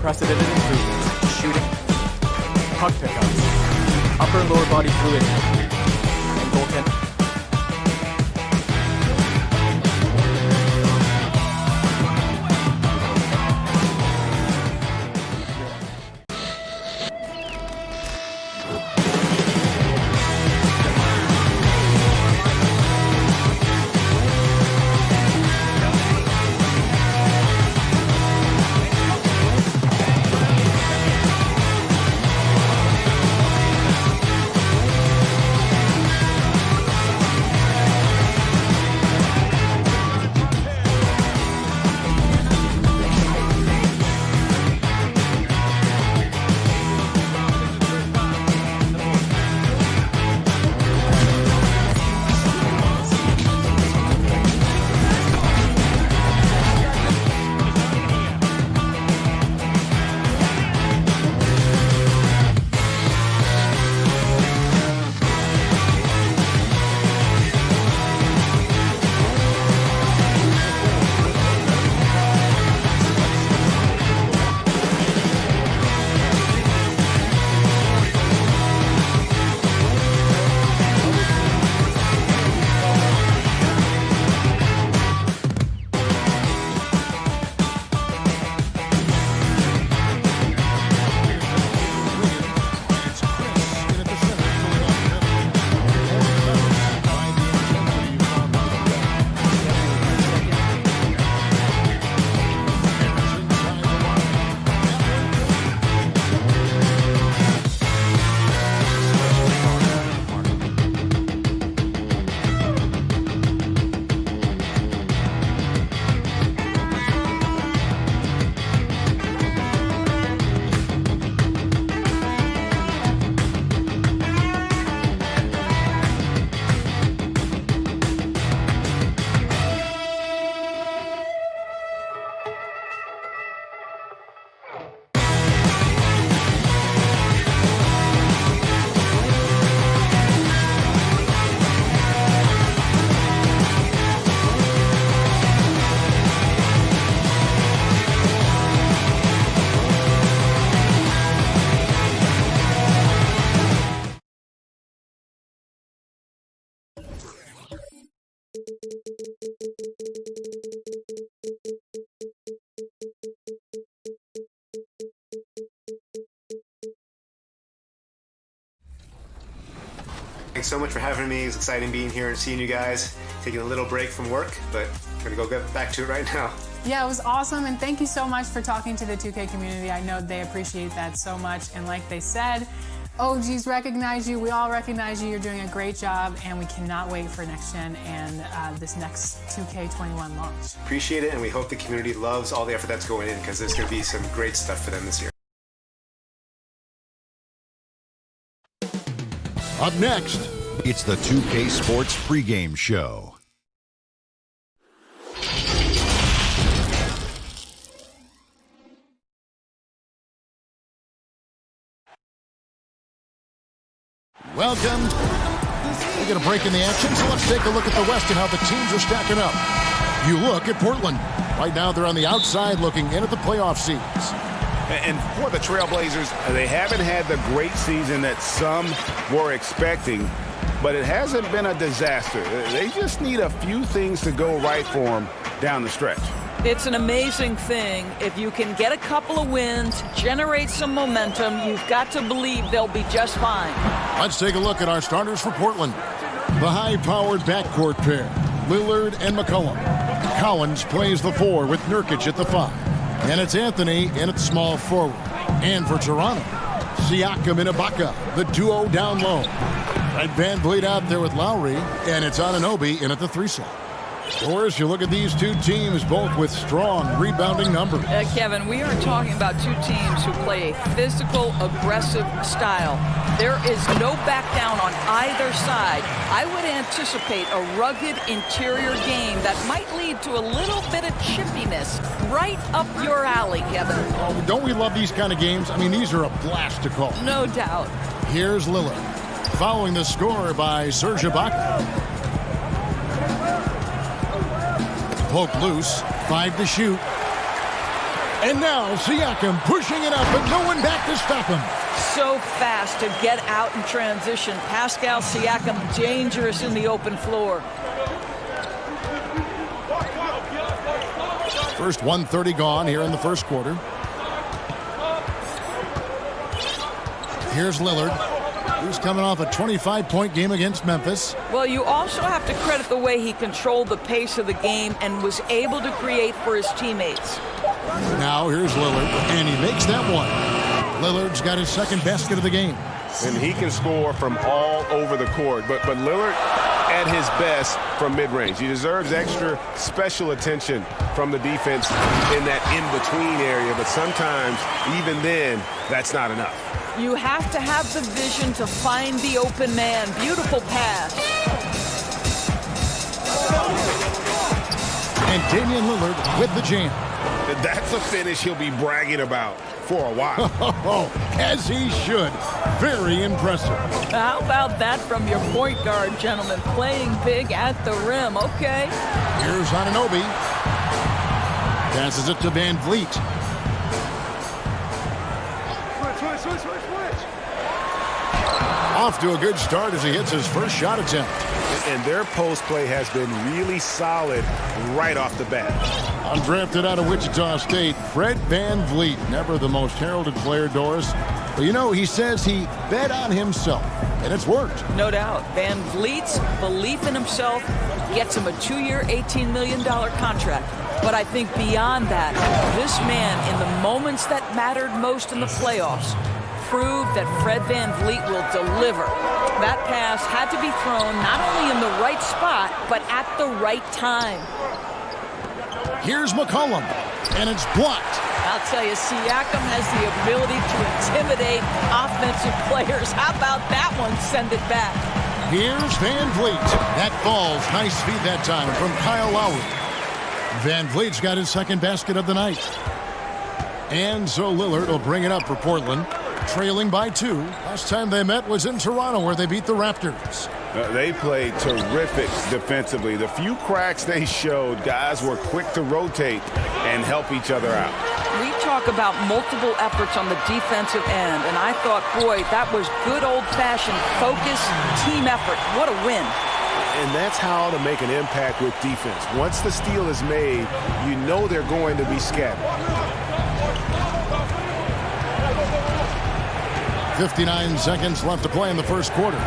unprecedented improvements, shooting, puck pickups, upper and lower body fluidity, and goaltending. Thanks so much for having me. It's exciting being here and seeing you guys. Taking a little break from work, but I'm gonna go get back to it right now. Yeah, it was awesome, and thank you so much for talking to the 2K community. I know they appreciate that so much, and like they said, OGs recognize you, we all recognize you, you're doing a great job, and we cannot wait for next gen and this next 2K21 launch. Appreciate it, and we hope the community loves all the effort that's going in, because there's gonna be some great stuff for them this year. Up next, it's the 2K Sports pregame show. Welcome. We're going to break in the action, so let's take a look at the West and how the teams are stacking up. You look at Portland. Right now, they're on the outside looking in at the playoff seeds. And for the Trailblazers, they haven't had the great season that some were expecting, but it hasn't been a disaster. They just need a few things to go right for them down the stretch. It's an amazing thing. If you can get a couple of wins, generate some momentum, you've got to believe they'll be just fine. Let's take a look at our starters for Portland. The high-powered backcourt pair, Lillard and McCollum. Collins plays the 4 with Nurkic at the 5. And it's Anthony in at small forward. And for Toronto, Siakam and Ibaka, the duo down low. Fred VanVleet out there with Lowry, and it's Anunoby in at the 3 slot. Doris, you look at these two teams, both with strong rebounding numbers. Kevin, we are talking about two teams who play a physical, aggressive style. There is no back down on either side. I would anticipate a rugged interior game that might lead to a little bit of chippiness right up your alley, Kevin. Oh, don't we love these kind of games? I mean, these are a blast to call. No doubt. Here's Lillard, following the score by Serge Ibaka. Poke loose, 5 to shoot. And now Siakam pushing it up, but no one back to stop him. So fast to get out in transition. Pascal Siakam dangerous in the open floor. First 1:30 gone here in the first quarter. Here's Lillard. He's coming off a 25-point game against Memphis. Well, you also have to credit the way he controlled the pace of the game and was able to create for his teammates. Now here's Lillard, and he makes that one. Lillard's got his second basket of the game. And he can score from all over the court. But Lillard at his best from mid-range. He deserves extra special attention from the defense in that in-between area. But sometimes, even then, that's not enough. You have to have the vision to find the open man. Beautiful pass. And Damian Lillard with the jam. That's a finish he'll be bragging about for a while. As he should. Very impressive. How about that from your point guard, gentlemen? Playing big at the rim. Okay. Here's Anunoby. Passes it to Van Vliet. Off to a good start as he hits his first shot attempt. And their post play has been really solid right off the bat. Undrafted out of Wichita State, Fred Van Vliet, never the most heralded player, Doris. But you know, he says he bet on himself, and it's worked. No doubt. Van Vliet's belief in himself gets him a 2-year, $18 million contract. But I think beyond that, this man, in the moments that mattered most in the playoffs, proved that Fred Van Vliet will deliver. That pass had to be thrown not only in the right spot, but at the right time. Here's McCollum, and it's blocked. I'll tell you, Siakam has the ability to intimidate offensive players. How about that one? Send it back. Here's Van Vliet. That falls. Nice feed that time from Kyle Lowry. Van Vliet's got his second basket of the night. And so Lillard will bring it up for Portland, trailing by 2. Last time they met was in Toronto, where they beat the Raptors. They played terrific defensively. The few cracks they showed, guys were quick to rotate and help each other out. We talk about multiple efforts on the defensive end, and I thought, boy, that was good old-fashioned focus, team effort. What a win. And that's how to make an impact with defense. Once the steal is made, you know they're going to be scattered. 59 seconds left to play in the first quarter.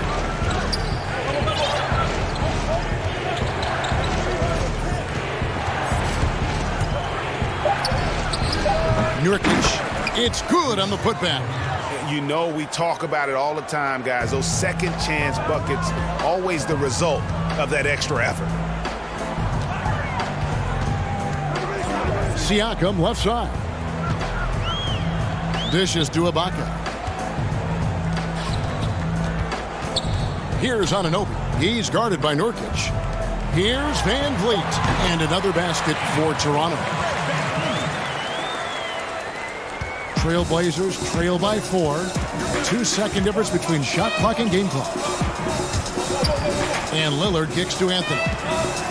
Nurkic, it's good on the putback. You know, we talk about it all the time, guys. Those second chance buckets, always the result of that extra effort. Siakam left side. Dishes to Ibaka. Here's Anunoby. He's guarded by Nurkic. Here's Van Vliet. And another basket for Toronto. Trailblazers trail by 4. 2-second difference between shot clock and game clock. And Lillard kicks to Anthony.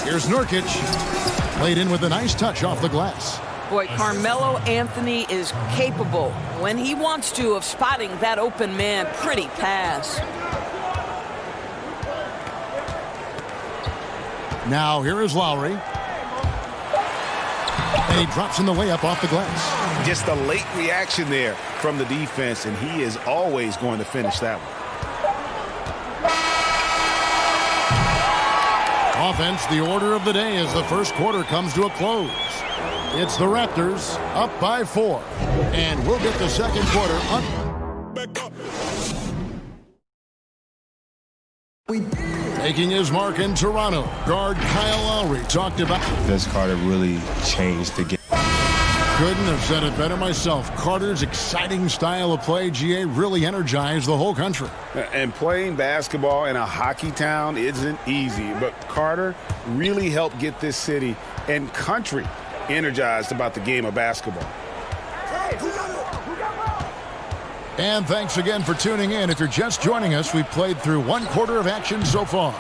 Here's Nurkic. Played in with a nice touch off the glass. Boy, Carmelo Anthony is capable, when he wants to, of spotting that open man. Pretty pass. Now here is Lowry. And he drops in the layup off the glass. Just a late reaction there from the defense, and he is always going to finish that one. Offense, the order of the day as the first quarter comes to a close. It's the Raptors up by 4. And we'll get the second quarter Taking his mark in Toronto, guard Kyle Lowry talked about. Vince Carter really changed the game. Couldn't have said it better myself. Carter's exciting style of play, GA, really energized the whole country. And playing basketball in a hockey town isn't easy, but Carter really helped get this city and country energized about the game of basketball. And thanks again for tuning in. If you're just joining us, we've played through one quarter of action so far.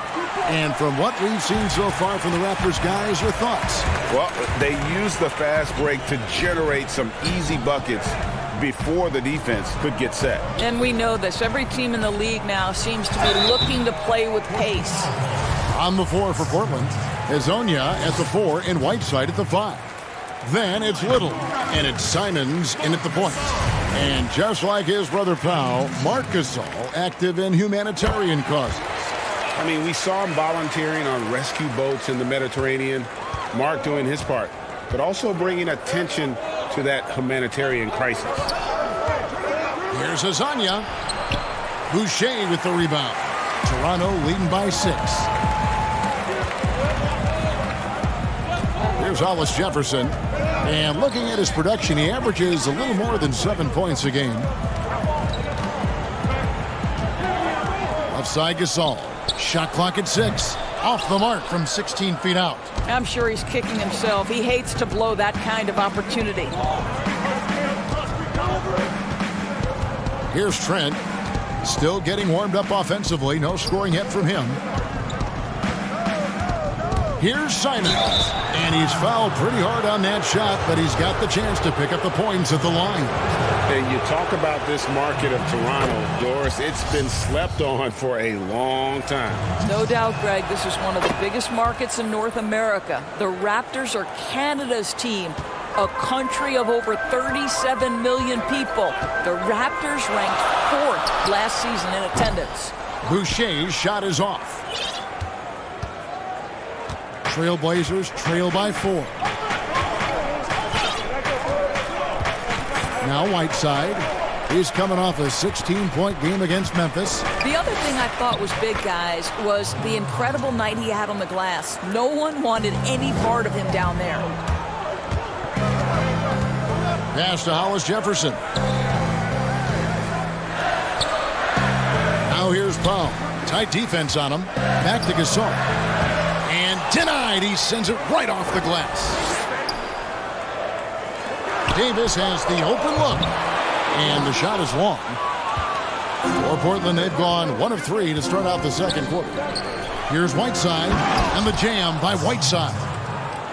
And from what we've seen so far from the Raptors, guys, your thoughts? Well, they used the fast break to generate some easy buckets before the defense could get set. And we know this. Every team in the league now seems to be looking to play with pace. On the floor for Portland, Hezonja at the 4 and Whiteside at the 5. Then it's Little, and it's Simons in at the point. And just like his brother Powell, Marc Gasol active in humanitarian causes. I mean, we saw him volunteering on rescue boats in the Mediterranean. Marc doing his part, but also bringing attention to that humanitarian crisis. Here's Hezonja. Boucher with the rebound. Toronto leading by 6. Here's Hollis Jefferson. And looking at his production, he averages a little more than 7 points a game. Offside Gasol. Shot clock at 6. Off the mark from 16 feet out. I'm sure he's kicking himself. He hates to blow that kind of opportunity. Here's Trent. Still getting warmed up offensively. No scoring yet from him. Here's Simons. And he's fouled pretty hard on that shot, but he's got the chance to pick up the points at the line. And you talk about this market of Toronto, Doris, it's been slept on for a long time. No doubt, Greg, this is one of the biggest markets in North America. The Raptors are Canada's team, a country of over 37 million people. The Raptors ranked 4th last season in attendance. Boucher's shot is off. Trailblazers trail by 4. Now Whiteside. He's coming off a 16-point game against Memphis. The other thing I thought was big, guys, was the incredible night he had on the glass. No one wanted any part of him down there. Pass to Hollis Jefferson. Now here's Powell. Tight defense on him. Back to Gasol. And denied. He sends it right off the glass. Davis has the open look. And the shot is long. For Portland, they've gone 1 of 3 to start out the second quarter. Here's Whiteside. And the jam by Whiteside.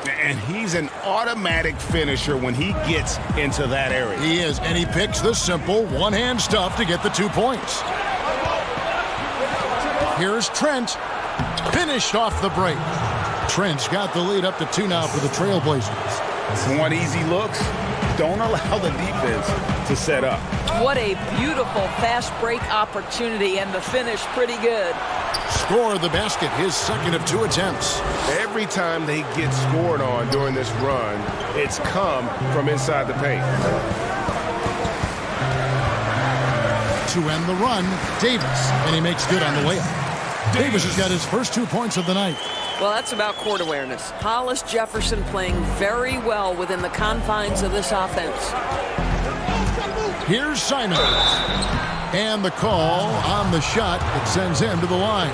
And he's an automatic finisher when he gets into that area. He is. And he picks the simple one-hand stuff to get the 2 points. Here's Trent. Finished off the break. Trent's got the lead up to 2 now for the Trailblazers. Want easy looks? Don't allow the defense to set up. What a beautiful fast break opportunity, and the finish pretty good. Score the basket, his second of 2 attempts. Every time they get scored on during this run, it's come from inside the paint. To end the run, Davis, and he makes good on the layup. Davis has got his first 2 points of the night. Well, that's about court awareness. Hollis Jefferson playing very well within the confines of this offense. Here's Simons. And the call on the shot that sends him to the line.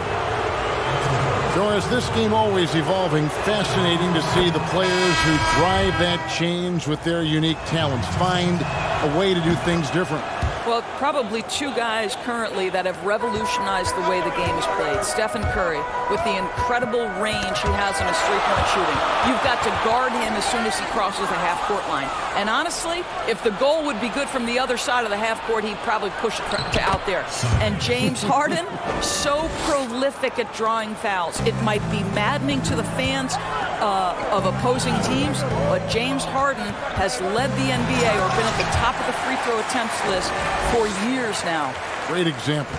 Doris, this game always evolving. Fascinating to see the players who drive that change with their unique talents find a way to do things different. Well, probably 2 guys currently that have revolutionized the way the game is played. Stephen Curry, with the incredible range he has in his three-point shooting. You've got to guard him as soon as he crosses the half-court line. And honestly, if the goal would be good from the other side of the half-court, he'd probably push it to out there. And James Harden, so prolific at drawing fouls. It might be maddening to the fans of opposing teams, but James Harden has led the NBA or been at the top of the free throw attempts list for years now. Great examples.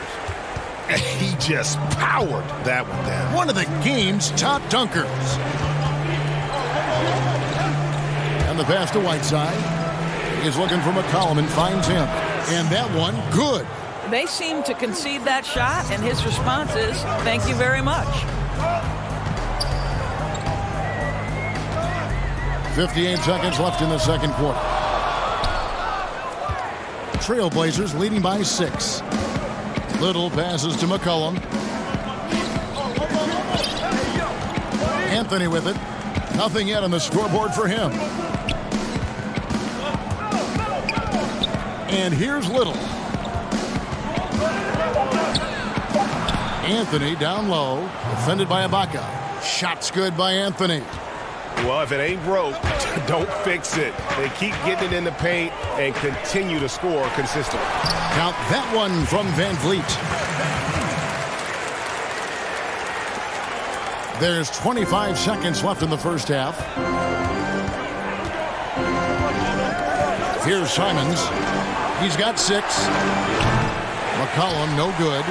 He just powered that one down. One of the game's top dunkers. And the pass to Whiteside. He's looking for McCollum and finds him. And that one, good. They seem to concede that shot, and his response is, thank you very much. 58 seconds left in the second quarter. Trailblazers leading by 6. Little passes to McCollum. Anthony with it. Nothing yet on the scoreboard for him. And here's Little. Anthony down low, defended by Ibaka. Shot's good by Anthony. Well, if it ain't broke, don't fix it. They keep getting it in the paint and continue to score consistently. Count that one from Van Vliet. There's 25 seconds left in the first half. Here's Simons. He's got 6. McCollum, no good.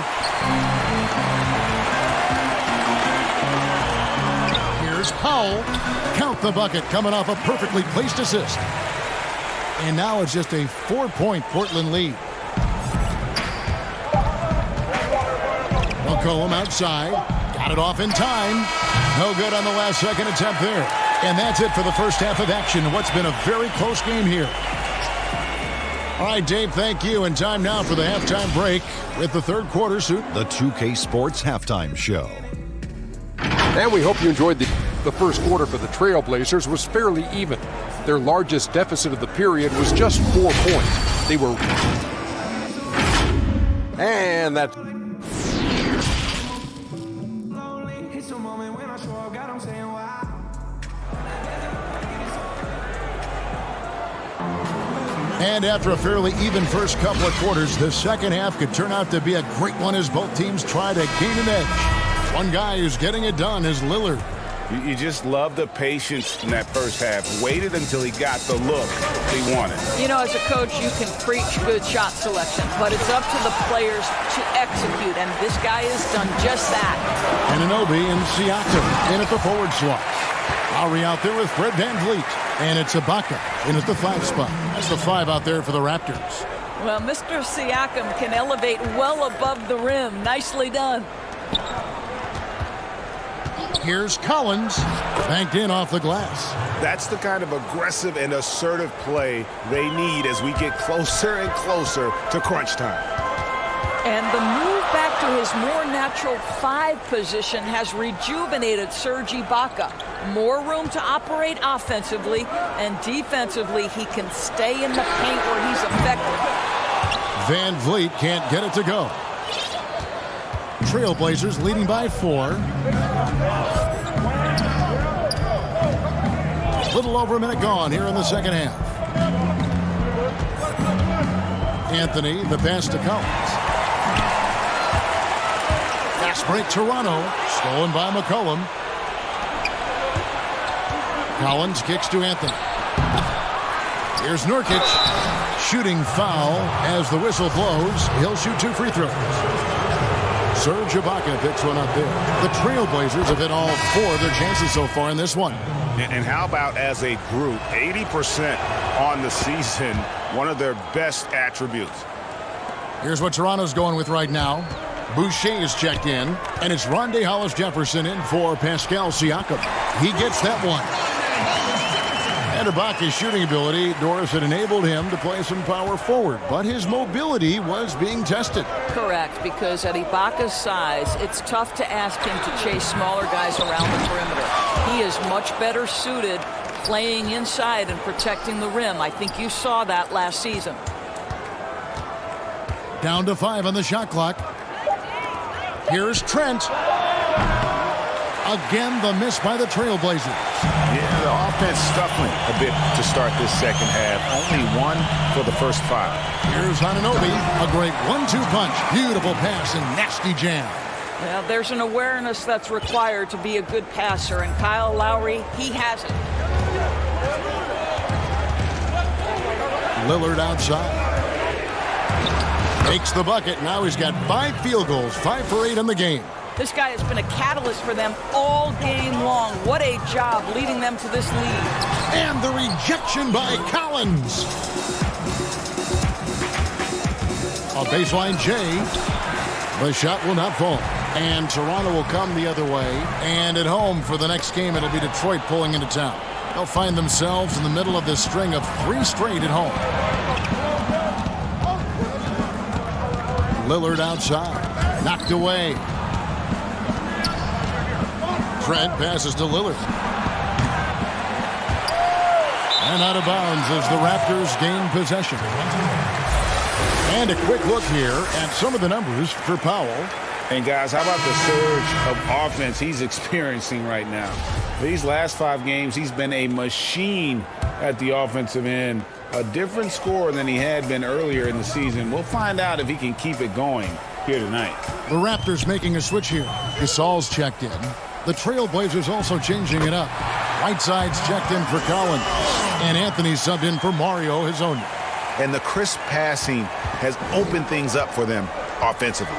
Here's Powell. Count the bucket, coming off a perfectly placed assist. And now it's just a 4-point Portland lead. McCollum outside. Got it off in time. No good on the last second attempt there. And that's it for the first half of action. What's been a very close game here. All right, Dave, thank you. And time now for the halftime break with the third quarter suit. The 2K Sports Halftime Show. And we hope you enjoyed the first quarter for the Trailblazers was fairly even. Their largest deficit of the period was just 4 points. They were... And that... And after a fairly even first couple of quarters, the second half could turn out to be a great one as both teams try to gain an edge. One guy who's getting it done is Lillard. You just love the patience in that first half. Waited until he got the look he wanted. You know, as a coach, you can preach good shot selection, but it's up to the players to execute, and this guy has done just that. Anunoby and Siakam in at the forward slot. Lowry out there with Fred Van Vliet. And it's Ibaka in at the 5 spot. That's the 5 out there for the Raptors. Well, Mr. Siakam can elevate well above the rim. Nicely done. Here's Collins, banked in off the glass. That's the kind of aggressive and assertive play they need as we get closer and closer to crunch time. And the move back to his more natural 5 position has rejuvenated Serge Ibaka. More room to operate offensively, and defensively he can stay in the paint where he's effective. Van Vliet can't get it to go. Trailblazers leading by 4. Little over a minute gone here in the second half. Anthony, the pass to Collins. Fast break Toronto, stolen by McCollum. Collins kicks to Anthony. Here's Nurkic. Shooting foul as the whistle blows. He'll shoot 2 free throws. Serge Ibaka picks one up there. The Trailblazers have hit all 4 of their chances so far in this one. And how about as a group, 80% on the season, one of their best attributes. Here's what Toronto's going with right now. Boucher is checked in, and it's Rondae Hollis-Jefferson in for Pascal Siakam. He gets that one. And Ibaka's shooting ability, Doris, had enabled him to play some power forward, but his mobility was being tested. Correct, because at Ibaka's size, it's tough to ask him to chase smaller guys around the perimeter. He is much better suited playing inside and protecting the rim. I think you saw that last season. Down to 5 on the shot clock. Here's Trent. Again, the miss by the Trailblazers. Yeah, the offense scuffling a bit to start this second half. Only 1 for the first 5. Here's Anunoby. A great 1-2 punch. Beautiful pass and nasty jam. Well, there's an awareness that's required to be a good passer, and Kyle Lowry, he has it. Lillard outside. Makes the bucket. Now he's got 5 field goals, 5 for 8 in the game. This guy has been a catalyst for them all game long. What a job leading them to this lead. And the rejection by Collins. A baseline J. The shot will not fall. And Toronto will come the other way. And at home for the next game, it'll be Detroit pulling into town. They'll find themselves in the middle of this string of 3 straight at home. Lillard outside. Knocked away. Trent passes to Lillard. And out of bounds as the Raptors gain possession. And a quick look here at some of the numbers for Powell. And guys, how about the surge of offense he's experiencing right now? These last 5 games, he's been a machine at the offensive end. A different scorer than he had been earlier in the season. We'll find out if he can keep it going here tonight. The Raptors making a switch here. Gasol's checked in. The Trailblazers also changing it up. Whiteside's checked in for Collins. And Anthony subbed in for Mario Hezonja. And the crisp passing has opened things up for them offensively.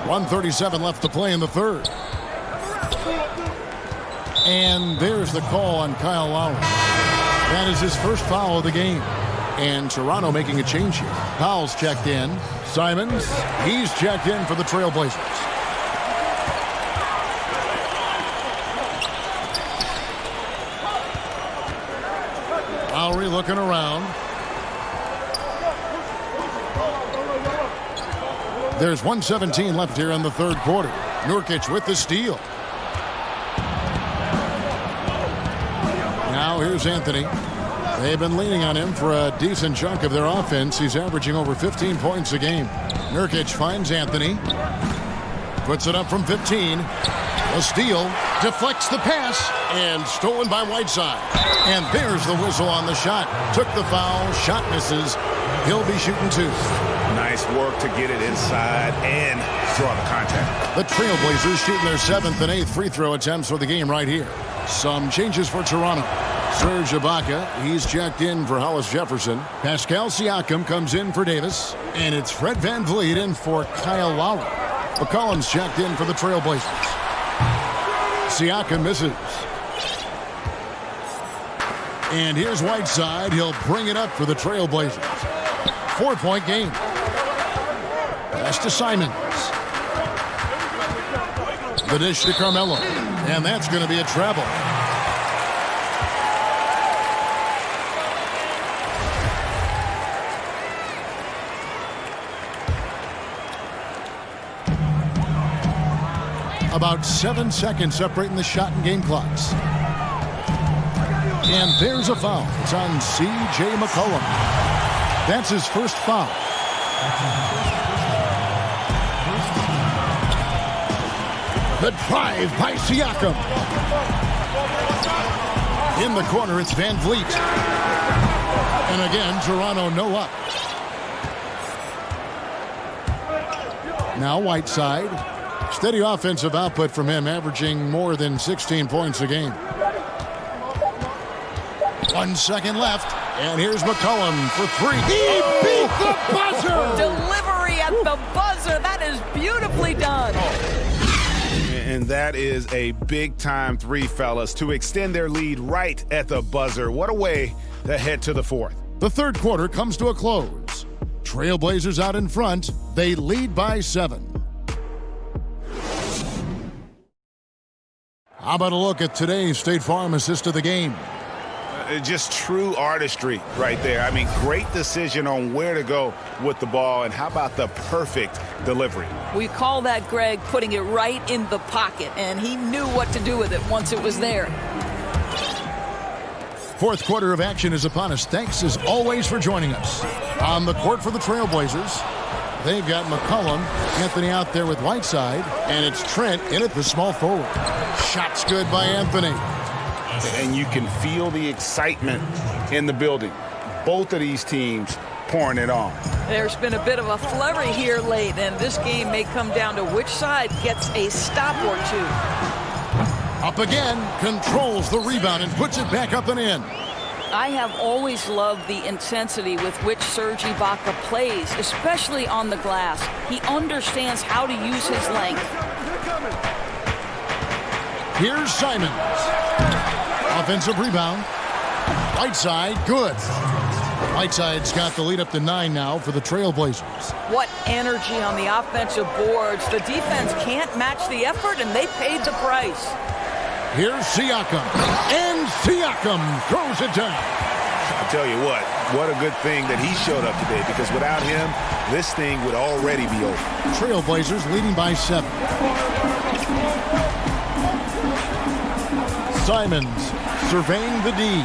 1:37 left to play in the third. And there's the call on Kyle Lowry. That is his first foul of the game. And Toronto making a change here. Powell's checked in. Simons, he's checked in for the Trailblazers. Lowry looking around. There's 1:17 left here in the third quarter. Nurkic with the steal. Now here's Anthony. They've been leaning on him for a decent chunk of their offense. He's averaging over 15 points a game. Nurkic finds Anthony. Puts it up from 15. A steal. Deflects the pass. And stolen by Whiteside. And there's the whistle on the shot. Took the foul. Shot misses. He'll be shooting 2. Nice work to get it inside and draw the contact. The Trailblazers shooting their 7th and 8th free throw attempts for the game right here. Some changes for Toronto. Serge Ibaka, he's checked in for Hollis Jefferson. Pascal Siakam comes in for Davis. And it's Fred VanVleet in for Kyle Lowry. McCollum's checked in for the Trailblazers. Siakam misses. And here's Whiteside. He'll bring it up for the Trailblazers. 4-point game. Pass to Simons. The dish to Carmelo. And that's going to be a travel. About 7 seconds separating the shot and game clocks. And there's a foul. It's on C.J. McCollum. That's his first foul. The drive by Siakam. In the corner, it's VanVleet. And again, Toronto no up. Now Whiteside. Steady offensive output from him, averaging more than 16 points a game. 1 second left, and here's McCollum for 3. He beat the buzzer! Delivery at the buzzer. That is beautifully done. And that is a big-time 3, fellas, to extend their lead right at the buzzer. What a way to head to the 4th. The third quarter comes to a close. Trailblazers out in front. They lead by 7. How about a look at today's State Farm assist of the game? Just true artistry right there. I mean, great decision on where to go with the ball, and how about the perfect delivery? We call that, Greg, putting it right in the pocket, and he knew what to do with it once it was there. Fourth quarter of action is upon us. Thanks, as always, for joining us. On the court for the Trailblazers, they've got McCollum, Anthony out there with Whiteside, and it's Trent in at the small forward. Shot's good by Anthony. And you can feel the excitement in the building. Both of these teams pouring it on. There's been a bit of a flurry here late, and this game may come down to which side gets a stop or 2. Up again, controls the rebound and puts it back up and in. I have always loved the intensity with which Serge Ibaka plays, especially on the glass. He understands how to use his length. Here's Simons. Offensive rebound. Whiteside, good. Whiteside's got the lead up to 9 now for the Trailblazers. What energy on the offensive boards. The defense can't match the effort, and they paid the price. Here's Siakam. And Siakam throws it down. I'll tell you what a good thing that he showed up today, because without him, this thing would already be over. Trailblazers leading by 7. Simons surveying the D.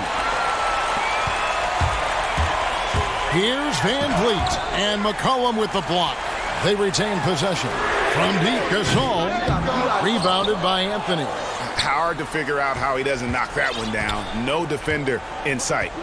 Here's Van Vliet, and McCollum with the block. They retain possession. From deep, Gasol, rebounded by Anthony. Hard to figure out how he doesn't knock that one down. No defender in sight.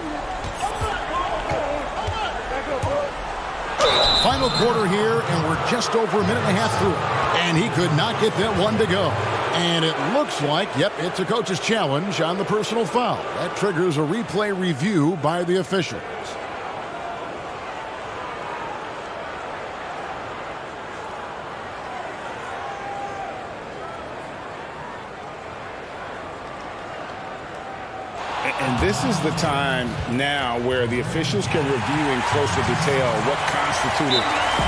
Final quarter here, and we're just over a minute and a half through it. And he could not get that one to go. And it looks like, yep, it's a coach's challenge on the personal foul. That triggers a replay review by the officials. And this is the time now where the officials can review in closer detail what constituted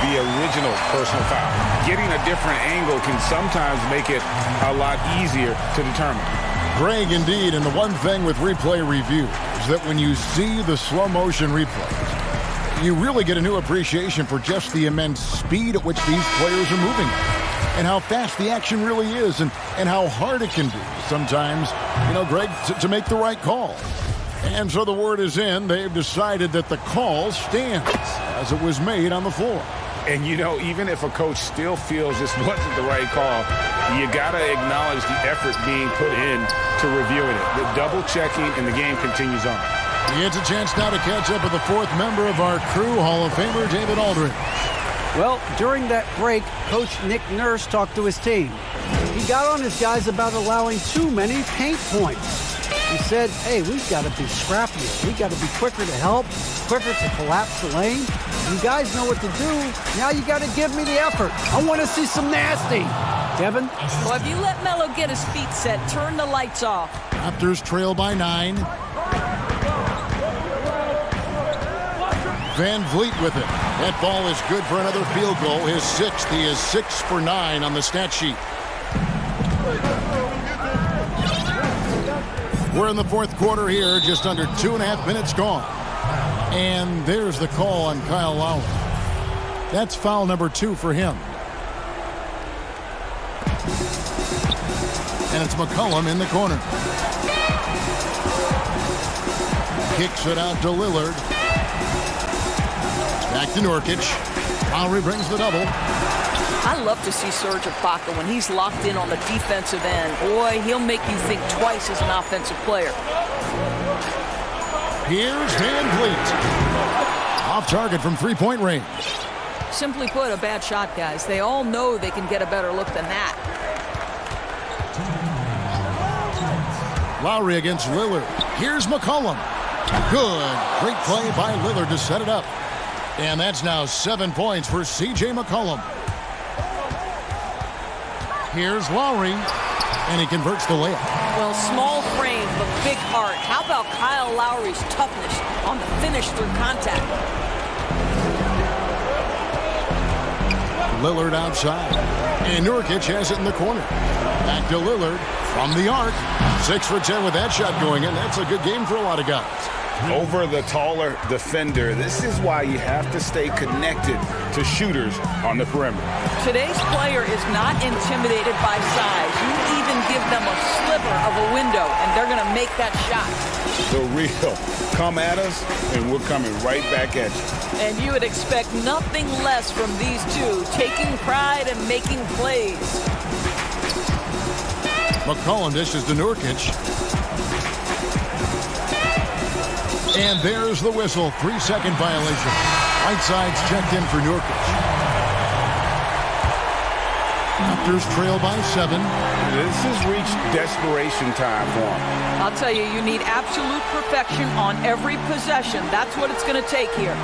the original personal foul. Getting a different angle can sometimes make it a lot easier to determine. Greg, indeed, and the one thing with replay review is that when you see the slow motion replays, you really get a new appreciation for just the immense speed at which these players are moving and how fast the action really is and how hard it can be sometimes, Greg, to make the right call. And so the word is in. They've decided that the call stands as it was made on the floor. And, even if a coach still feels this wasn't the right call, you got to acknowledge the effort being put in to reviewing it. The double checking, and the game continues on. It's a chance now to catch up with the fourth member of our crew, Hall of Famer David Aldridge. Well, during that break, Coach Nick Nurse talked to his team. He got on his guys about allowing too many paint points. He said, hey, we've got to be scrappier. We've got to be quicker to help, quicker to collapse the lane. You guys know what to do. Now you got to give me the effort. I want to see some nasty. Kevin? Well, if you let Melo get his feet set, turn the lights off. Raptors trail by 9. Van Vliet with it. That ball is good for another field goal. His sixth. He is 6 for 9 on the stat sheet. We're in the fourth quarter here, just under 2.5 minutes gone. And there's the call on Kyle Lowry. That's foul number 2 for him. And it's McCollum in the corner. Kicks it out to Lillard. Back to Nurkic. Lowry brings the double. I love to see Serge Ibaka when he's locked in on the defensive end. Boy, he'll make you think twice as an offensive player. Here's Van Vliet. Off target from three-point range. Simply put, a bad shot, guys. They all know they can get a better look than that. Lowry against Lillard. Here's McCollum. Good. Great play by Lillard to set it up. And that's now 7 points for C.J. McCollum. Here's Lowry, and he converts the layup. Well, small frame, but big heart. How about Kyle Lowry's toughness on the finish through contact? Lillard outside, and Nurkic has it in the corner. Back to Lillard from the arc. 6 for 10 with that shot going in. That's a good game for a lot of guys. Over the taller defender. This is why you have to stay connected to shooters on the perimeter. Today's player is not intimidated by size. You even give them a sliver of a window, and they're going to make that shot. The real come at us, and we're coming right back at you. And you would expect nothing less from these two, taking pride and making plays. McCollum dishes to Nurkic. And there's the whistle. 3-second violation. Whiteside's checked in for Nurkic. Raptors trail by 7. This has reached desperation time for them. I'll tell you, you need absolute perfection on every possession. That's what it's going to take here.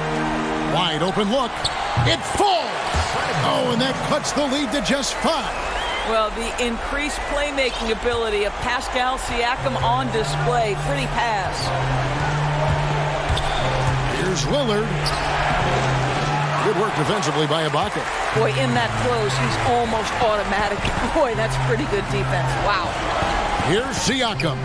Wide open look. It falls. Oh, and that cuts the lead to just 5. Well, the increased playmaking ability of Pascal Siakam on display. Pretty pass. Here's Lillard. Good work defensively by Ibaka. Boy, in that close, he's almost automatic. Boy, that's pretty good defense. Wow. Here's Siakam.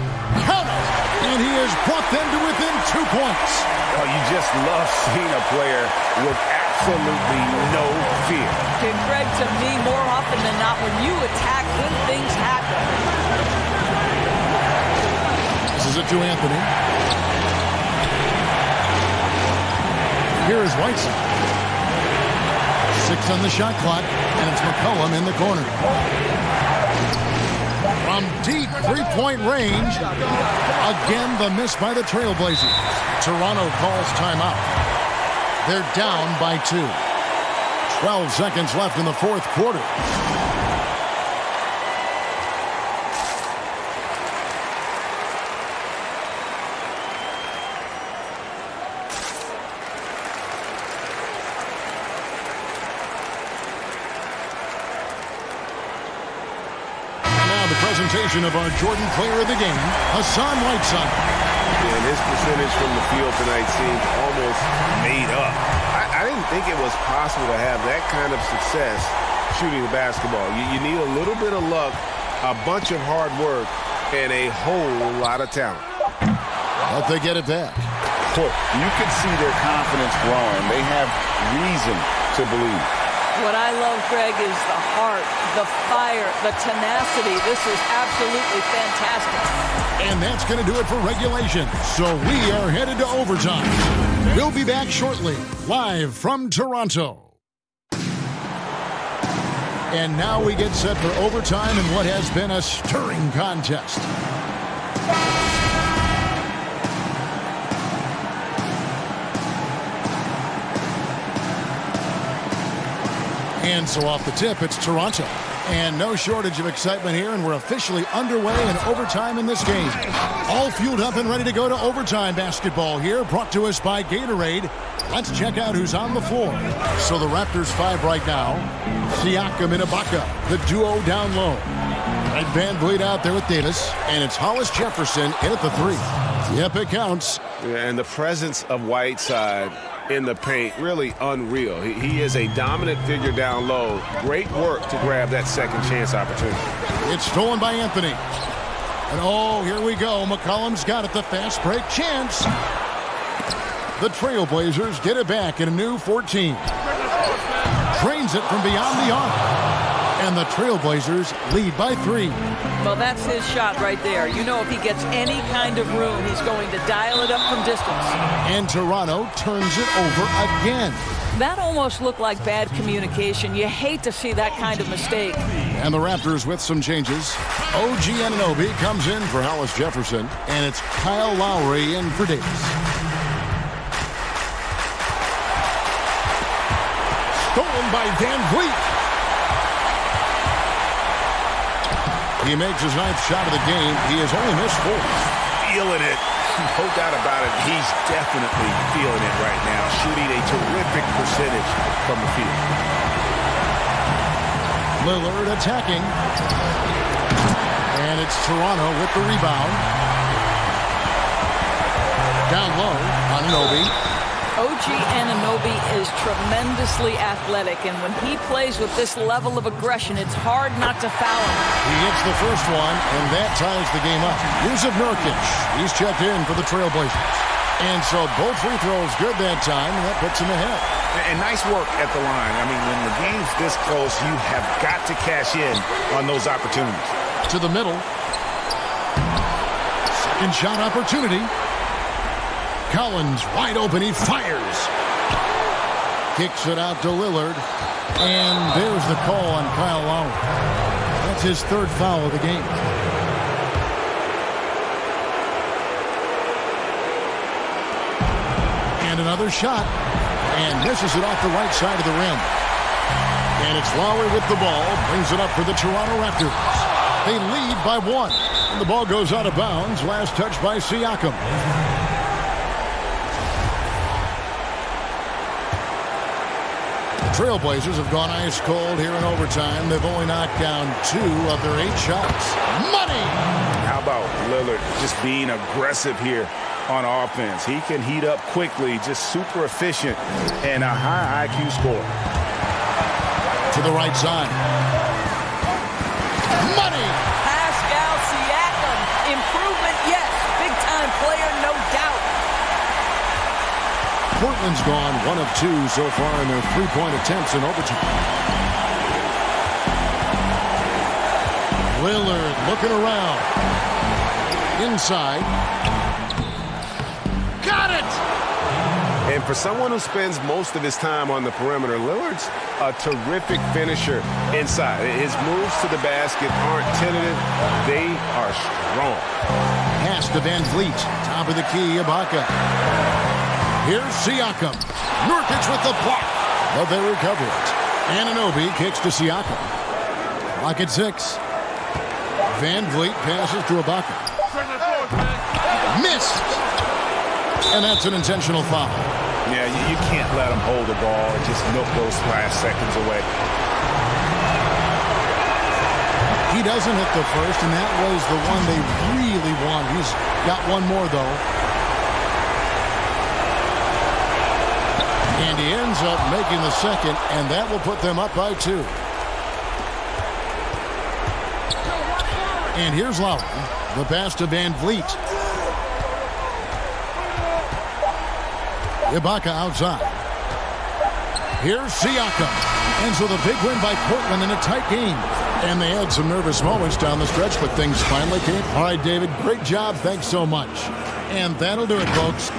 Count it! And he has brought them to within 2 points. Oh, you just love seeing a player with absolutely no fear. And Greg, to me, more often than not, when you attack, good things happen. This is it to Anthony. Here is Whiteside. 6 on the shot clock, and it's McCollum in the corner. From deep three-point range, again the miss by the Trailblazers. Toronto calls timeout. They're down by 2. 12 seconds left in the fourth quarter. Presentation of our Jordan Player of the Game, Hassan Whiteside. And his percentage from the field tonight seemed almost made up. I didn't think it was possible to have that kind of success shooting the basketball. You need a little bit of luck, a bunch of hard work, and a whole lot of talent. But they get it back. You can see their confidence growing. They have reason to believe. What I love, Greg, is the heart, the fire, the tenacity. This is absolutely fantastic. And that's going to do it for regulation. So we are headed to overtime. We'll be back shortly, live from Toronto. And now we get set for overtime in what has been a stirring contest. And so off the tip, it's Toronto. And no shortage of excitement here, and we're officially underway in overtime in this game. All fueled up and ready to go to overtime basketball here, brought to us by Gatorade. Let's check out who's on the floor. So the Raptors 5 right now. Siakam and Ibaka, the duo down low. Red Van Vliet out there with Davis, and it's Hollis Jefferson in at the 3. Yep, it counts. Yeah, and the presence of Whiteside in the paint, really unreal. He is a dominant figure down low. Great work to grab that second chance opportunity. It's stolen by Anthony. And oh, here we go. McCollum's got it, the fast break chance. The Trailblazers get it back in a new 14. Drains it from beyond the arc. And the Trailblazers lead by 3. Well, that's his shot right there. You know, if he gets any kind of room, he's going to dial it up from distance. And Toronto turns it over again. That almost looked like bad communication. You hate to see that kind of mistake. And the Raptors with some changes. OG Anunoby comes in for Hollis Jefferson, and it's Kyle Lowry in for Davis. Stolen by Van Vliet. He makes his 9th shot of the game. He has only missed 4. Feeling it. No doubt about it. He's definitely feeling it right now. Shooting a terrific percentage from the field. Lillard attacking. And it's Toronto with the rebound. Down low, Anunoby. OG Anunoby is tremendously athletic, and when he plays with this level of aggression, it's hard not to foul him. He hits the first one, and that ties the game up. Yusuf Nurkic, he's checked in for the Trailblazers. And so both free throws good that time, and that puts him ahead. And nice work at the line. I mean, when the game's this close, you have got to cash in on those opportunities. To the middle. Second shot opportunity. Collins wide open, he fires. Kicks it out to Lillard. And there's the call on Kyle Lowry. That's his 3rd foul of the game. And another shot. And misses it off the right side of the rim. And it's Lowry with the ball. Brings it up for the Toronto Raptors. They lead by 1. And the ball goes out of bounds. Last touch by Siakam. Trailblazers have gone ice cold here in overtime. They've only knocked down 2 of their 8 shots. Money! How about Lillard just being aggressive here on offense? He can heat up quickly, just super efficient, and a high IQ score. To the right side. Money! Pascal Siakam. Improvement, yes. Big-time player, no doubt. Portland's gone 1 of 2 so far in their 3-point attempts in overtime. Lillard looking around. Inside. Got it! And And for someone who spends most of his time on the perimeter, Lillard's a terrific finisher inside. His moves to the basket aren't tentative. They are strong. Pass to Van Vliet. Top of the key, Ibaka. Here's Siakam. Nurkic with the block, but they recover it. Anunoby kicks to Siakam. Clock at 6. Van Vliet passes to Ibaka. Missed! And that's an intentional foul. Yeah, you can't let him hold the ball and just milk those last seconds away. He doesn't hit the first, and that was the one they really want. He's got one more, though. And he ends up making the second, and that will put them up by 2. And here's Lowry. The pass to Van Vliet. Ibaka outside. Here's Siakam. And so the big win by Portland in a tight game. And they had some nervous moments down the stretch, but things finally came. All right, David, great job. Thanks so much. And that'll do it, folks.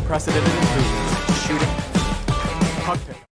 unprecedented improvements to shooting, puck pick.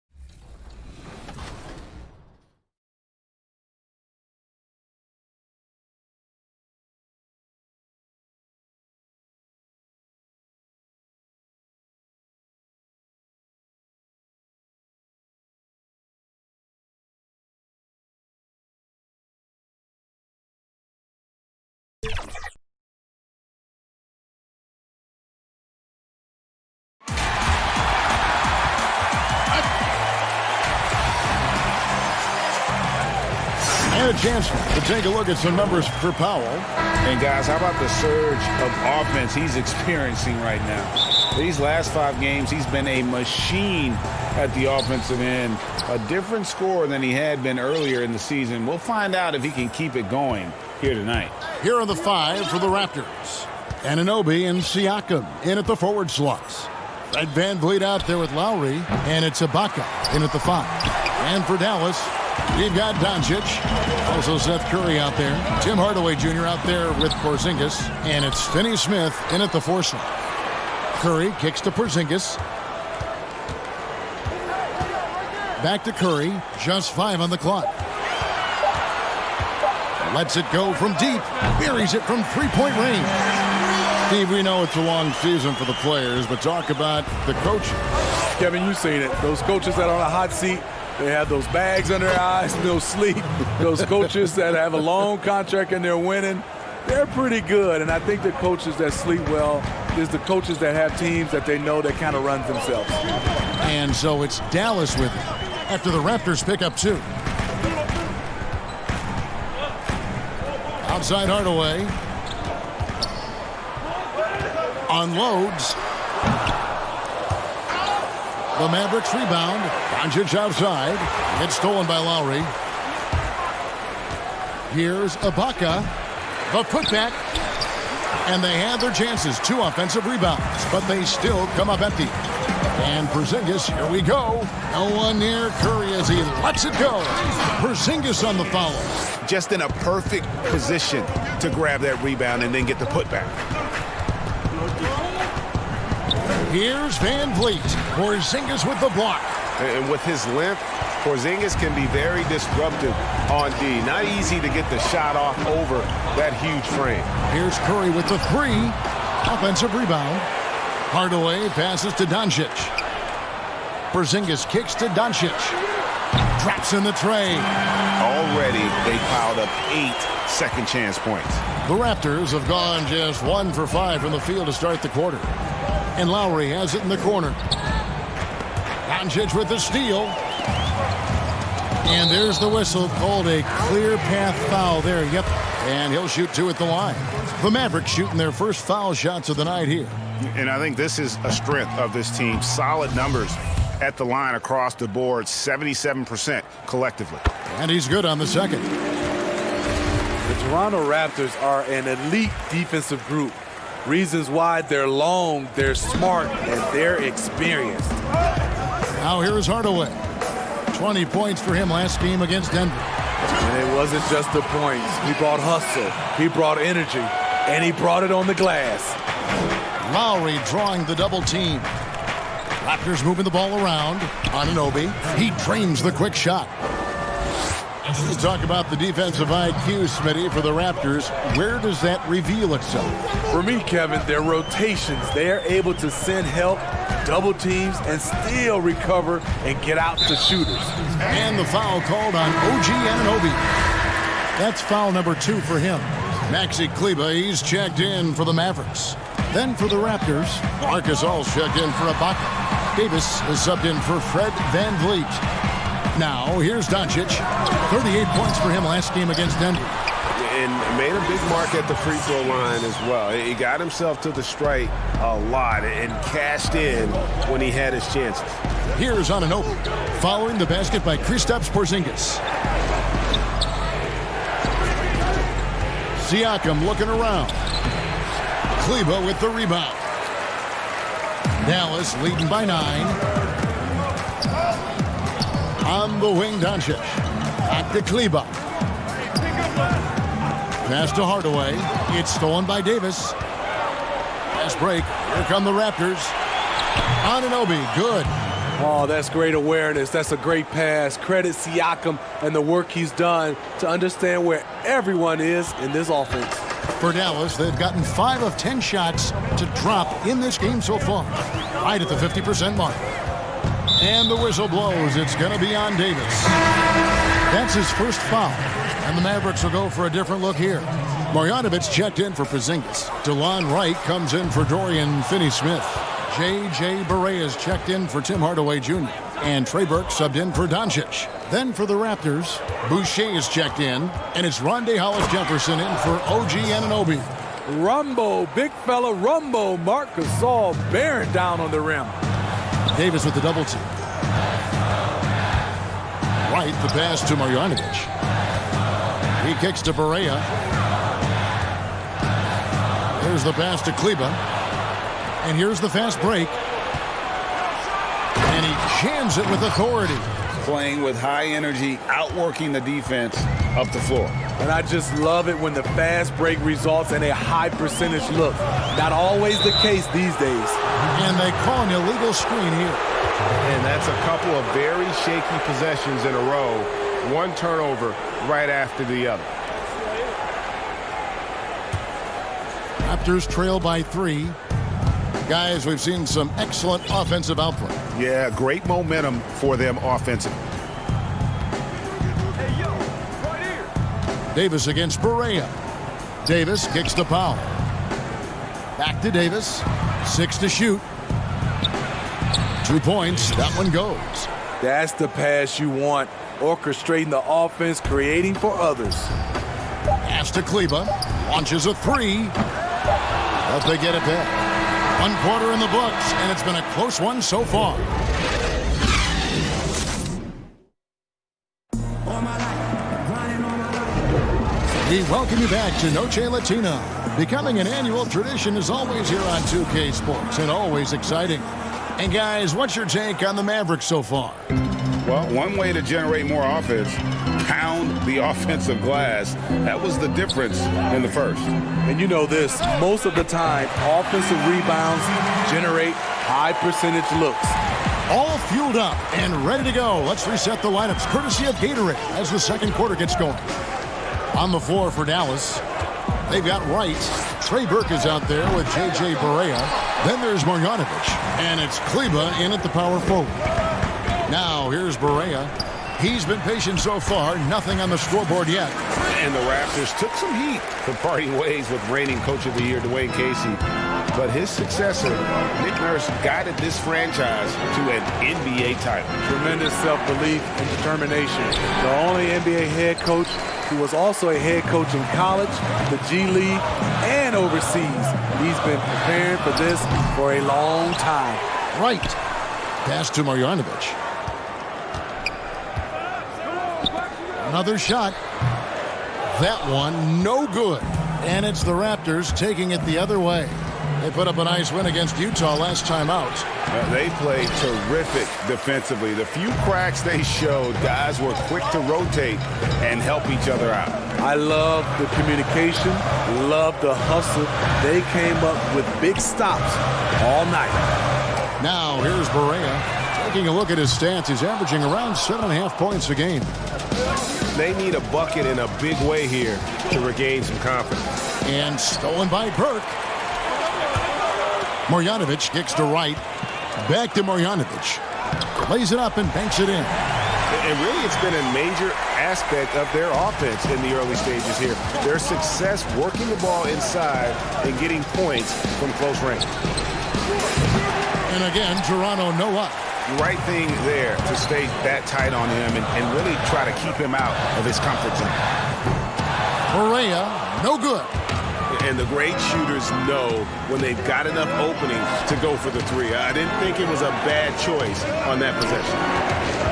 And a chance to take a look at some numbers for Powell. And guys, how about the surge of offense he's experiencing right now? These last 5 games, he's been a machine at the offensive end. A different score than he had been earlier in the season. We'll find out if he can keep it going here tonight. Here are the 5 for the Raptors. Anunoby and Siakam in at the forward slots. Fred VanVleet out there with Lowry, and it's Ibaka in at the 5. And for Dallas, we've got Doncic, also Seth Curry out there, Tim Hardaway Jr. out there with Porzingis, and it's Finney Smith in at the 4 slot. Curry kicks to Porzingis. Back to Curry, just 5 on the clock. Lets it go from deep, buries it from 3-point range. Steve, we know it's a long season for the players, but talk about the coaches. Kevin, you've seen it. Those coaches that are on a hot seat, they have those bags under their eyes, no sleep. Those coaches that have a long contract and they're winning, they're pretty good. And I think the coaches that sleep well is the coaches that have teams that they know that kind of runs themselves. And so it's Dallas with it after the Raptors pick up 2. Outside Hardaway. Unloads. The Mavericks rebound. Doncic outside. It's stolen by Lowry. Here's Ibaka. The putback. And they had their chances. 2 offensive rebounds. But they still come up empty. And Porzingis, here we go. No one near Curry as he lets it go. Porzingis on the foul. Just in a perfect position to grab that rebound and then get the putback. Here's VanVleet. Porzingis with the block. And with his length, Porzingis can be very disruptive on D. Not easy to get the shot off over that huge frame. Here's Curry with the 3. Offensive rebound. Hardaway passes to Doncic. Porzingis kicks to Doncic. Drops in the tray. Already, they piled up 8 second chance points. The Raptors have gone just 1 for 5 from the field to start the quarter. And Lowry has it in the corner. Doncic with the steal. And there's the whistle, called a clear path foul there. Yep. And he'll shoot 2 at the line. The Mavericks shooting their first foul shots of the night here. And I think this is a strength of this team. Solid numbers at the line across the board, 77% collectively. And he's good on the second. The Toronto Raptors are an elite defensive group. Reasons why: they're long, they're smart, and they're experienced. Now here's Hardaway. 20 points for him last game against Denver. And it wasn't just the points. He brought hustle, he brought energy, and he brought it on the glass. Lowry drawing the double team. Raptors moving the ball around. Anunoby, he drains the quick shot. We talk about the defensive IQ, Smitty, for the Raptors. Where does that reveal itself? For me, Kevin, their rotations. They are able to send help, double teams, and still recover and get out to shooters. And the foul called on OG Anunoby. That's foul number 2 for him. Maxi Kleber, he's checked in for the Mavericks. Then for the Raptors, Marcus All's checked in for Ibaka. Davis is subbed in for Fred VanVleet. Now, here's Doncic. 38 points for him last game against Denver. And made a big mark at the free throw line as well. He got himself to the strike a lot and cashed in when he had his chances. Here's Anunoby, following the basket by Kristaps Porzingis. Siakam looking around. Kleber with the rebound. Dallas leading by 9. On the wing, Doncic. Back to Kleber. Pass to Hardaway. It's stolen by Davis. Fast break. Here come the Raptors. Anunoby, good. Oh, that's great awareness. That's a great pass. Credit Siakam and the work he's done to understand where everyone is in this offense. For Dallas, they've gotten 5 of 10 shots to drop in this game so far. Right at the 50% mark. And the whistle blows. It's going to be on Davis. That's his first foul. And the Mavericks will go for a different look here. Marjanovic checked in for Porzingis. DeLon Wright comes in for Dorian Finney-Smith. J.J. Barea is checked in for Tim Hardaway Jr. And Trey Burke subbed in for Doncic. Then for the Raptors, Boucher is checked in, and it's Rondé Hollis-Jefferson in for OG Anunoby. Rumbo, big fella Rumbo. Marc Gasol bearing down on the rim. Davis with the double team. Right, the pass to Marjanovic. He kicks to Barea. Here's the pass to Kleber. And here's the fast break. And he jams it with authority. Playing with high energy, outworking the defense up the floor. And I just love it when the fast break results in a high percentage look. Not always the case these days. And they call an illegal screen here. And that's a couple of very shaky possessions in a row. One turnover right after the other. Raptors trail by 3. Guys, we've seen some excellent offensive output. Yeah, great momentum for them offensively. Davis against Barea. Davis kicks to Powell. Back to Davis. 6 to shoot. 2 points. That one goes. That's the pass you want. Orchestrating the offense, creating for others. Pass to Kleber. Launches a 3. But they get it back. 1 quarter in the books, and it's been a close one so far. We welcome you back to Noche Latina. Becoming an annual tradition is always here on 2K Sports, and always exciting. And guys, what's your take on the Mavericks so far? Well, one way to generate more offense, pound the offensive glass. That was the difference in the first. And you know this, most of the time, offensive rebounds generate high percentage looks. All fueled up and ready to go. Let's reset the lineups courtesy of Gatorade as the second quarter gets going. On the floor for Dallas, they've got Wright. Trey Burke is out there with J.J. Barea. Then there's Marjanovic, and it's Kleber in at the power forward. Now here's Barea. He's been patient so far, nothing on the scoreboard yet. And the Raptors took some heat for parting ways with reigning Coach of the Year, Dwayne Casey. But his successor, Nick Nurse, guided this franchise to an NBA title. Tremendous self-belief and determination. The only NBA head coach who was also a head coach in college, the G League, and overseas. He's been preparing for this for a long time. Right. Pass to Marjanovic. Another shot. That one, no good. And it's the Raptors taking it the other way. They put up a nice win against Utah last time out. They played terrific defensively. The few cracks they showed, guys were quick to rotate and help each other out. I love the communication, love the hustle. They came up with big stops all night. Now here's Barea. Taking a look at his stats, he's averaging around 7.5 points a game. They need a bucket in a big way here to regain some confidence. And stolen by Burke. Marjanovic kicks to Wright. Back to Marjanovic. Lays it up and banks it in. And really, it's been a major aspect of their offense in the early stages here. Their success working the ball inside and getting points from close range. And again, Toronto no up. Right thing there to stay that tight on him and really try to keep him out of his comfort zone. Barea, no good. And the great shooters know when they've got enough opening to go for the three. I didn't think it was a bad choice on that possession.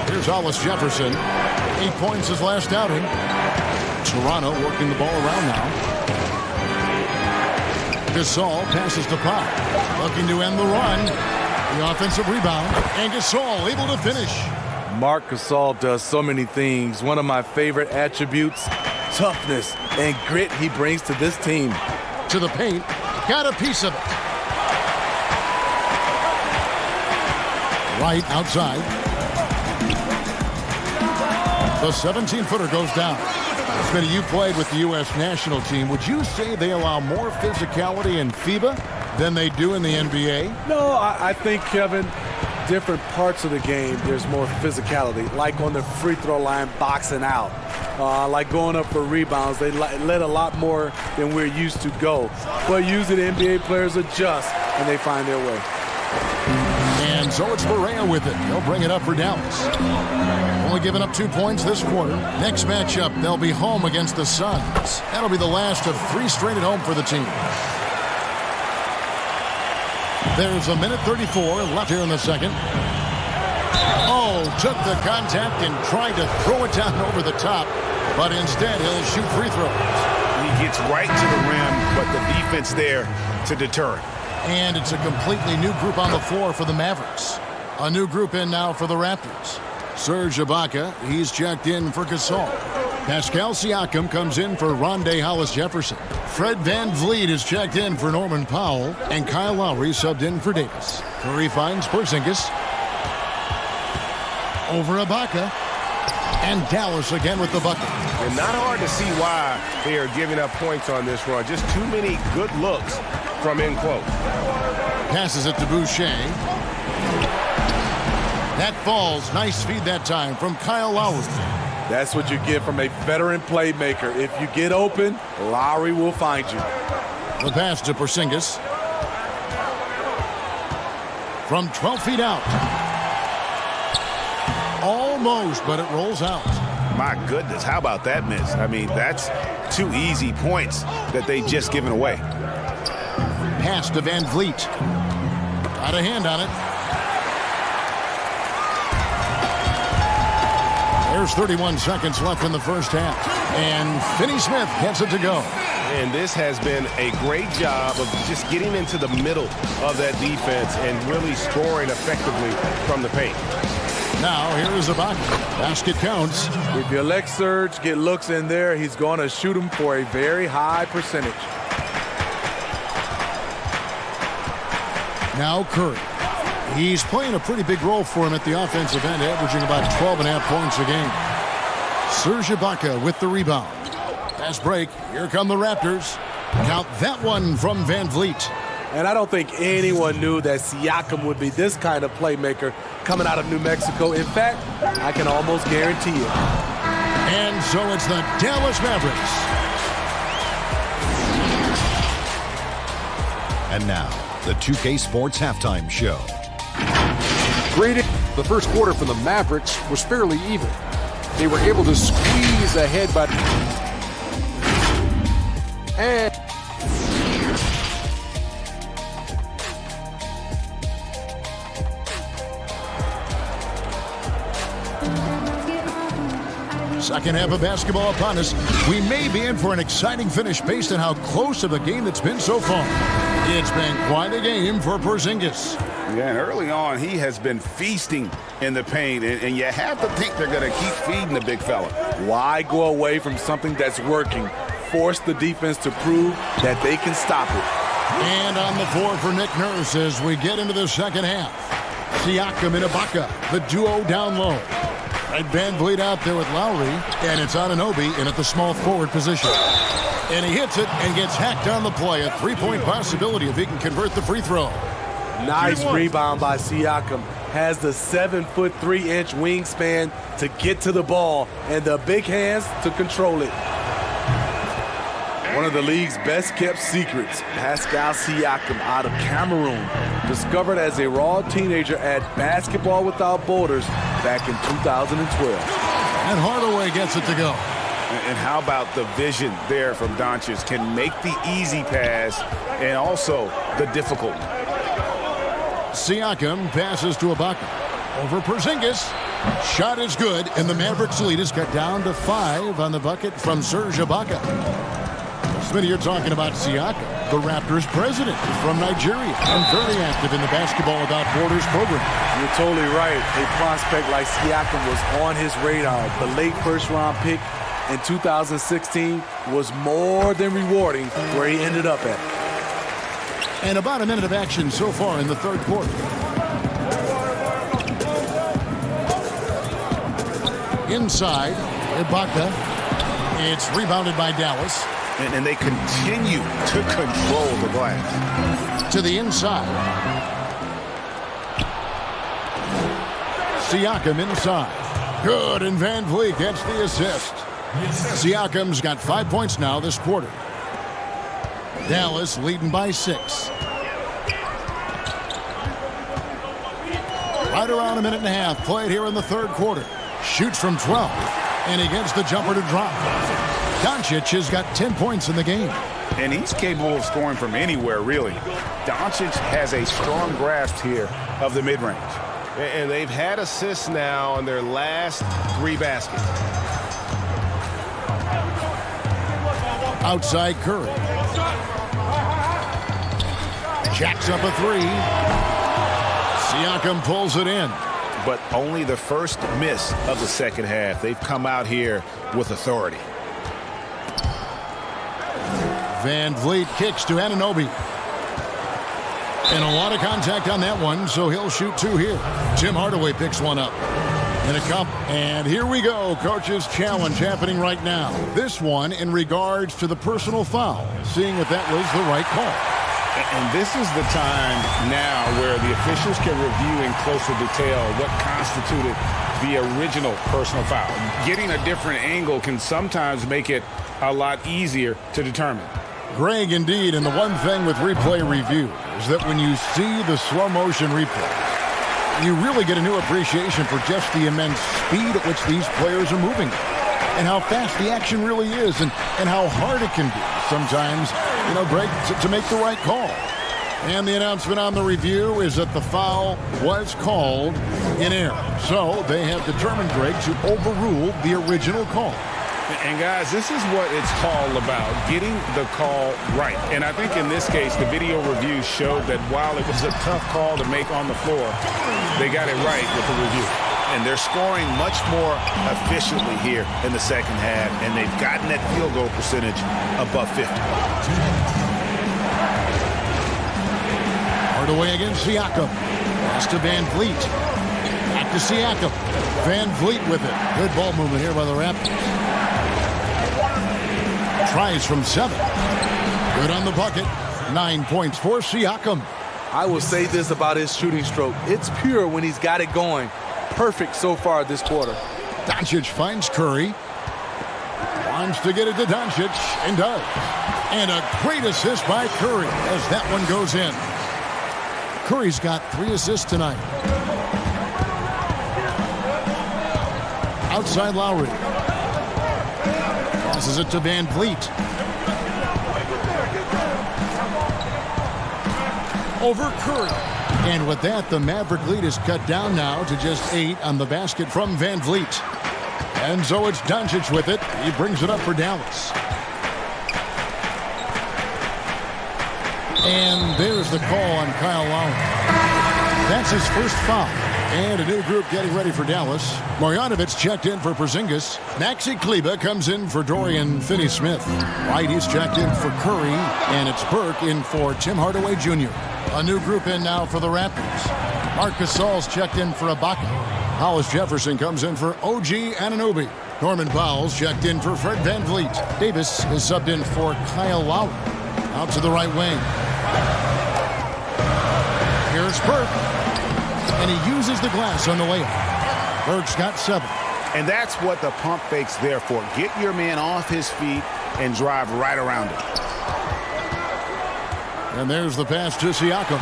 Here's Hollis-Jefferson. 8 points his last outing. Toronto working the ball around now. Gasol passes to Pop. Looking to end the run. The offensive rebound. And Gasol able to finish. Marc Gasol does so many things. One of my favorite attributes, toughness and grit he brings to this team. To the paint, got a piece of it. Right outside. The 17-footer goes down. Smitty, you played with the U.S. national team. Would you say they allow more physicality in FIBA than they do in the NBA? No, I think, Kevin, different parts of the game, there's more physicality. Like on the free throw line, boxing out. Like going up for rebounds, they let a lot more than we're used to go. But usually the NBA players adjust and they find their way. And And so it's Barea with it. They'll bring it up for Dallas. Only giving up 2 points this quarter. Next matchup, they'll be home against the Suns. That'll be the last of 3 straight at home for the team. There's a minute 34 left here in the second. Oh, took the contact and tried to throw it down over the top, but instead he'll shoot free throws. He gets right to the rim, but the defense there to deter it. And it's a completely new group on the floor for the Mavericks. A new group in now for the Raptors. Serge Ibaka, he's checked in for Gasol. Pascal Siakam comes in for Rondé Hollis-Jefferson. Fred VanVleet is checked in for Norman Powell. And Kyle Lowry subbed in for Davis. Curry finds Porzingis. Over Ibaka. And Dallas again with the bucket. And not hard to see why they are giving up points on this run. Just too many good looks from in close. Passes it to Boucher. That falls. Nice feed that time from Kyle Lowry. That's what you get from a veteran playmaker. If you get open, Lowry will find you. The pass to Porzingis. From 12 feet out. Almost, but it rolls out. My goodness, how about that miss? I mean, that's 2 easy points that they just given away. Pass to VanVleet. Got a hand on it. There's 31 seconds left in the first half. And Finney-Smith gets it to go. And this has been a great job of just getting into the middle of that defense and really scoring effectively from the paint. Now, here is Ibaka. Basket counts. If you let Serge get looks in there, he's going to shoot them for a very high percentage. Now Curry. He's playing a pretty big role for him at the offensive end, averaging about 12.5 points a game. Serge Ibaka with the rebound. Fast break. Here come the Raptors. Count that one from VanVleet. And I don't think anyone knew that Siakam would be this kind of playmaker coming out of New Mexico. In fact, I can almost guarantee it. And so it's the Dallas Mavericks. And now, the 2K Sports Halftime Show. The first quarter for the Mavericks was fairly even. They were able to squeeze ahead, but second half of basketball upon us. We may be in for an exciting finish based on how close of a game it's been so far. It's been quite a game for Porzingis. Yeah, and early on, he has been feasting in the paint, and you have to think they're going to keep feeding the big fella. Why go away from something that's working? Force the defense to prove that they can stop it. And on the floor for Nick Nurse as we get into the second half. Siakam and Ibaka, the duo down low. Fred VanVleet out there with Lowry, and it's Anunoby in at the small forward position. And he hits it and gets hacked on the play. A three-point possibility if he can convert the free throw. Nice rebound by Siakam. Has the 7'3" wingspan to get to the ball and the big hands to control it. One of the league's best kept secrets, Pascal Siakam out of Cameroon, discovered as a raw teenager at Basketball Without Borders back in 2012. And Hardaway gets it to go. And how about the vision there from Doncic? Can make the easy pass and also the difficult. Siakam passes to Ibaka. Over Porzingis. Shot is good, and the Mavericks lead is cut down to 5 on the bucket from Serge Ibaka. Smitty, you're talking about Siakam, the Raptors president from Nigeria, and very active in the Basketball Without Borders program. You're totally right. A prospect like Siakam was on his radar. The late first-round pick in 2016 was more than rewarding where he ended up at. And about a minute of action so far in the third quarter. Inside, Ibaka. It's rebounded by Dallas. And they continue to control the glass. To the inside. Siakam inside. Good, and VanVleet gets the assist. Siakam's got 5 points now this quarter. Dallas leading by 6. right around a minute and a half played here in the third quarter. Shoots from 12, and he gets the jumper to drop. Doncic has got 10 points in the game. And he's capable of scoring from anywhere, really. Doncic has a strong grasp here of the mid-range. And they've had assists now on their last 3 baskets. Outside Curry. Jacks up a 3. Siakam pulls it in. But only the first miss of the second half. They've come out here with authority. Van Vliet kicks to Anunoby. And a lot of contact on that one, so he'll shoot 2 here. Tim Hardaway picks one up. In a cup. And here we go. Coach's challenge happening right now. This one in regards to the personal foul. Seeing if that was the right call. And this is the time now where the officials can review in closer detail what constituted the original personal foul. Getting a different angle can sometimes make it a lot easier to determine. Greg, indeed, and the one thing with replay review is that when you see the slow motion replay, you really get a new appreciation for just the immense speed at which these players are moving and how fast the action really is and how hard it can be sometimes, Greg, to make the right call. And the announcement on the review is that the foul was called in error. So they have determined, Greg, to overrule the original call. And guys, this is what it's all about, getting the call right. And I think in this case, the video review showed that while it was a tough call to make on the floor, they got it right with the review. And they're scoring much more efficiently here in the second half, and they've gotten that field goal percentage above 50. Hardaway against Siakam. Pass to Van Vliet. Back to Siakam. Van Vliet with it. Good ball movement here by the Raptors. Tries from 7. Good on the bucket. 9 points for Siakam. I will say this about his shooting stroke. It's pure when he's got it going. Perfect so far this quarter. Doncic finds Curry. Wants to get it to Doncic and does. And a great assist by Curry as that one goes in. Curry's got 3 assists tonight. Outside Lowry. Passes it to Van Vliet. Over Curry. And with that, the Maverick lead is cut down now to just 8 on the basket from Van Vliet. And so it's Doncic with it. He brings it up for Dallas. And there's the call on Kyle Lowry. That's his first foul. And a new group getting ready for Dallas. Marjanovic checked in for Porzingis. Maxi Kleber comes in for Dorian Finney-Smith. White, he's checked in for Curry. And it's Burke in for Tim Hardaway Jr. A new group in now for the Raptors. Marc Gasol's checked in for Ibaka. Hollis Jefferson comes in for OG Anunoby. Norman Powell's checked in for Fred Van Vliet. Davis is subbed in for Kyle Lowry. Out to the right wing. Here's Burke. And he uses the glass on the layup. Burke's got 7. And that's what the pump fake's there for. Get your man off his feet and drive right around him. And there's the pass to Siakam.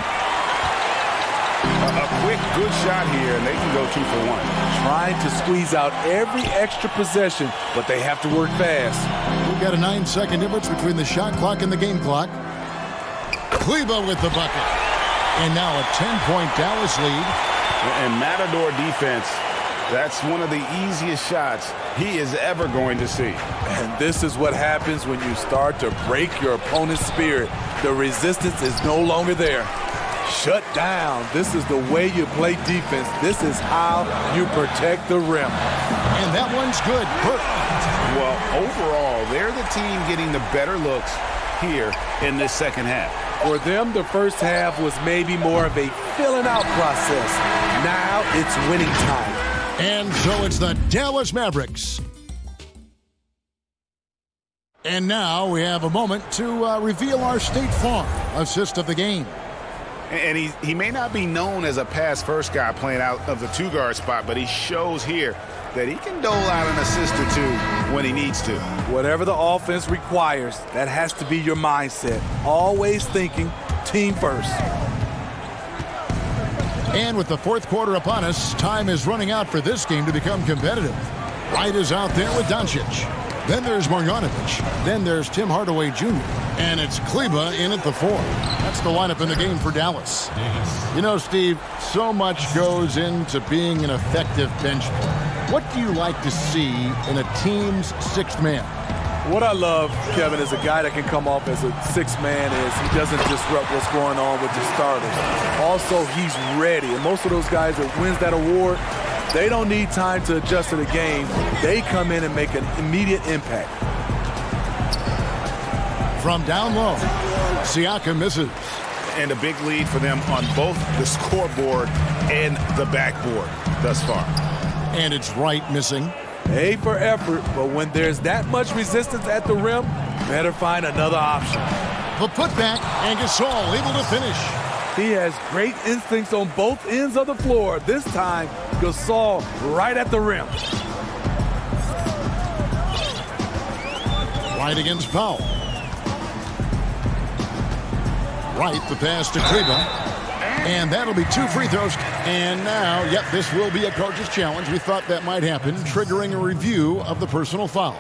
A quick, good shot here, and they can go 2 for 1. Trying to squeeze out every extra possession, but they have to work fast. We've got a 9-second difference between the shot clock and the game clock. Kleber with the bucket. And now a 10-point Dallas lead. And Matador defense, that's one of the easiest shots he is ever going to see. And this is what happens when you start to break your opponent's spirit. The resistance is no longer there. Shut down. This is the way you play defense. This is how you protect the rim. And that one's good. Well, overall, they're the team getting the better looks here in this second half. For them, the first half was maybe more of a filling out process. Now it's winning time. And so it's the Dallas Mavericks. And now we have a moment to reveal our State Farm assist of the game. And he may not be known as a pass-first guy playing out of the 2-guard spot, but he shows here that he can dole out an assist or 2 when he needs to. Whatever the offense requires, that has to be your mindset. Always thinking team first. And with the fourth quarter upon us, time is running out for this game to become competitive. Wright is out there with Doncic. Then there's Marjanovic. Then there's Tim Hardaway Jr. And it's Kleba in at the 4. That's the lineup in the game for Dallas. You know, Steve, so much goes into being an effective bench player. What do you like to see in a team's sixth man? What I love, Kevin, is a guy that can come off as a sixth man is he doesn't disrupt what's going on with the starters. Also, he's ready. And most of those guys that wins that award, they don't need time to adjust to the game. They come in and make an immediate impact. From down low, Siakam misses. And a big lead for them on both the scoreboard and the backboard thus far. And it's Wright missing. A for effort, but when there's that much resistance at the rim, better find another option. The putback, and Gasol able to finish. He has great instincts on both ends of the floor. This time, Gasol right at the rim. Wright against Powell. Wright, the pass to Kleba. And that'll be 2 free throws. And now, yep, this will be a coach's challenge. We thought that might happen, triggering a review of the personal foul.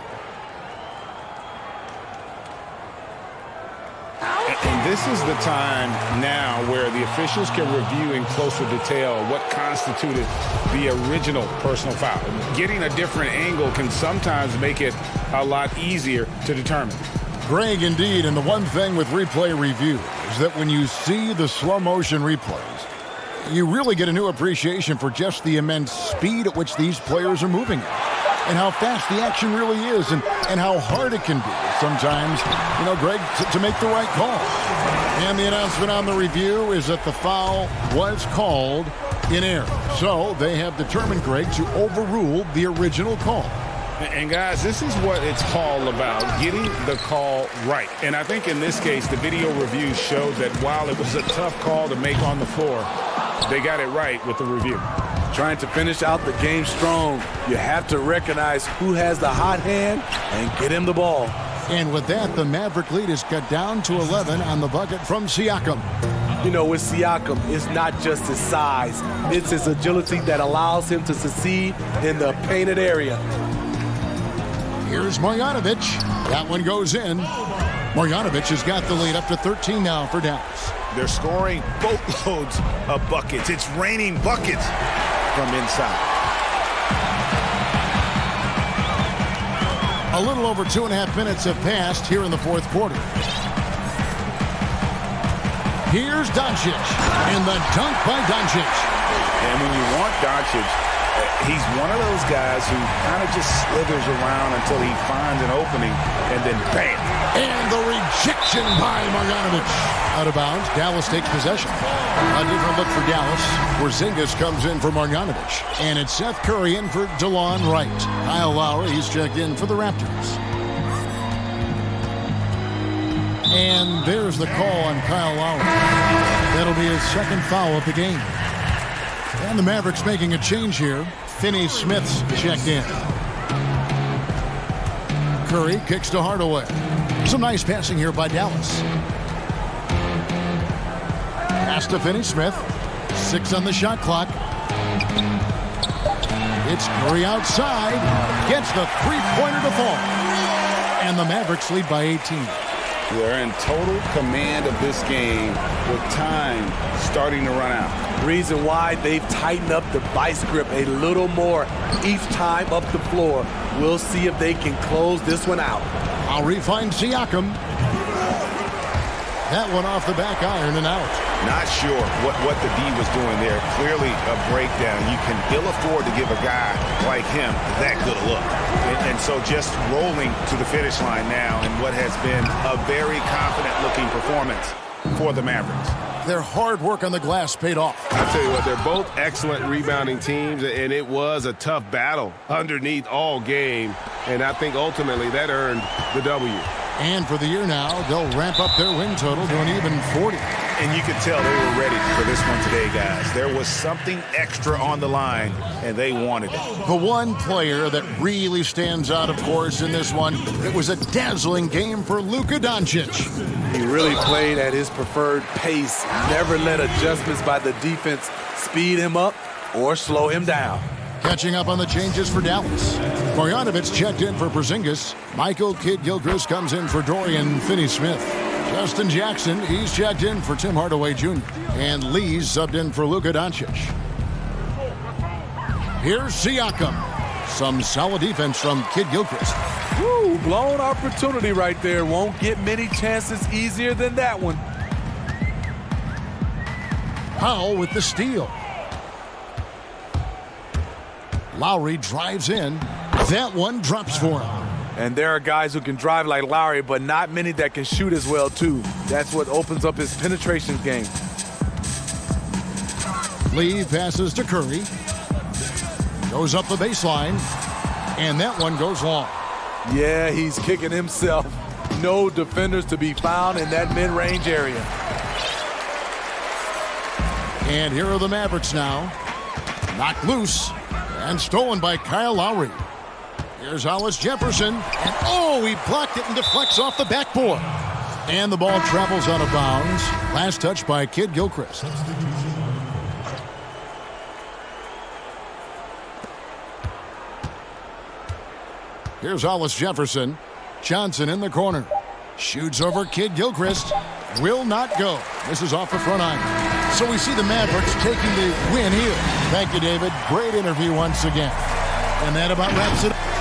And this is the time now where the officials can review in closer detail what constituted the original personal foul. Getting a different angle can sometimes make it a lot easier to determine. Greg, indeed, and the one thing with replay review is that when you see the slow motion replays, you really get a new appreciation for just the immense speed at which these players are moving and how fast the action really is and how hard it can be sometimes, you know, Greg, to make the right call. And the announcement on the review is that the foul was called in error. So they have determined, Greg, to overrule the original call. And guys, this is what it's all about, getting the call right. And I think in this case, the video review showed that while it was a tough call to make on the floor, they got it right with the review. Trying to finish out the game strong, you have to recognize who has the hot hand and get him the ball. And with that, the Maverick lead is cut down to 11 on the bucket from Siakam. You know, with Siakam, it's not just his size. It's his agility that allows him to succeed in the painted area. Here's Marjanovic. That one goes in. Marjanovic has got the lead up to 13 now for Dallas. They're scoring boatloads of buckets. It's raining buckets from inside. A little over 2.5 minutes have passed here in the fourth quarter. Here's Doncic, and the dunk by Doncic. And when you want Doncic, he's one of those guys who kind of just slithers around until he finds an opening, and then bam. And the rejection by Marjanovic. Out of bounds, Dallas takes possession. A different look for Dallas. Porzingis comes in for Marjanovic. And it's Seth Curry in for DeLon Wright. Kyle Lowry, he's checked in for the Raptors. And there's the call on Kyle Lowry. That'll be his second foul of the game. And the Mavericks making a change here. Finney Smith's checked in. Curry kicks to Hardaway. Some nice passing here by Dallas. Pass to Finney Smith. 6 on the shot clock. It's Curry outside. Gets the three-pointer to fall. And the Mavericks lead by 18. They're in total command of this game with time starting to run out. Reason why they've tightened up the vice grip a little more each time up the floor. We'll see if they can close this one out. Lowry finds Siakam. That one off the back iron and out. Not sure what the D was doing there. Clearly a breakdown. You can ill afford to give a guy like him that good a look. And so just rolling to the finish line now in what has been a very confident-looking performance for the Mavericks. Their hard work on the glass paid off. I tell you what, they're both excellent rebounding teams, and it was a tough battle underneath all game. And I think ultimately that earned the W. And for the year now, they'll ramp up their win total to an even 40. And you could tell they were ready for this one today, guys. There was something extra on the line, and they wanted it. The one player that really stands out, of course, in this one, it was a dazzling game for Luka Doncic. He really played at his preferred pace, never let adjustments by the defense speed him up or slow him down. Catching up on the changes for Dallas. Marjanovic checked in for Porzingis. Michael Kidd-Gilchrist comes in for Dorian Finney-Smith. Justin Jackson, he's checked in for Tim Hardaway Jr. And Lee's subbed in for Luka Doncic. Here's Siakam. Some solid defense from Kidd-Gilchrist. Woo, blown opportunity right there. Won't get many chances easier than that one. Powell with the steal. Lowry drives in. That one drops for him. And there are guys who can drive like Lowry, but not many that can shoot as well, too. That's what opens up his penetration game. Lee passes to Curry. Goes up the baseline. And that one goes long. Yeah, he's kicking himself. No defenders to be found in that mid-range area. And here are the Mavericks now. Knocked loose. And stolen by Kyle Lowry. Here's Hollis Jefferson. And oh, he blocked it and deflects off the backboard. And the ball travels out of bounds. Last touch by Kidd-Gilchrist. Here's Hollis Jefferson. Johnson in the corner. Shoots over Kidd-Gilchrist. Will not go. This is off the front iron. So we see the Mavericks taking the win here. Thank you, David. Great interview once again. And that about wraps it up.